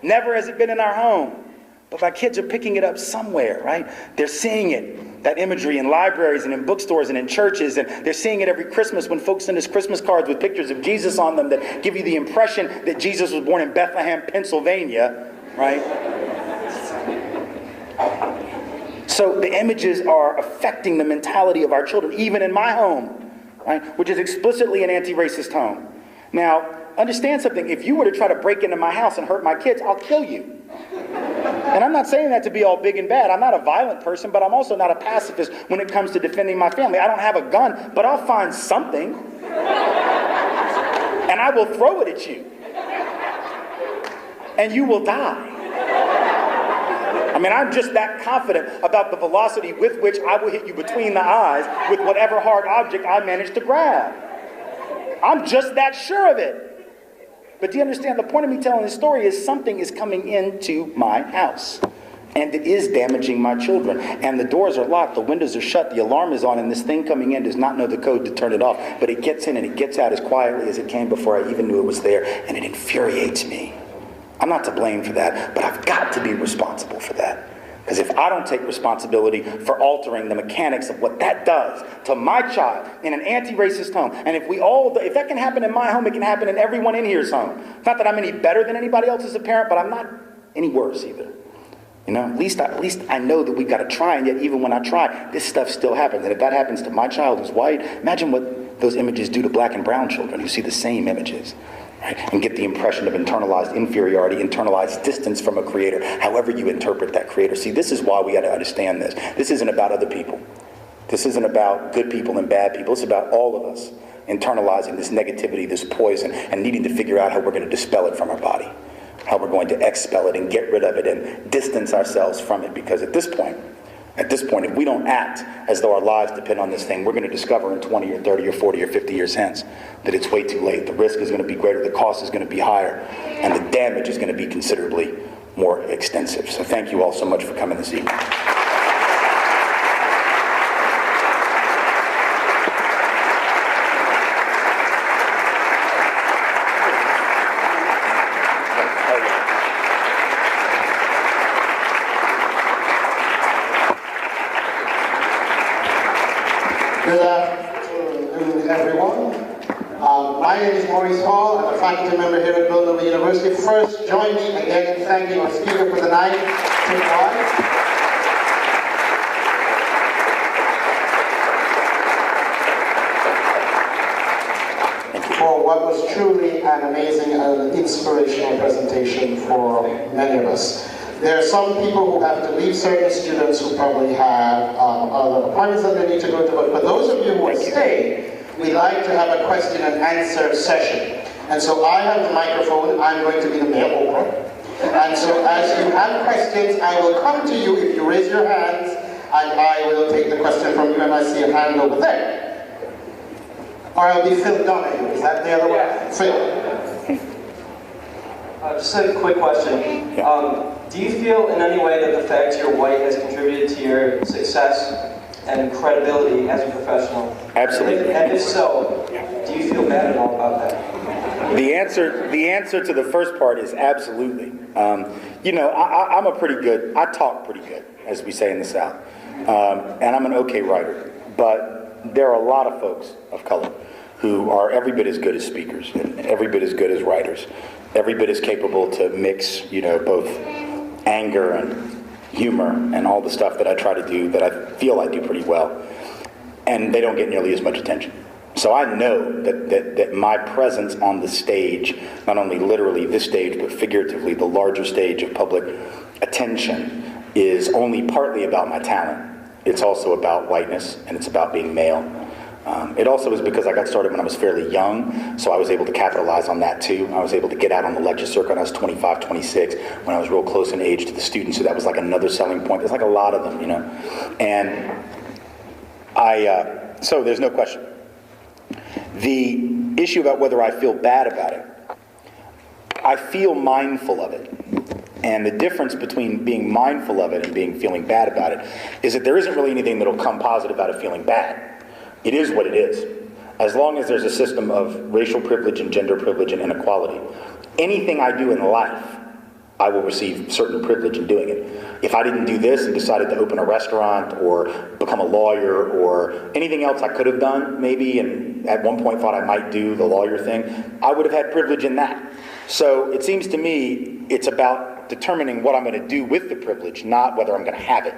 Never has it been in our home. But my kids are picking it up somewhere, right? They're seeing it, that imagery in libraries and in bookstores and in churches, and they're seeing it every Christmas when folks send us Christmas cards with pictures of Jesus on them that give you the impression that Jesus was born in Bethlehem, Pennsylvania, right? So the images are affecting the mentality of our children, even in my home, right? Which is explicitly an anti-racist home. Now, understand something. If you were to try to break into my house and hurt my kids, I'll kill you. And I'm not saying that to be all big and bad. I'm not a violent person, but I'm also not a pacifist when it comes to defending my family. I don't have a gun, but I'll find something. And I will throw it at you. And you will die. I mean, I'm just that confident about the velocity with which I will hit you between the eyes with whatever hard object I manage to grab. I'm just that sure of it. But do you understand, the point of me telling this story is something is coming into my house. And it is damaging my children. And the doors are locked, the windows are shut, the alarm is on, and this thing coming in does not know the code to turn it off. But it gets in and it gets out as quietly as it came before I even knew it was there. And it infuriates me. I'm not to blame for that, but I've got to be responsible for that. Because if I don't take responsibility for altering the mechanics of what that does to my child in an anti-racist home, and if that can happen in my home, it can happen in everyone in here's home. Not that I'm any better than anybody else as a parent, but I'm not any worse either. You know, at least I know that we've got to try, and yet even when I try, this stuff still happens. And if that happens to my child who's white, imagine what those images do to black and brown children who see the same images. Right? And get the impression of internalized inferiority, internalized distance from a creator, however you interpret that creator. See, this is why we got to understand this. This isn't about other people. This isn't about good people and bad people. It's about all of us internalizing this negativity, this poison, and needing to figure out how we're going to dispel it from our body, how we're going to expel it and get rid of it and distance ourselves from it. Because at this point, if we don't act as though our lives depend on this thing, we're going to discover in 20 or 30 or 40 or 50 years hence that it's way too late. The risk is going to be greater, the cost is going to be higher, and the damage is going to be considerably more extensive. So thank you all so much for coming this evening. Good afternoon, everyone. My name is Maurice Hall. I'm a faculty member here at Villanova University. First, join me again in thanking our speaker for the night, Tim Wise. For what was truly an amazing and inspirational presentation for many of us. There are some people who have to leave, certain students who probably have other appointments that they need to go to, but for those of you who will stay, we like to have a question and answer session. And so I have the microphone, I'm going to be the male Oprah. And so as you have questions, I will come to you if you raise your hands, and I will take the question from you, and I see a hand over there. Or I'll be Phil Donahue, is that the other one? Yeah. Phil. Just a quick question. Do you feel in any way that the fact you're white has contributed to your success and credibility as a professional? Absolutely. And if so, do you feel bad at all about that? The answer to the first part is absolutely. You know, I talk pretty good, as we say in the South. And I'm an okay writer. But there are a lot of folks of color who are every bit as good as speakers and every bit as good as writers, every bit as capable to mix, you know, both anger and humor and all the stuff that I try to do that I feel I do pretty well. And they don't get nearly as much attention. So I know that my presence on the stage, not only literally this stage, but figuratively the larger stage of public attention, is only partly about my talent. It's also about whiteness, and it's about being male. It also is because I got started when I was fairly young, so I was able to capitalize on that too. I was able to get out on the lecture circuit when I was 25, 26, when I was real close in age to the students, so that was like another selling point. There's like a lot of them, you know. And so there's no question. The issue about whether I feel bad about it, I feel mindful of it. And the difference between being mindful of it and feeling bad about it is that there isn't really anything that'll come positive out of feeling bad. It is what it is. As long as there's a system of racial privilege and gender privilege and inequality, anything I do in life, I will receive certain privilege in doing it. If I didn't do this and decided to open a restaurant or become a lawyer or anything else I could have done maybe, and at one point thought I might do the lawyer thing, I would have had privilege in that. So it seems to me it's about determining what I'm going to do with the privilege, not whether I'm going to have it.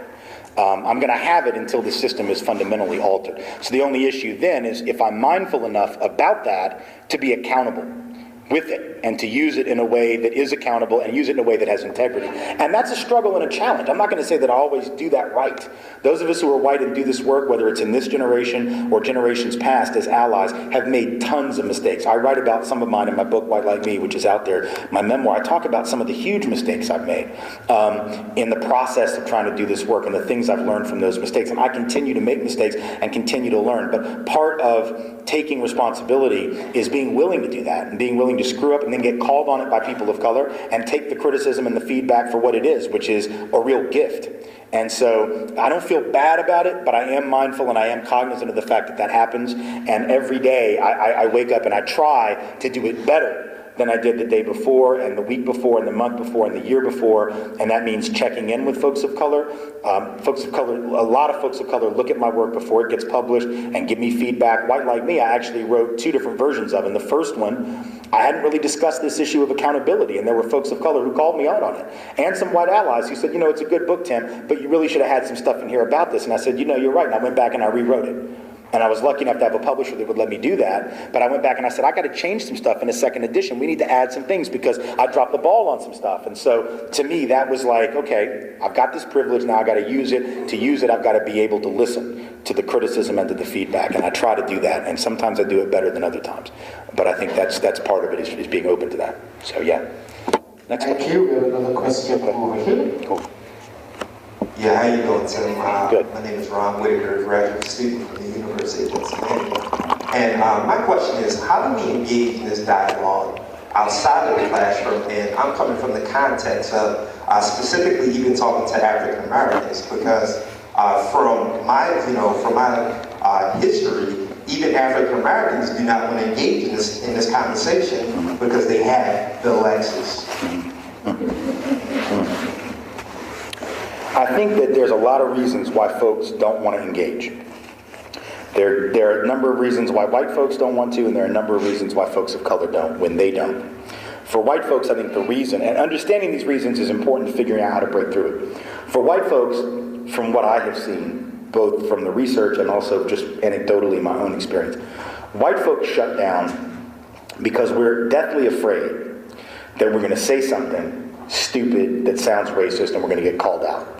I'm going to have it until the system is fundamentally altered. So the only issue then is if I'm mindful enough about that to be accountable with it and to use it in a way that is accountable and use it in a way that has integrity. And that's a struggle and a challenge. I'm not going to say that I always do that right. Those of us who are white and do this work, whether it's in this generation or generations past as allies, have made tons of mistakes. I write about some of mine in my book, White Like Me, which is out there, my memoir. I talk about some of the huge mistakes I've made in the process of trying to do this work and the things I've learned from those mistakes. And I continue to make mistakes and continue to learn. But part of taking responsibility is being willing to do that and being willing to screw up and then get called on it by people of color and take the criticism and the feedback for what it is, which is a real gift. And so I don't feel bad about it, but I am mindful and I am cognizant of the fact that that happens. And every day I wake up and I try to do it better than I did the day before and the week before and the month before and the year before. And that means checking in with folks of color. A lot of folks of color look at my work before it gets published and give me feedback. White Like Me, I actually wrote 2 different versions of. And the first one, I hadn't really discussed this issue of accountability, and there were folks of color who called me out on it. And some white allies who said, you know, it's a good book, Tim, but you really should have had some stuff in here about this. And I said, you know, you're right. And I went back and I rewrote it. And I was lucky enough to have a publisher that would let me do that. But I went back and I said, I got to change some stuff in a second edition. We need to add some things because I dropped the ball on some stuff. And so to me, that was like, okay, I've got this privilege now. I got to use it. To use it, I've got to be able to listen to the criticism and to the feedback. And I try to do that. And sometimes I do it better than other times. But I think that's part of it is being open to that. So yeah. Next Thank question. you. We have another question over here. Cool. Yeah, how you doing, Tim? Good. My name is Ron Whitaker, graduate student from the University of Pennsylvania. And my question is, how do we engage in this dialogue outside of the classroom? And I'm coming from the context of specifically even talking to African Americans, because from my history, even African Americans do not want to engage in this conversation because they have the Lexus. I think that there's a lot of reasons why folks don't want to engage. There are a number of reasons why white folks don't want to, and there are a number of reasons why folks of color don't, when they don't. For white folks, I think the reason, and understanding these reasons is important to figuring out how to break through it. For white folks, from what I have seen, both from the research and also just anecdotally my own experience, white folks shut down because we're deathly afraid that we're going to say something stupid that sounds racist and we're going to get called out.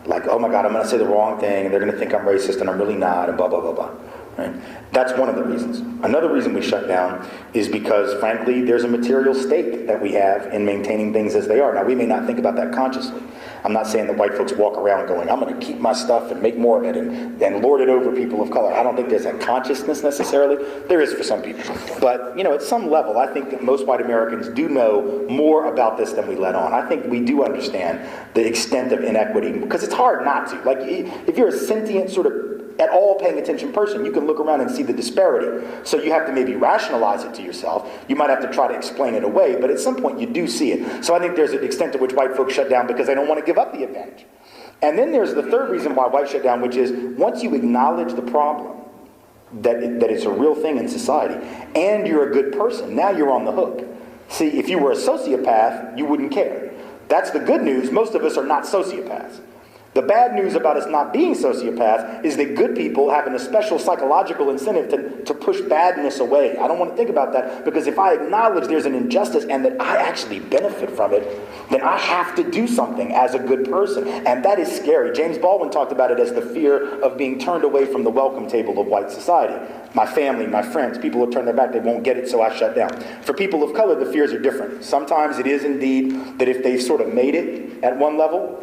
Like, oh my God, I'm going to say the wrong thing, and they're going to think I'm racist, and I'm really not, and blah, blah, blah, blah. Right? That's one of the reasons. Another reason we shut down is because, frankly, there's a material stake that we have in maintaining things as they are. Now, we may not think about that consciously. I'm not saying that white folks walk around going, I'm going to keep my stuff and make more of it and lord it over people of color. I don't think there's that consciousness necessarily. There is for some people. But, at some level, I think that most white Americans do know more about this than we let on. I think we do understand the extent of inequity, because it's hard not to. Like, if you're a sentient sort of at all paying attention person, you can look around and see the disparity. So you have to maybe rationalize it to yourself. You might have to try to explain it away, but at some point you do see it. So I think there's an extent to which white folks shut down because they don't want to give up the advantage. And then there's the third reason why whites shut down, which is once you acknowledge the problem, that it's a real thing in society, and you're a good person, now you're on the hook. See, if you were a sociopath, you wouldn't care. That's the good news. Most of us are not sociopaths. The bad news about us not being sociopaths is that good people have a special psychological incentive to push badness away. I don't want to think about that, because if I acknowledge there's an injustice and that I actually benefit from it, then I have to do something as a good person. And that is scary. James Baldwin talked about it as the fear of being turned away from the welcome table of white society. My family, my friends, people will turn their back, they won't get it, so I shut down. For people of color, the fears are different. Sometimes it is indeed that if they've sort of made it at one level,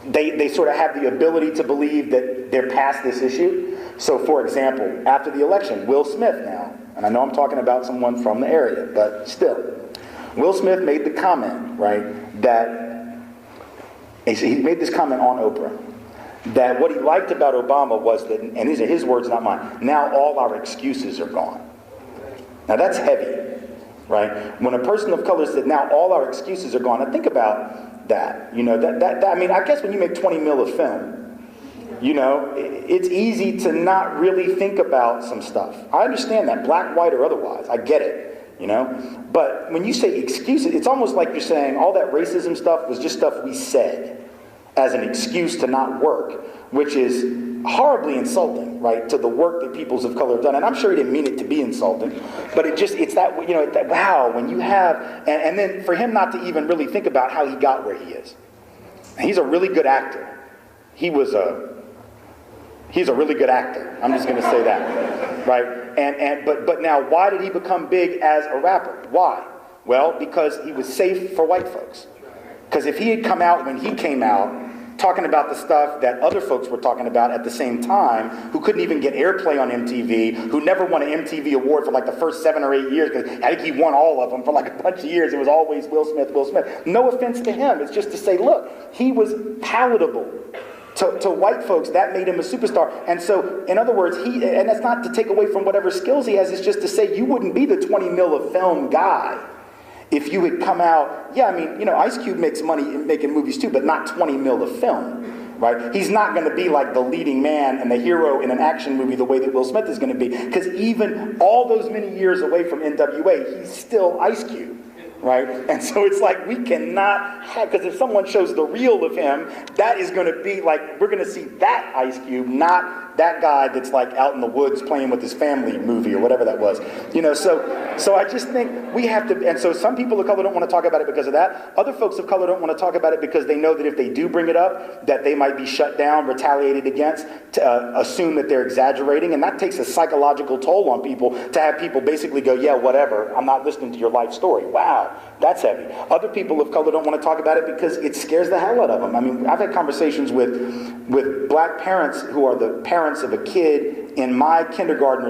they sort of have the ability to believe that they're past this issue. So, for example, after the election, Will Smith now, and I know I'm talking about someone from the area, but still, Will Smith made the comment, right, that he made this comment on Oprah, that what he liked about Obama was that, and these are his words, not mine, now all our excuses are gone. Now that's heavy, right? When a person of color said, now all our excuses are gone, now think about that. You know, that I mean, I guess when you make 20 mil of film, you know, it's easy to not really think about some stuff. I understand that, black, white, or otherwise. I get it, you know. But when you say excuses, it's almost like you're saying all that racism stuff was just stuff we said as an excuse to not work, which is horribly insulting, right, to the work that peoples of color have done. And I'm sure he didn't mean it to be insulting, but it's that, you know, that, wow, when you have, and then for him not to even really think about how he got where he is. And he's a really good actor. He's a really good actor. I'm just going to say that, right? But now, why did he become big as a rapper? Why? Well, because he was safe for white folks. Because if he had come out when he came out, talking about the stuff that other folks were talking about at the same time, who couldn't even get airplay on MTV, who never won an MTV award for like the first 7 or 8 years, because I think he won all of them for like a bunch of years. It was always Will Smith, Will Smith. No offense to him. It's just to say, look, he was palatable to white folks. That made him a superstar. And so, in other words, and that's not to take away from whatever skills he has, it's just to say you wouldn't be the 20 mil of film guy if you had come out. Yeah, I mean, you know, Ice Cube makes money making movies too, but not 20 mil of film, right? He's not going to be like the leading man and the hero in an action movie the way that Will Smith is going to be, because even all those many years away from NWA, he's still Ice Cube. Right? And so it's like we cannot have, because if someone shows the real of him, that is going to be like, we're going to see that Ice Cube, not that guy that's like out in the woods playing with his family movie or whatever that was. You know, so I just think we have to, and so some people of color don't want to talk about it because of that. Other folks of color don't want to talk about it because they know that if they do bring it up, that they might be shut down, retaliated against, to assume that they're exaggerating, and that takes a psychological toll on people to have people basically go, yeah, whatever, I'm not listening to your life story. Wow. That's heavy. Other people of color don't want to talk about it because it scares the hell out of them. I mean, I've had conversations with black parents who are the parents of a kid in my kindergarten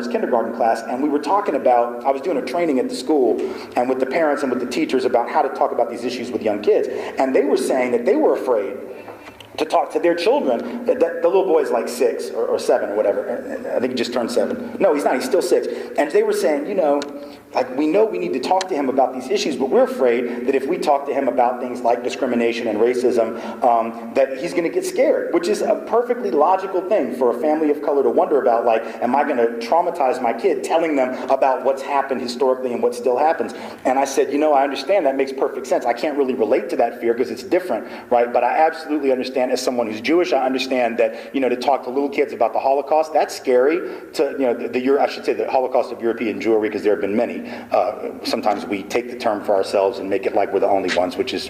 class, and we were talking about, I was doing a training at the school, and with the parents and with the teachers about how to talk about these issues with young kids. And they were saying that they were afraid to talk to their children. The little boy is like 6 or 7 or whatever. I think he just turned 7. No, he's not. He's still 6. And they were saying, you know we need to talk to him about these issues, but we're afraid that if we talk to him about things like discrimination and racism, that he's going to get scared, which is a perfectly logical thing for a family of color to wonder about, like, am I going to traumatize my kid telling them about what's happened historically and what still happens? And I said, I understand, that makes perfect sense. I can't really relate to that fear because it's different, right? But I absolutely understand, as someone who's Jewish, I understand that, to talk to little kids about the Holocaust, that's scary. I should say the Holocaust of European Jewry, because there have been many. Sometimes we take the term for ourselves and make it like we're the only ones, which is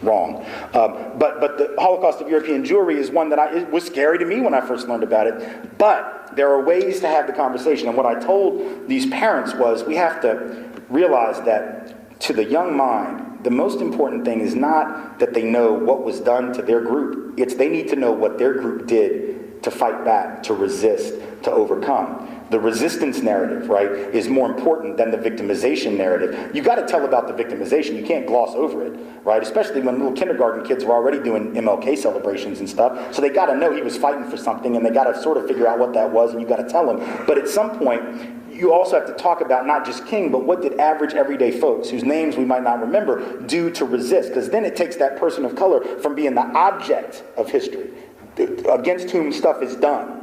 wrong. But the Holocaust of European Jewry is one that it was scary to me when I first learned about it. But there are ways to have the conversation. And what I told these parents was, we have to realize that to the young mind, the most important thing is not that they know what was done to their group. It's they need to know what their group did to fight back, to resist, to overcome. The resistance narrative, right, is more important than the victimization narrative. You got to tell about the victimization. You can't gloss over it, right? Especially when little kindergarten kids were already doing MLK celebrations and stuff. So they got to know he was fighting for something, and they got to sort of figure out what that was, and you got to tell them. But at some point, you also have to talk about not just King, but what did average everyday folks, whose names we might not remember, do to resist? Because then it takes that person of color from being the object of history, against whom stuff is done,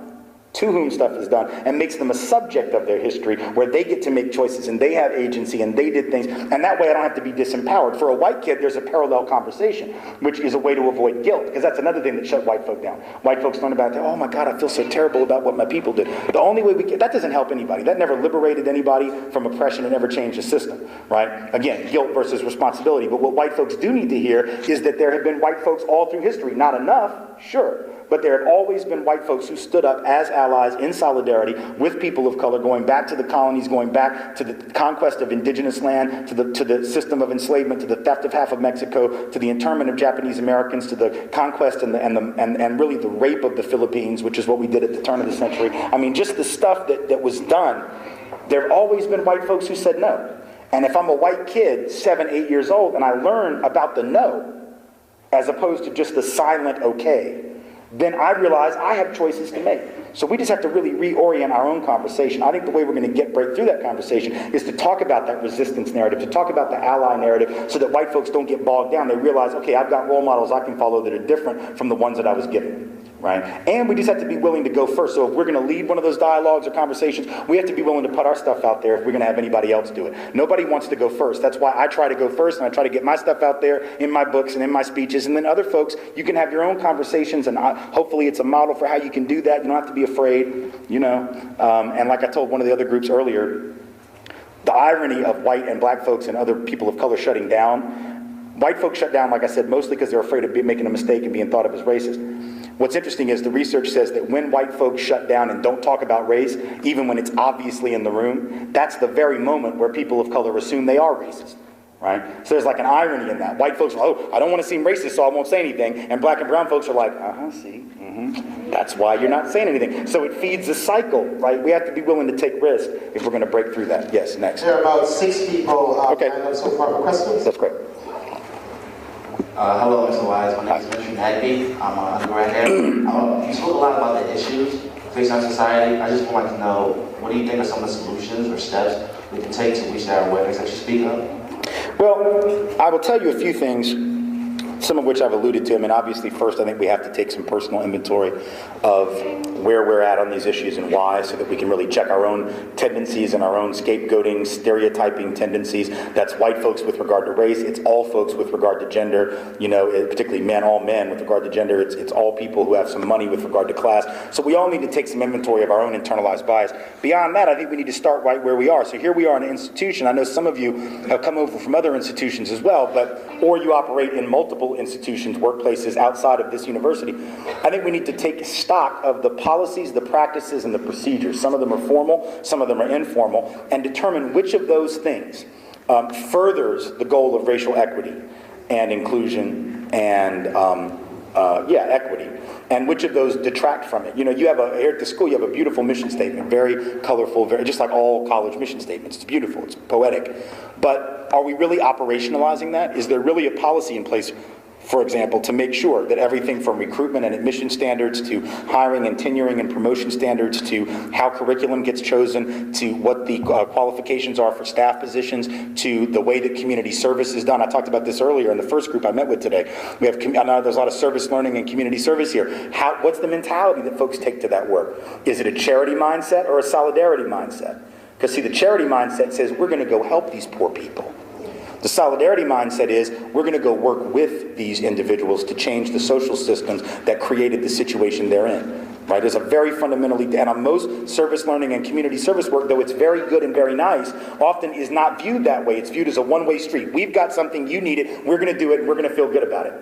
to whom stuff is done, and makes them a subject of their history where they get to make choices and they have agency and they did things, and that way I don't have to be disempowered. For a white kid, there's a parallel conversation, which is a way to avoid guilt, because that's another thing that shut white folk down. White folks learn about, oh my God, I feel so terrible about what my people did. The only way that doesn't help anybody. That never liberated anybody from oppression and never changed the system, right? Again, guilt versus responsibility. But what white folks do need to hear is that there have been white folks all through history. Not enough, sure, but there have always been white folks who stood up as allies in solidarity with people of color, going back to the colonies, going back to the conquest of indigenous land, to the system of enslavement, to the theft of half of Mexico, to the internment of Japanese Americans, to the conquest and really the rape of the Philippines, which is what we did at the turn of the century. I mean, just the stuff that was done. There have always been white folks who said no. And if I'm a white kid, 7, 8 years old, and I learn about the no, as opposed to just the silent okay, then I realize I have choices to make. So we just have to really reorient our own conversation. I think the way we're going to break through that conversation is to talk about that resistance narrative, to talk about the ally narrative, so that white folks don't get bogged down. They realize, okay, I've got role models I can follow that are different from the ones that I was given. Right? And we just have to be willing to go first. So if we're going to lead one of those dialogues or conversations, we have to be willing to put our stuff out there if we're going to have anybody else do it. Nobody wants to go first. That's why I try to go first, and I try to get my stuff out there in my books and in my speeches. And then other folks, you can have your own conversations, and hopefully it's a model for how you can do that. You don't have to be afraid, you know. And like I told one of the other groups earlier, the irony of white and black folks and other people of color shutting down. White folks shut down, like I said, mostly because they're afraid of making a mistake and being thought of as racist. What's interesting is the research says that when white folks shut down and don't talk about race, even when it's obviously in the room, that's the very moment where people of color assume they are racist, right? So there's like an irony in that. White folks are, oh, I don't want to seem racist, so I won't say anything. And black and brown folks are like, see, that's why you're not saying anything. So it feeds a cycle, right? We have to be willing to take risks if we're going to break through that. Yes, next. There are about 6 people okay. lined up so far for questions. That's great. Hello, Mr. Wise. My name is Mitchell Nagby. I'm an undergrad here. You spoke a lot about the issues facing our society. I just would like to know, what do you think are some of the solutions or steps we can take to reach that awareness that you speak of? Well, I will tell you a few things, some of which I've alluded to. I mean, obviously, first, I think we have to take some personal inventory of where we're at on these issues and why, so that we can really check our own tendencies and our own scapegoating, stereotyping tendencies. That's white folks with regard to race. It's all folks with regard to gender, you know, particularly men, all men with regard to gender. It's all people who have some money with regard to class. So we all need to take some inventory of our own internalized bias. Beyond that, I think we need to start right where we are. So here we are in an institution. I know some of you have come over from other institutions as well, or you operate in multiple institutions, workplaces outside of this university. I think we need to take stock of the policies, the practices, and the procedures. Some of them are formal, some of them are informal, and determine which of those things furthers the goal of racial equity and inclusion and equity, and which of those detract from it. You know, here at the school, you have a beautiful mission statement, very colorful, just like all college mission statements. It's beautiful, it's poetic. But are we really operationalizing that? Is there really a policy in place, for example, to make sure that everything from recruitment and admission standards to hiring and tenuring and promotion standards to how curriculum gets chosen to what the qualifications are for staff positions to the way that community service is done? I talked about this earlier in the first group I met with today. I know there's a lot of service learning and community service here. What's the mentality that folks take to that work? Is it a charity mindset or a solidarity mindset? Because see, the charity mindset says we're going to go help these poor people. The solidarity mindset is we're going to go work with these individuals to change the social systems that created the situation they're in. Right? There's a very fundamentally, and on most service learning and community service work, though it's very good and very nice, often is not viewed that way. It's viewed as a one-way street. We've got something, you need it, we're going to do it, and we're going to feel good about it.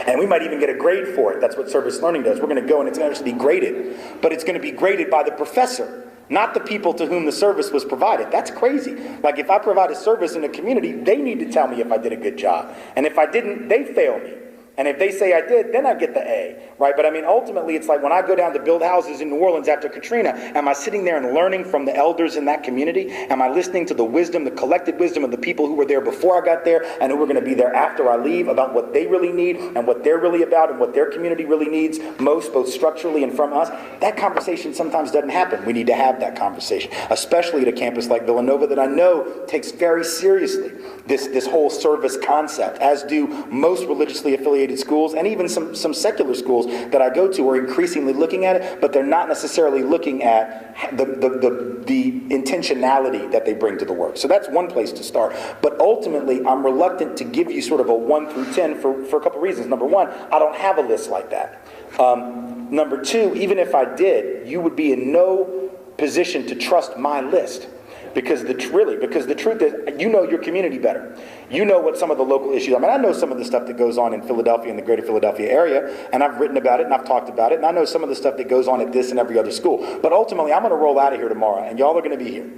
And we might even get a grade for it. That's what service learning does. We're going to go and it's going to actually be graded. But it's going to be graded by the professor, not the people to whom the service was provided. That's crazy. Like if I provide a service in a community, they need to tell me if I did a good job. And if I didn't, they fail me. And if they say I did, then I get the A, right? But I mean, ultimately, it's like when I go down to build houses in New Orleans after Katrina, am I sitting there and learning from the elders in that community? Am I listening to the wisdom, the collective wisdom of the people who were there before I got there and who are going to be there after I leave about what they really need and what they're really about and what their community really needs most, both structurally and from us? That conversation sometimes doesn't happen. We need to have that conversation, especially at a campus like Villanova that I know takes very seriously this whole service concept, as do most religiously affiliated affiliated schools and even some secular schools that I go to are increasingly looking at it, but they're not necessarily looking at the intentionality that they bring to the work. So that's one place to start. But ultimately, I'm reluctant to give you sort of a 1 through 10 for a couple reasons. Number one, I don't have a list like that. Number two, even if I did, you would be in no position to trust my list. Because the truth is, you know your community better. You know what some of the local issues. I mean, I know some of the stuff that goes on in Philadelphia and the greater Philadelphia area, and I've written about it and I've talked about it, and I know some of the stuff that goes on at this and every other school. But ultimately, I'm going to roll out of here tomorrow, and y'all are going to be here.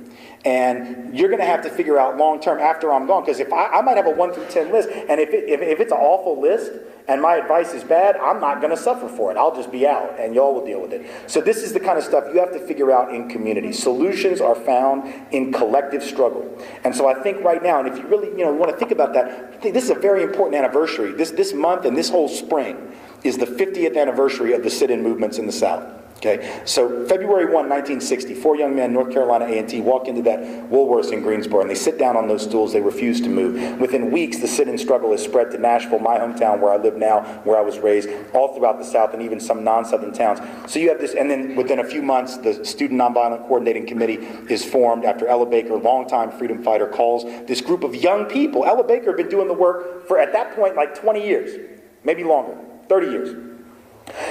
And you're going to have to figure out long term after I'm gone, because if I might have a 1 through 10 list, and if it's an awful list and my advice is bad, I'm not going to suffer for it. I'll just be out, and y'all will deal with it. So this is the kind of stuff you have to figure out in community. Solutions are found in collective struggle. And so I think right now, and if you really want to think about that, I think this is a very important anniversary. This month and this whole spring is the 50th anniversary of the sit-in movements in the South. Okay, so February 1, 1960, 4 young men, North Carolina A&T, walk into that Woolworths in Greensboro, and they sit down on those stools. They refuse to move. Within weeks, the sit-in struggle has spread to Nashville, my hometown, where I live now, where I was raised, all throughout the South, and even some non-Southern towns. So you have this, and then within a few months, the Student Nonviolent Coordinating Committee is formed after Ella Baker, longtime freedom fighter, calls this group of young people. Ella Baker had been doing the work for, at that point, like 20 years, maybe longer, 30 years.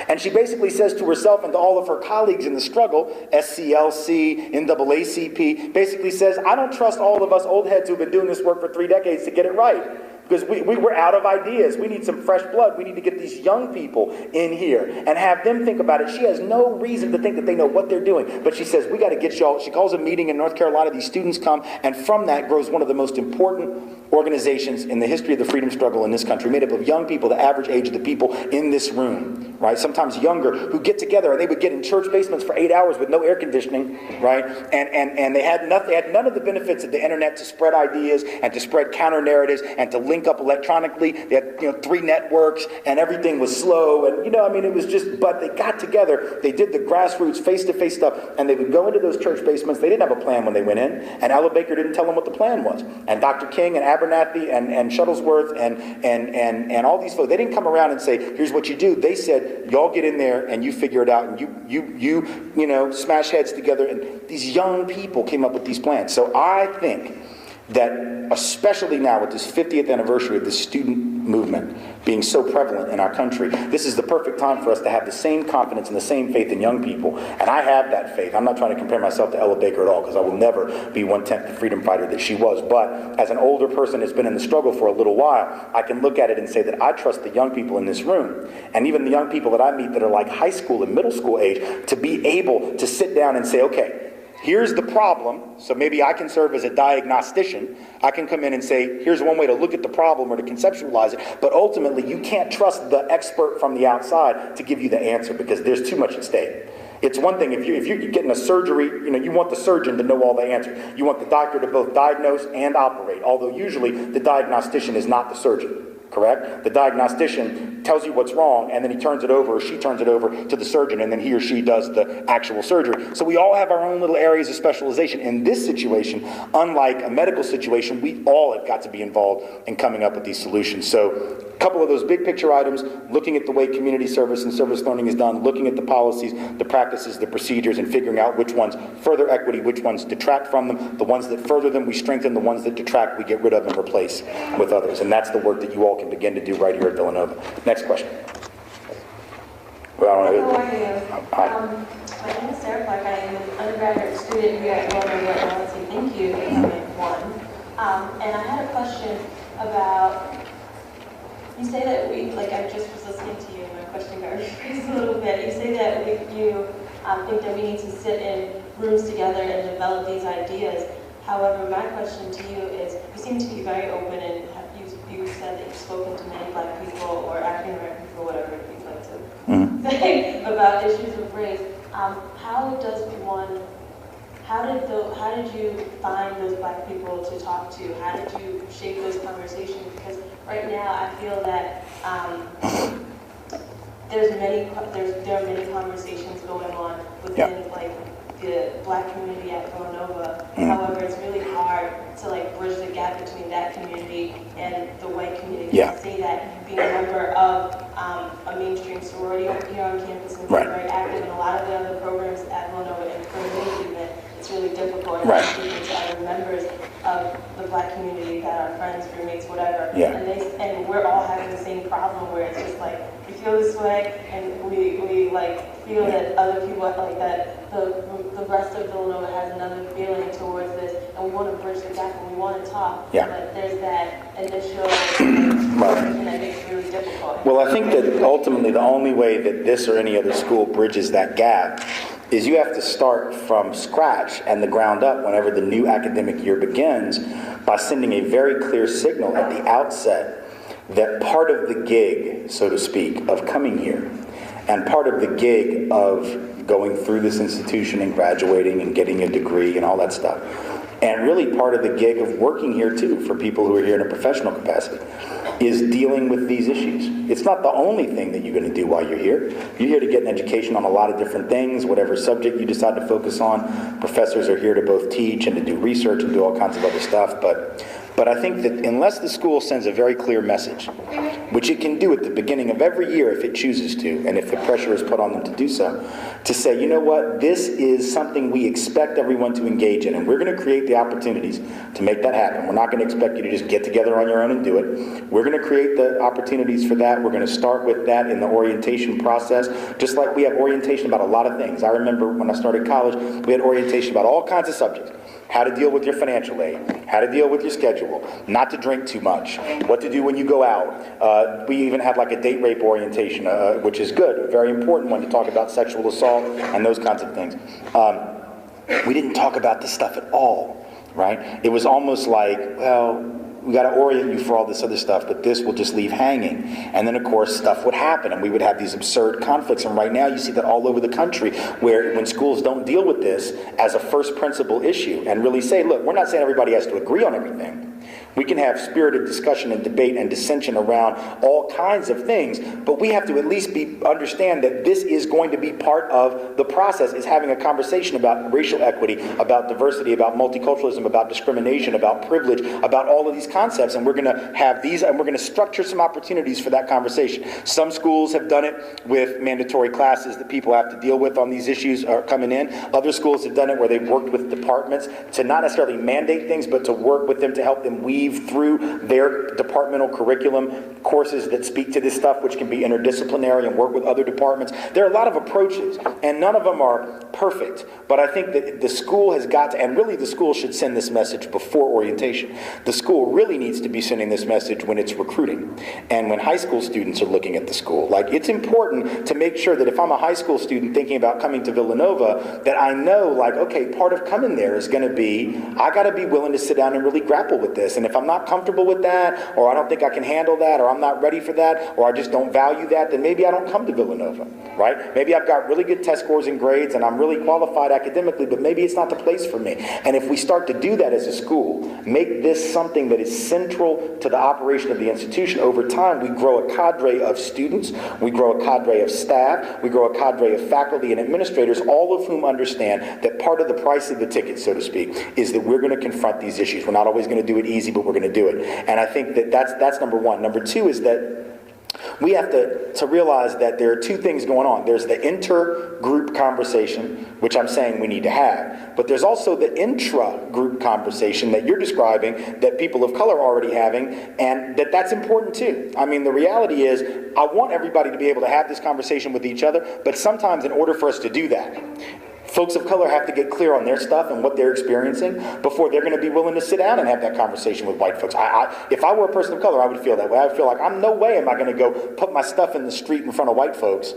And she basically says to herself and to all of her colleagues in the struggle, SCLC, NAACP, basically says, I don't trust all of us old heads who've been doing this work for 3 decades to get it right. Because we're out of ideas. We need some fresh blood. We need to get these young people in here and have them think about it. She has no reason to think that they know what they're doing. But she says, we got to get y'all. She calls a meeting in North Carolina. These students come. And from that grows one of the most important organizations in the history of the freedom struggle in this country, made up of young people, the average age of the people in this room, right? Sometimes younger, who get together, and they would get in church basements for 8 hours with no air conditioning, right? And they had none of the benefits of the internet to spread ideas and to spread counter narratives and to link up electronically. They had 3 networks, and everything was slow, and it was just. But they got together. They did the grassroots, face-to-face stuff, and they would go into those church basements. They didn't have a plan when they went in, and Ella Baker didn't tell them what the plan was. And Dr. King and Abernathy and Shuttlesworth and all these folks, they didn't come around and say, here's what you do. They said, y'all get in there and you figure it out, and you smash heads together. And these young people came up with these plans. So I think that especially now with this 50th anniversary of the student movement being so prevalent in our country, this is the perfect time for us to have the same confidence and the same faith in young people. And I have that faith. I'm not trying to compare myself to Ella Baker at all, because I will never be 1/10 the freedom fighter that she was. But as an older person that's been in the struggle for a little while, I can look at it and say that I trust the young people in this room, and even the young people that I meet that are like high school and middle school age, to be able to sit down and say, okay, here's the problem, so maybe I can serve as a diagnostician. I can come in and say, here's one way to look at the problem or to conceptualize it, but ultimately you can't trust the expert from the outside to give you the answer, because there's too much at stake. It's one thing if you're getting a surgery, you want the surgeon to know all the answers. You want the doctor to both diagnose and operate, although usually the diagnostician is not the surgeon. Correct? The diagnostician tells you what's wrong, and then he turns it over, or she turns it over to the surgeon, and then he or she does the actual surgery. So we all have our own little areas of specialization. In this situation, unlike a medical situation, we all have got to be involved in coming up with these solutions. So a couple of those big picture items, looking at the way community service and service learning is done, looking at the policies, the practices, the procedures, and figuring out which ones further equity, which ones detract from them. The ones that further them, we strengthen. The ones that detract, we get rid of and replace with others. And that's the work that you all can begin to do right here at Villanova. Next question. How are you? My name is Sarah Clark. I am an undergraduate student here at Villanova LLC. Thank you, and I had a question about, you say that I just was listening to you, and my question got rephrased a little bit. You say that you think that we need to sit in rooms together and develop these ideas. However, my question to you is, you seem to be very open, and you said that you've spoken to many Black people or African American people, whatever you'd like to say, about issues of race. How did you find those Black people to talk to? How did you shape those conversations? Because right now I feel that there are many conversations going on within the Black community at Villanova. However, it's really hard to like bridge the gap between that community and the white community. Yeah. To say that being a member of a mainstream sorority here on campus and being Right. very active in a lot of the other programs at Villanova, and for me even, it's really difficult. And Right. speaking to other members of the Black community that are friends, roommates, whatever. Yeah. And we're all having the same problem where it's just like we feel this way and we like feel that other people like that the rest of Villanova has another feeling towards this, and we want to bridge the gap and we want to talk. Yeah. But there's that initial Right. and that makes it really difficult. Well, I think that ultimately the only way that this or any other school bridges that gap is you have to start from scratch and the ground up whenever the new academic year begins by sending a very clear signal at the outset that part of the gig, so to speak, of coming here and part of the gig of going through this institution and graduating and getting a degree and all that stuff, and really part of the gig of working here too for people who are here in a professional capacity, is dealing with these issues. It's not the only thing that you're going to do while you're here. You're here to get an education on a lot of different things, whatever subject you decide to focus on. Professors are here to both teach and to do research and do all kinds of other stuff. But I think that unless the school sends a very clear message, which it can do at the beginning of every year if it chooses to, and if the pressure is put on them to do so, to say, you know what, this is something we expect everyone to engage in, and we're going to create the opportunities to make that happen. We're not going to expect you to just get together on your own and do it. We're going to create the opportunities for that. We're going to start with that in the orientation process, just like we have orientation about a lot of things. I remember when I started college, we had orientation about all kinds of subjects. How to deal with your financial aid, how to deal with your schedule, not to drink too much, what to do when you go out. We even had like a date rape orientation, which is good, a very important one to talk about sexual assault and those kinds of things. We didn't talk about this stuff at all, right? It was almost like, well, we got to orient you for all this other stuff, but this will just leave hanging. And then, of course, stuff would happen, and we would have these absurd conflicts. And right now, you see that all over the country, where when schools don't deal with this as a first principle issue and really say, look, we're not saying everybody has to agree on everything. We can have spirited discussion and debate and dissension around all kinds of things, but we have to at least understand that this is going to be part of the process, is having a conversation about racial equity, about diversity, about multiculturalism, about discrimination, about privilege, about all of these concepts, and we're going to have these, and we're going to structure some opportunities for that conversation. Some schools have done it with mandatory classes that people have to deal with on these issues are coming in. Other schools have done it where they've worked with departments to not necessarily mandate things, but to work with them to help them weave through their departmental curriculum courses that speak to this stuff, which can be interdisciplinary and work with other departments. There are a lot of approaches, and none of them are perfect, but I think that the school has got to, and really the school should send this message before orientation. The school really needs to be sending this message when it's recruiting and when high school students are looking at the school. Like, it's important to make sure that if I'm a high school student thinking about coming to Villanova, that I know, like, okay, part of coming there is going to be, I got to be willing to sit down and really grapple with this. And if I'm not comfortable with that, or I don't think I can handle that, or I'm not ready for that, or I just don't value that, then maybe I don't come to Villanova, right? Maybe I've got really good test scores and grades, and I'm really qualified academically, but maybe it's not the place for me. And if we start to do that as a school, make this something that is central to the operation of the institution, over time we grow a cadre of students, we grow a cadre of staff, we grow a cadre of faculty and administrators, all of whom understand that part of the price of the ticket, so to speak, is that we're going to confront these issues. We're not always going to do it easy, but we're going to do it. And I think that that's number one. Number two is that we have to realize that there are two things going on. There's the inter-group conversation, which I'm saying we need to have, but there's also the intra-group conversation that you're describing that people of color are already having, and that's important too. I mean, the reality is, I want everybody to be able to have this conversation with each other, but sometimes in order for us to do that, folks of color have to get clear on their stuff and what they're experiencing before they're going to be willing to sit down and have that conversation with white folks. If I were a person of color, I would feel that way. I would feel like, I'm no way am I going to go put my stuff in the street in front of white folks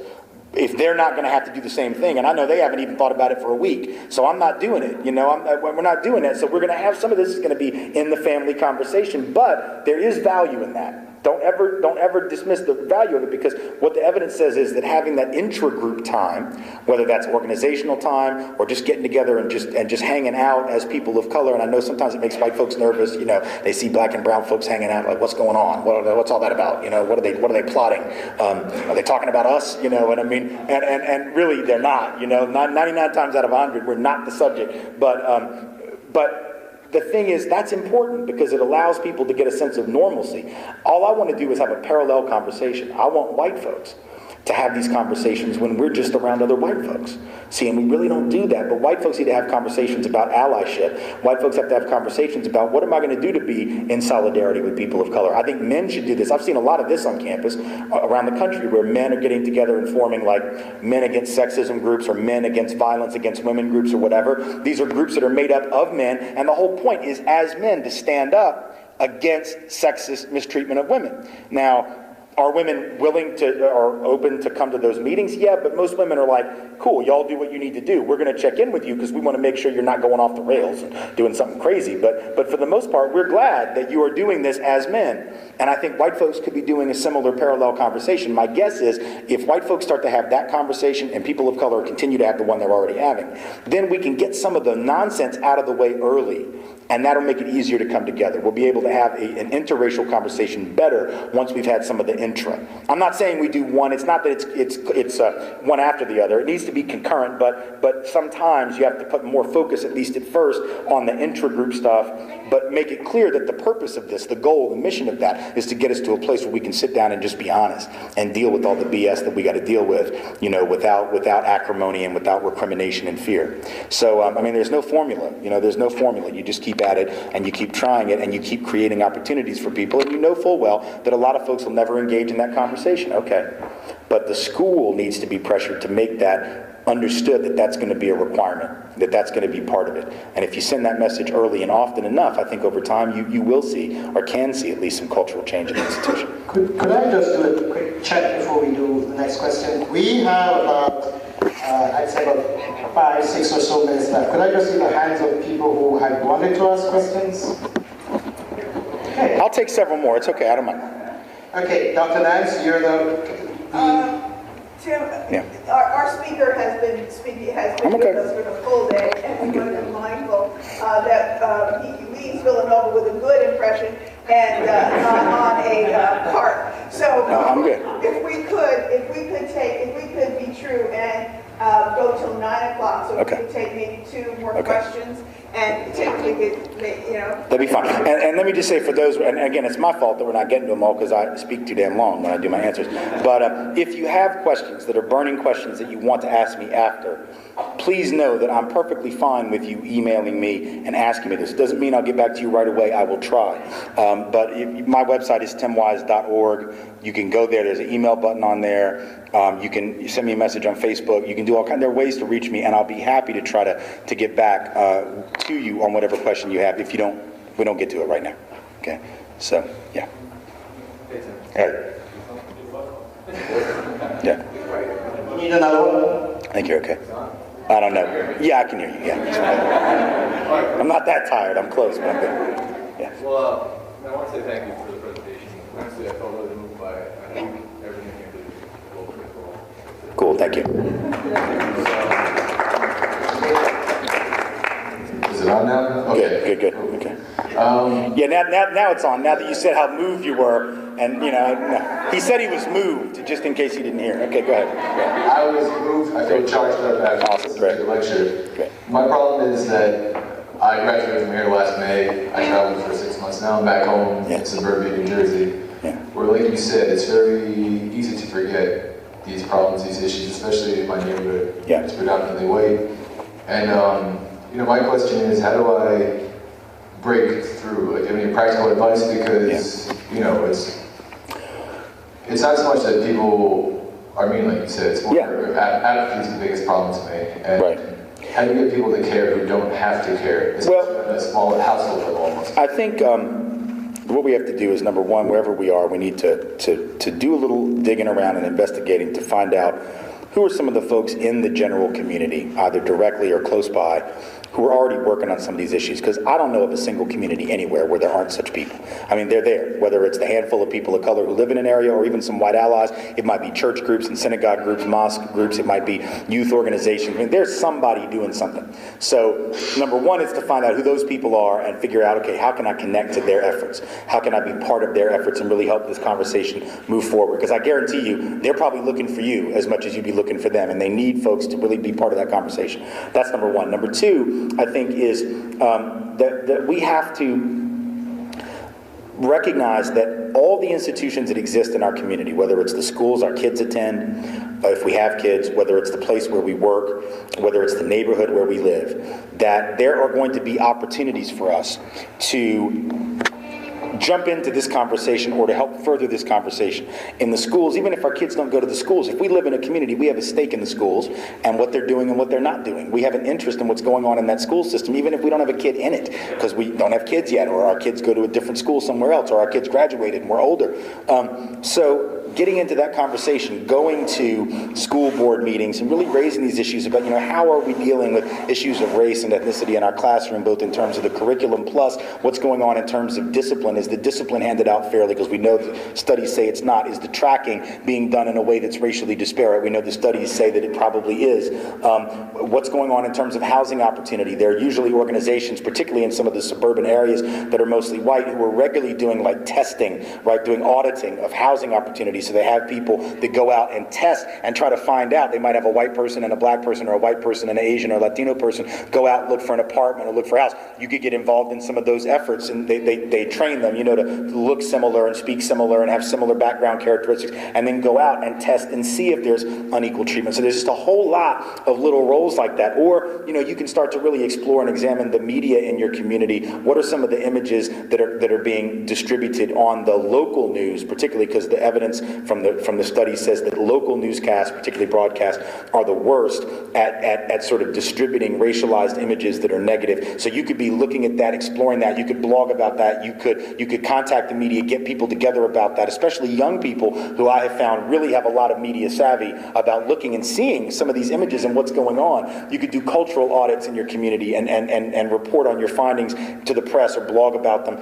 if they're not going to have to do the same thing. And I know they haven't even thought about it for a week. So I'm not doing it. You know, we're not doing that. So we're going to have some of this is going to be in the family conversation. But there is value in that. Don't ever dismiss the value of it, because what the evidence says is that having that intra-group time, whether that's organizational time or just getting together and just hanging out as people of color, and I know sometimes it makes white folks nervous, they see black and brown folks hanging out, like, what's going on? What's all that about? What are they plotting? Are they talking about us? And I mean, and really they're not. 99 times out of 100, we're not the subject. But the thing is, that's important because it allows people to get a sense of normalcy. All I want to do is have a parallel conversation. I want white folks to have these conversations when we're just around other white folks. See, and we really don't do that, but white folks need to have conversations about allyship. White folks have to have conversations about, what am I going to do to be in solidarity with people of color? I think men should do this. I've seen a lot of this on campus around the country, where men are getting together and forming like men against sexism groups or men against violence against women groups or whatever. These are groups that are made up of men, and the whole point is, as men, to stand up against sexist mistreatment of women. Now, are women willing to, or open to come to those meetings? Yeah, but most women are like, cool, y'all do what you need to do. We're going to check in with you because we want to make sure you're not going off the rails and doing something crazy. But for the most part, we're glad that you are doing this as men. And I think white folks could be doing a similar parallel conversation. My guess is, if white folks start to have that conversation and people of color continue to have the one they're already having, then we can get some of the nonsense out of the way early. And that'll make it easier to come together. We'll be able to have an interracial conversation better once we've had some of the intra. I'm not saying we do one. It's not that it's one after the other. It needs to be concurrent, but sometimes you have to put more focus, at least at first, on the intra-group stuff, but make it clear that the purpose of this, the goal, the mission of that, is to get us to a place where we can sit down and just be honest and deal with all the BS that we got to deal with, without acrimony and without recrimination and fear. So, I mean, there's no formula. There's no formula. You just keep at it, and you keep trying it, and you keep creating opportunities for people, and you know full well that a lot of folks will never engage in that conversation. Okay. But the school needs to be pressured to make that understood, that that's going to be a requirement, that that's going to be part of it. And if you send that message early and often enough, I think over time you will see, or can see at least, some cultural change in the institution. Could I just do a quick check before we do the next question? We have about, I'd say about 5, 6 or so minutes left. Could I just see the hands of people who had wanted to ask questions? Okay. I'll take several more. It's okay. I don't mind. Okay, Dr. Nance, you're Tim, Yeah. our speaker has been with us for the full day, and we want to be mindful that he leaves Villanova with a good impression and on a part. So No, I'm good. if we could be true and go till 9 o'clock, so Okay. we could take maybe 2 more Okay. questions, and we could, That'd be fine. And let me just say, for those, and again, it's my fault that we're not getting to them all because I speak too damn long when I do my answers. But if you have questions that are burning questions that you want to ask me after, please know that I'm perfectly fine with you emailing me and asking me this. Doesn't mean I'll get back to you right away. I will try. But my website is timwise.org. You can go there. There's an email button on there. You can send me a message on Facebook. You can do all kinds. There are ways to reach me, and I'll be happy to try to get back to you on whatever question you have. If we don't get to it right now. Okay. So yeah. All right. Yeah. You need another one? I think you're okay. I don't know. Yeah, I can hear you. Yeah. I'm not that tired. I'm close, but I'm good. Yeah. Well, I want to say thank you for the presentation. Honestly, I felt really moved by it. I think everything you did was critical. Cool. Thank you. Is it on now? Okay. Good. Okay. Yeah. Now it's on. Now that you said how moved you were, and he said he was moved, just in case you didn't hear. Okay. Go ahead. I was moved. I feel charged up after the lecture. Great. My problem is that I graduated from here last May. I traveled for 6 months. Now I'm back home in suburbia New Jersey, where, like you said, it's very easy to forget these problems, these issues, especially in my neighborhood. Yeah. It's predominantly white. And my question is, how do I break through? Like, do you have any practical advice? Because it's not so much that people are mean, like you said. It's more apathy is the biggest problem to me. And Right. how do you get people to care who don't have to care? Especially in a small household level almost. I think what we have to do is, number one, wherever we are, we need to do a little digging around and investigating to find out who are some of the folks in the general community, either directly or close by, who are already working on some of these issues, because I don't know of a single community anywhere where there aren't such people. I mean, they're there, whether it's the handful of people of color who live in an area or even some white allies. It might be church groups and synagogue groups, mosque groups, it might be youth organizations. I mean, there's somebody doing something. So number one is to find out who those people are and figure out, okay, how can I connect to their efforts? How can I be part of their efforts and really help this conversation move forward? Because I guarantee you, they're probably looking for you as much as you'd be looking for them, and they need folks to really be part of that conversation. That's number one. Number two, I think, is that we have to recognize that all the institutions that exist in our community, whether it's the schools our kids attend, if we have kids, whether it's the place where we work, whether it's the neighborhood where we live, that there are going to be opportunities for us to jump into this conversation or to help further this conversation. In the schools, even if our kids don't go to the schools, if we live in a community, we have a stake in the schools and what they're doing and what they're not doing. We have an interest in what's going on in that school system, even if we don't have a kid in it, because we don't have kids yet, or our kids go to a different school somewhere else, or our kids graduated and we're older. So getting into that conversation, going to school board meetings and really raising these issues about, how are we dealing with issues of race and ethnicity in our classroom, both in terms of the curriculum plus what's going on in terms of discipline. Is the discipline handed out fairly? Because we know the studies say it's not. Is the tracking being done in a way that's racially disparate? We know the studies say that it probably is. What's going on in terms of housing opportunity? There are usually organizations, particularly in some of the suburban areas that are mostly white, who are regularly doing like testing, right, doing auditing of housing opportunities. So they have people that go out and test and try to find out. They might have a white person and a black person, or a white person and an Asian or Latino person go out, look for an apartment or look for a house. You could get involved in some of those efforts, and they train them, to look similar and speak similar and have similar background characteristics, and then go out and test and see if there's unequal treatment. So there's just a whole lot of little roles like that. Or, you can start to really explore and examine the media in your community. What are some of the images that are being distributed on the local news, particularly because the evidence from the study says that local newscasts, particularly broadcasts, are the worst at sort of distributing racialized images that are negative. So you could be looking at that, exploring that. You could blog about that. You could contact the media, get people together about that, especially young people who I have found really have a lot of media savvy about looking and seeing some of these images and what's going on. You could do cultural audits in your community and report on your findings to the press or blog about them.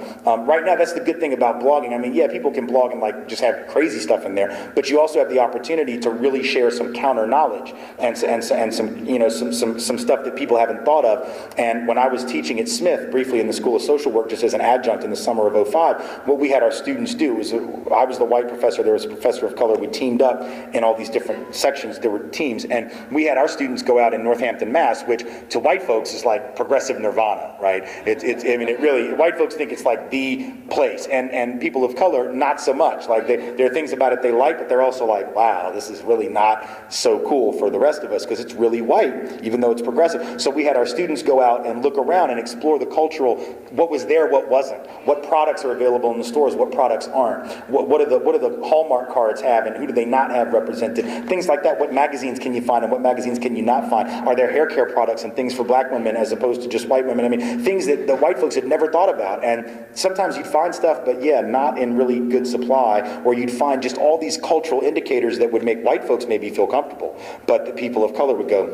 Right now, that's the good thing about blogging. I mean, yeah, people can blog and just have crazy stuff in there, but you also have the opportunity to really share some counter knowledge and some some stuff that people haven't thought of. And when I was teaching at Smith briefly in the School of Social Work, just as an adjunct in the summer of '05, what we had our students do was, I was the white professor, there was a professor of color. We teamed up in all these different sections. There were teams, and we had our students go out in Northampton, Mass, which to white folks is like progressive nirvana, right? It really, white folks think it's like the place, and people of color not so much. Like there are things about it they like, but they're also like, wow, this is really not so cool for the rest of us because it's really white, even though it's progressive. So we had our students go out and look around and explore the cultural, what was there, what wasn't, what products are available in the stores, what products aren't, what do the Hallmark cards have and who do they not have represented, things like that. What magazines can you find and what magazines can you not find? Are there hair care products and things for black women as opposed to just white women? I mean, things that the white folks had never thought about. And sometimes you'd find stuff, but yeah, not in really good supply, or you'd find just all these cultural indicators that would make white folks maybe feel comfortable, but the people of color would go,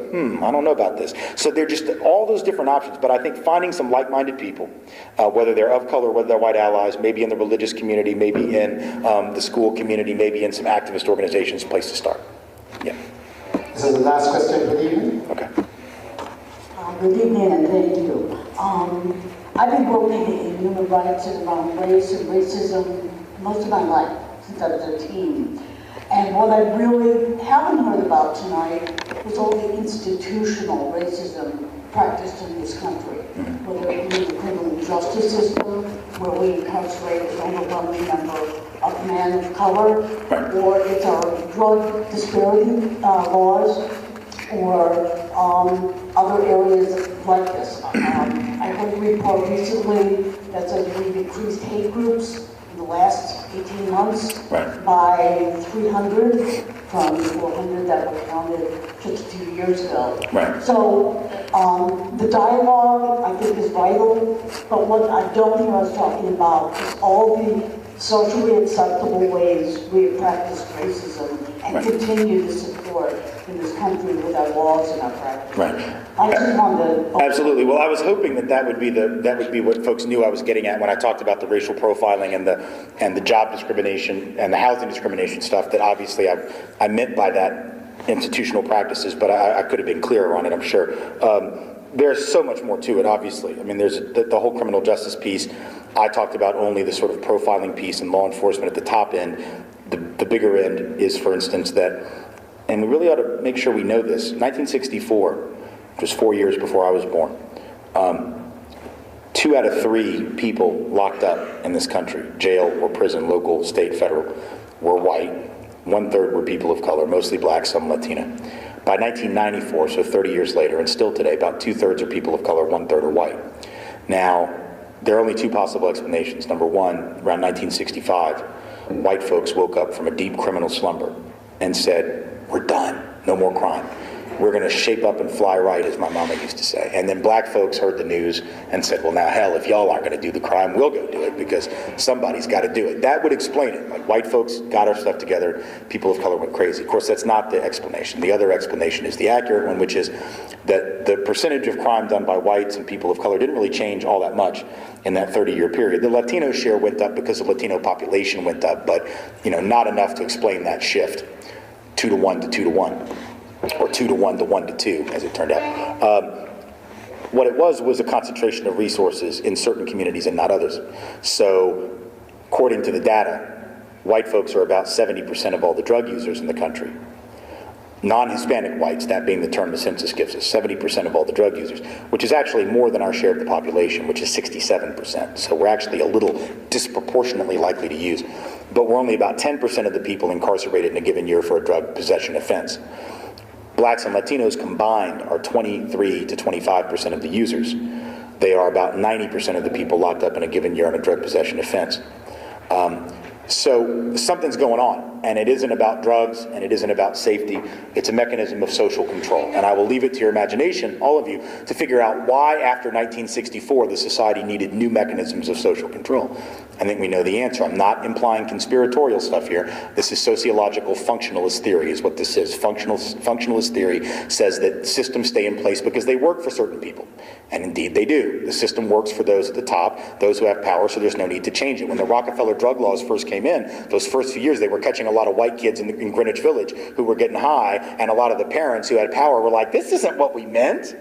I don't know about this. So they're just all those different options. But I think finding some like-minded people, whether they're of color, whether they're white allies, maybe in the religious community, maybe in the school community, maybe in some activist organizations, place to start. Yeah. This is the last question for the evening. Okay. Good evening and thank you. I've been working in human rights and around race and racism most of my life, since I was a teen. And what I really haven't heard about tonight was all the institutional racism practiced in this country, whether it be the criminal justice system, where we incarcerate an overwhelming number of men of color, or it's our drug disparity laws, or other areas like this. I heard a report recently that says we've increased hate groups in the last 18 months by 300 from 400 that were counted just a few years ago. So the dialogue, I think, is vital, but what I don't hear us talking about is all the socially acceptable ways we have practiced racism and continue to support in this country with our laws and our practices. Right. I just wanted to... Absolutely. Well, I was hoping that would be what folks knew I was getting at when I talked about the racial profiling and the job discrimination and the housing discrimination stuff. That obviously I meant by that institutional practices, but I could have been clearer on it, I'm sure. There's so much more to it, obviously. I mean, there's the whole criminal justice piece. I talked about only the sort of profiling piece and law enforcement at the top end. The bigger end is, for instance, that, and we really ought to make sure we know this, 1964, which was 4 years before I was born, 2 out of 3 people locked up in this country, jail or prison, local, state, federal, were white. 1/3 were people of color, mostly black, some Latino. By 1994, so 30 years later, and still today, about 2/3 are people of color, 1/3 are white. Now, there are only 2 possible explanations. Number one, around 1965, white folks woke up from a deep criminal slumber and said, we're done, no more crime. We're going to shape up and fly right, as my mama used to say. And then black folks heard the news and said, well, now, hell, if y'all aren't going to do the crime, we'll go do it because somebody's got to do it. That would explain it. Like, white folks got our stuff together, people of color went crazy. Of course, that's not the explanation. The other explanation is the accurate one, which is that the percentage of crime done by whites and people of color didn't really change all that much in that 30-year period. The Latino share went up because the Latino population went up, but not enough to explain that shift, 2 to 1 to 2 to 1. Or 2 to 1 to 1 to 2, as it turned out. What it was a concentration of resources in certain communities and not others. So, according to the data, white folks are about 70% of all the drug users in the country. Non-Hispanic whites, that being the term the census gives us, 70% of all the drug users, which is actually more than our share of the population, which is 67%. So we're actually a little disproportionately likely to use. But we're only about 10% of the people incarcerated in a given year for a drug possession offense. Blacks and Latinos combined are 23 to 25% of the users. They are about 90% of the people locked up in a given year on a drug possession offense. So something's going on, and it isn't about drugs, and it isn't about safety. It's a mechanism of social control. And I will leave it to your imagination, all of you, to figure out why after 1964 the society needed new mechanisms of social control. I think we know the answer. I'm not implying conspiratorial stuff here. This is sociological functionalist theory is what this is. Functionalist theory says that systems stay in place because they work for certain people. And indeed they do. The system works for those at the top, those who have power, so there's no need to change it. When the Rockefeller drug laws first came in, those first few years they were catching a lot of white kids in Greenwich Village who were getting high, and a lot of the parents who had power were like, this isn't what we meant.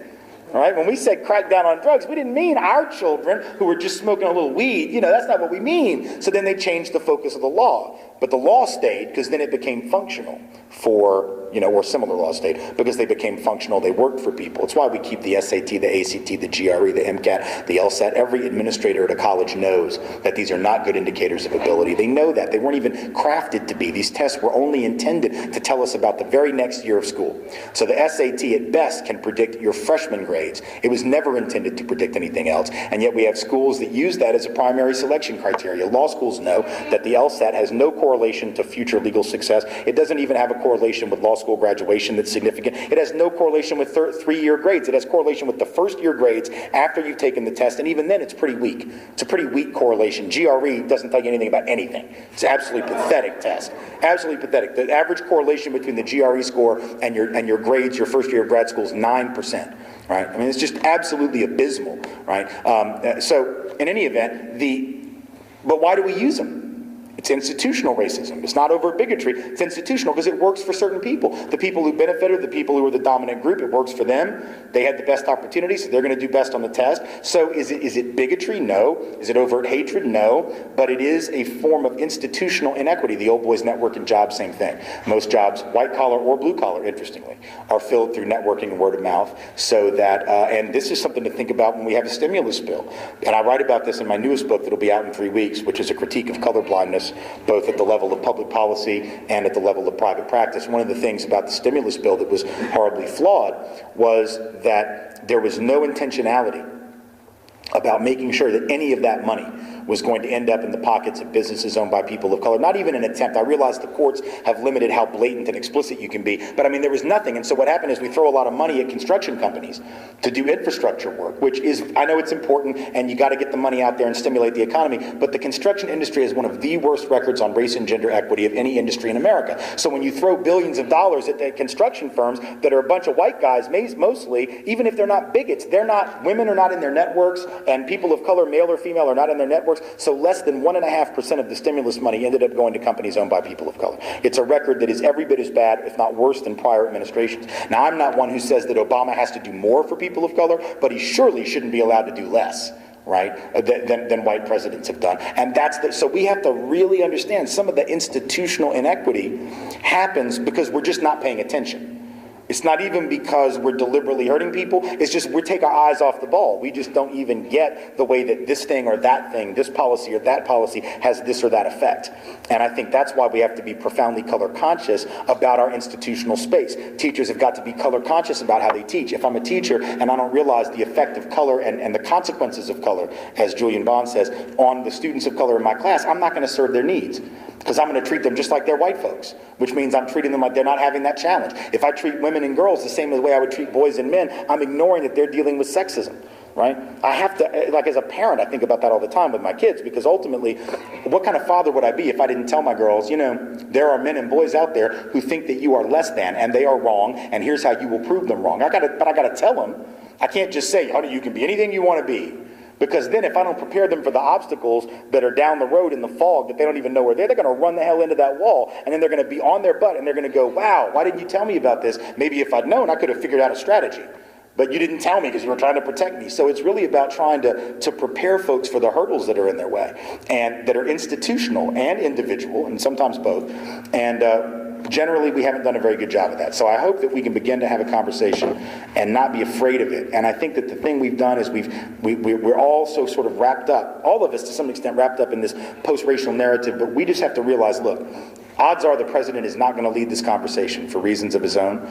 All right, when we said crack down on drugs, we didn't mean our children who were just smoking a little weed. That's not what we mean. So then they changed the focus of the law. But the law stayed because then it became functional for, or similar laws stayed because they became functional. They worked for people. It's why we keep the SAT, the ACT, the GRE, the MCAT, the LSAT. Every administrator at a college knows that these are not good indicators of ability. They know that. They weren't even crafted to be. These tests were only intended to tell us about the very next year of school. So the SAT at best can predict your freshman grades. It was never intended to predict anything else. And yet we have schools that use that as a primary selection criteria. Law schools know that the LSAT has no correlation to future legal success. It doesn't even have a correlation with law school graduation that's significant. It has no correlation with 3-year grades. It has correlation with the first-year grades after you've taken the test, and even then it's pretty weak. It's a pretty weak correlation. GRE doesn't tell you anything about anything. It's an absolutely pathetic test. Absolutely pathetic. The average correlation between the GRE score and your grades, your first year of grad school, is 9%. Right? I mean, it's just absolutely abysmal. Right? So, in any event, but why do we use them? It's institutional racism. It's not overt bigotry. It's institutional because it works for certain people. The people who benefited, the people who were the dominant group, it works for them. They had the best opportunities, so they're going to do best on the test. So is it bigotry? No. Is it overt hatred? No. But it is a form of institutional inequity. The Old Boys Network and jobs, same thing. Most jobs, white collar or blue collar, interestingly, are filled through networking and word of mouth. So that, and this is something to think about when we have a stimulus bill. And I write about this in my newest book that'll be out in 3 weeks, which is a critique of colorblindness, both at the level of public policy and at the level of private practice. One of the things about the stimulus bill that was horribly flawed was that there was no intentionality about making sure that any of that money was going to end up in the pockets of businesses owned by people of color. Not even an attempt. I realize the courts have limited how blatant and explicit you can be, but I mean, there was nothing. And so what happened is we throw a lot of money at construction companies to do infrastructure work, which is, I know it's important, and you got to get the money out there and stimulate the economy, but the construction industry has one of the worst records on race and gender equity of any industry in America. So when you throw billions of dollars at the construction firms that are a bunch of white guys, mostly, even if they're not bigots, women are not in their networks, and people of color, male or female, are not in their networks, so less than 1.5% of the stimulus money ended up going to companies owned by people of color. It's a record that is every bit as bad, if not worse, than prior administrations. Now, I'm not one who says that Obama has to do more for people of color, but he surely shouldn't be allowed to do less, right, than white presidents have done. And so we have to really understand some of the institutional inequity happens because we're just not paying attention. It's not even because we're deliberately hurting people. It's just we take our eyes off the ball. We just don't even get the way that this thing or that thing, this policy or that policy has this or that effect. And I think that's why we have to be profoundly color conscious about our institutional space. Teachers have got to be color conscious about how they teach. If I'm a teacher and I don't realize the effect of color and the consequences of color, as Julian Bond says, on the students of color in my class, I'm not going to serve their needs, because I'm going to treat them just like they're white folks, which means I'm treating them like they're not having that challenge. If I treat women and girls the same way I would treat boys and men, I'm ignoring that they're dealing with sexism, right? I have to, like as a parent, I think about that all the time with my kids, because ultimately, what kind of father would I be if I didn't tell my girls, you know, there are men and boys out there who think that you are less than, and they are wrong, and here's how you will prove them wrong. But I gotta tell them. I can't just say, honey, you can be anything you want to be. Because then if I don't prepare them for the obstacles that are down the road in the fog that they don't even know where they're going to run the hell into that wall, and then they're going to be on their butt and they're going to go, wow, why didn't you tell me about this? Maybe if I'd known, I could have figured out a strategy. But you didn't tell me because you were trying to protect me. So it's really about trying to prepare folks for the hurdles that are in their way, and that are institutional and individual, and sometimes both. And generally, we haven't done a very good job of that. So I hope that we can begin to have a conversation and not be afraid of it. And I think that the thing we've done is we're all so sort of wrapped up, all of us to some extent wrapped up in this post-racial narrative, but we just have to realize, look, odds are the president is not going to lead this conversation for reasons of his own.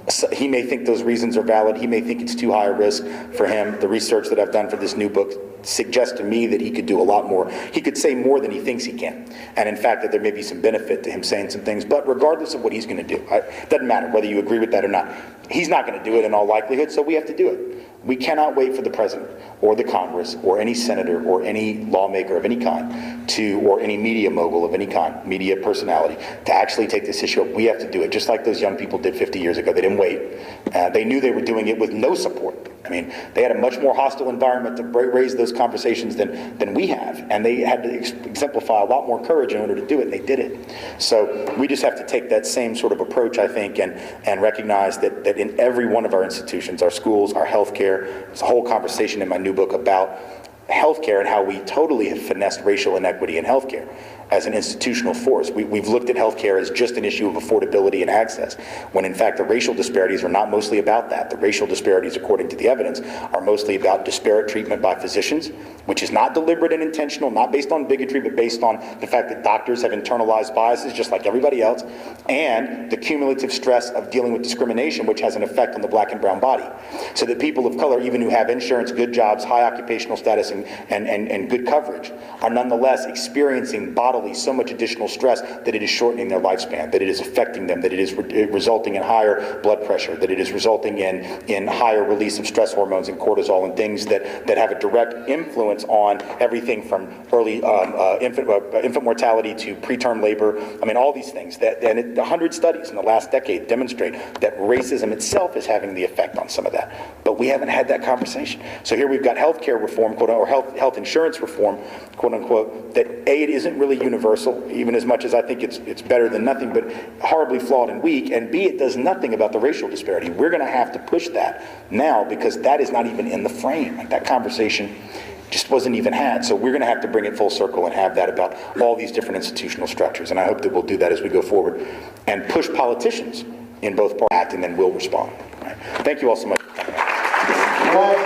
So he may think those reasons are valid. He may think it's too high a risk for him. The research that I've done for this new book suggests to me that he could do a lot more. He could say more than he thinks he can. And in fact, that there may be some benefit to him saying some things. But regardless of what he's going to do, it doesn't matter whether you agree with that or not. He's not going to do it in all likelihood, so we have to do it. We cannot wait for the president or the Congress or any senator or any lawmaker of any kind or any media mogul of any kind, media personality, to actually take this issue up. We have to do it, just like those young people did 50 years ago. They didn't wait. They knew they were doing it with no support. I mean, they had a much more hostile environment to raise those conversations than we have, and they had to exemplify a lot more courage in order to do it, and they did it. So we just have to take that same sort of approach, I think, and recognize that in every one of our institutions, our schools, our healthcare, there's a whole conversation in my new book about healthcare and how we totally have finessed racial inequity in healthcare as an institutional force. We've looked at healthcare as just an issue of affordability and access, when in fact the racial disparities are not mostly about that. The racial disparities, according to the evidence, are mostly about disparate treatment by physicians, which is not deliberate and intentional, not based on bigotry, but based on the fact that doctors have internalized biases just like everybody else, and the cumulative stress of dealing with discrimination, which has an effect on the black and brown body. So that people of color, even who have insurance, good jobs, high occupational status, and good coverage, are nonetheless experiencing bodily so much additional stress that it is shortening their lifespan, that it is affecting them, that it is resulting in higher blood pressure, that it is resulting in higher release of stress hormones and cortisol and things that have a direct influence on everything from early infant mortality to preterm labor. I mean, all these things. 100 studies in the last decade demonstrate that racism itself is having the effect on some of that. But we haven't had that conversation. So here we've got healthcare reform, quote, or health insurance reform, quote unquote, that A, it isn't really universal, even as much as I think it's better than nothing, but horribly flawed and weak, and B, it does nothing about the racial disparity. We're going to have to push that now, because that is not even in the frame. Like, that conversation just wasn't even had. So we're going to have to bring it full circle and have that about all these different institutional structures. And I hope that we'll do that as we go forward and push politicians in both parties act, and then we'll respond. Right. Thank you all so much. Last,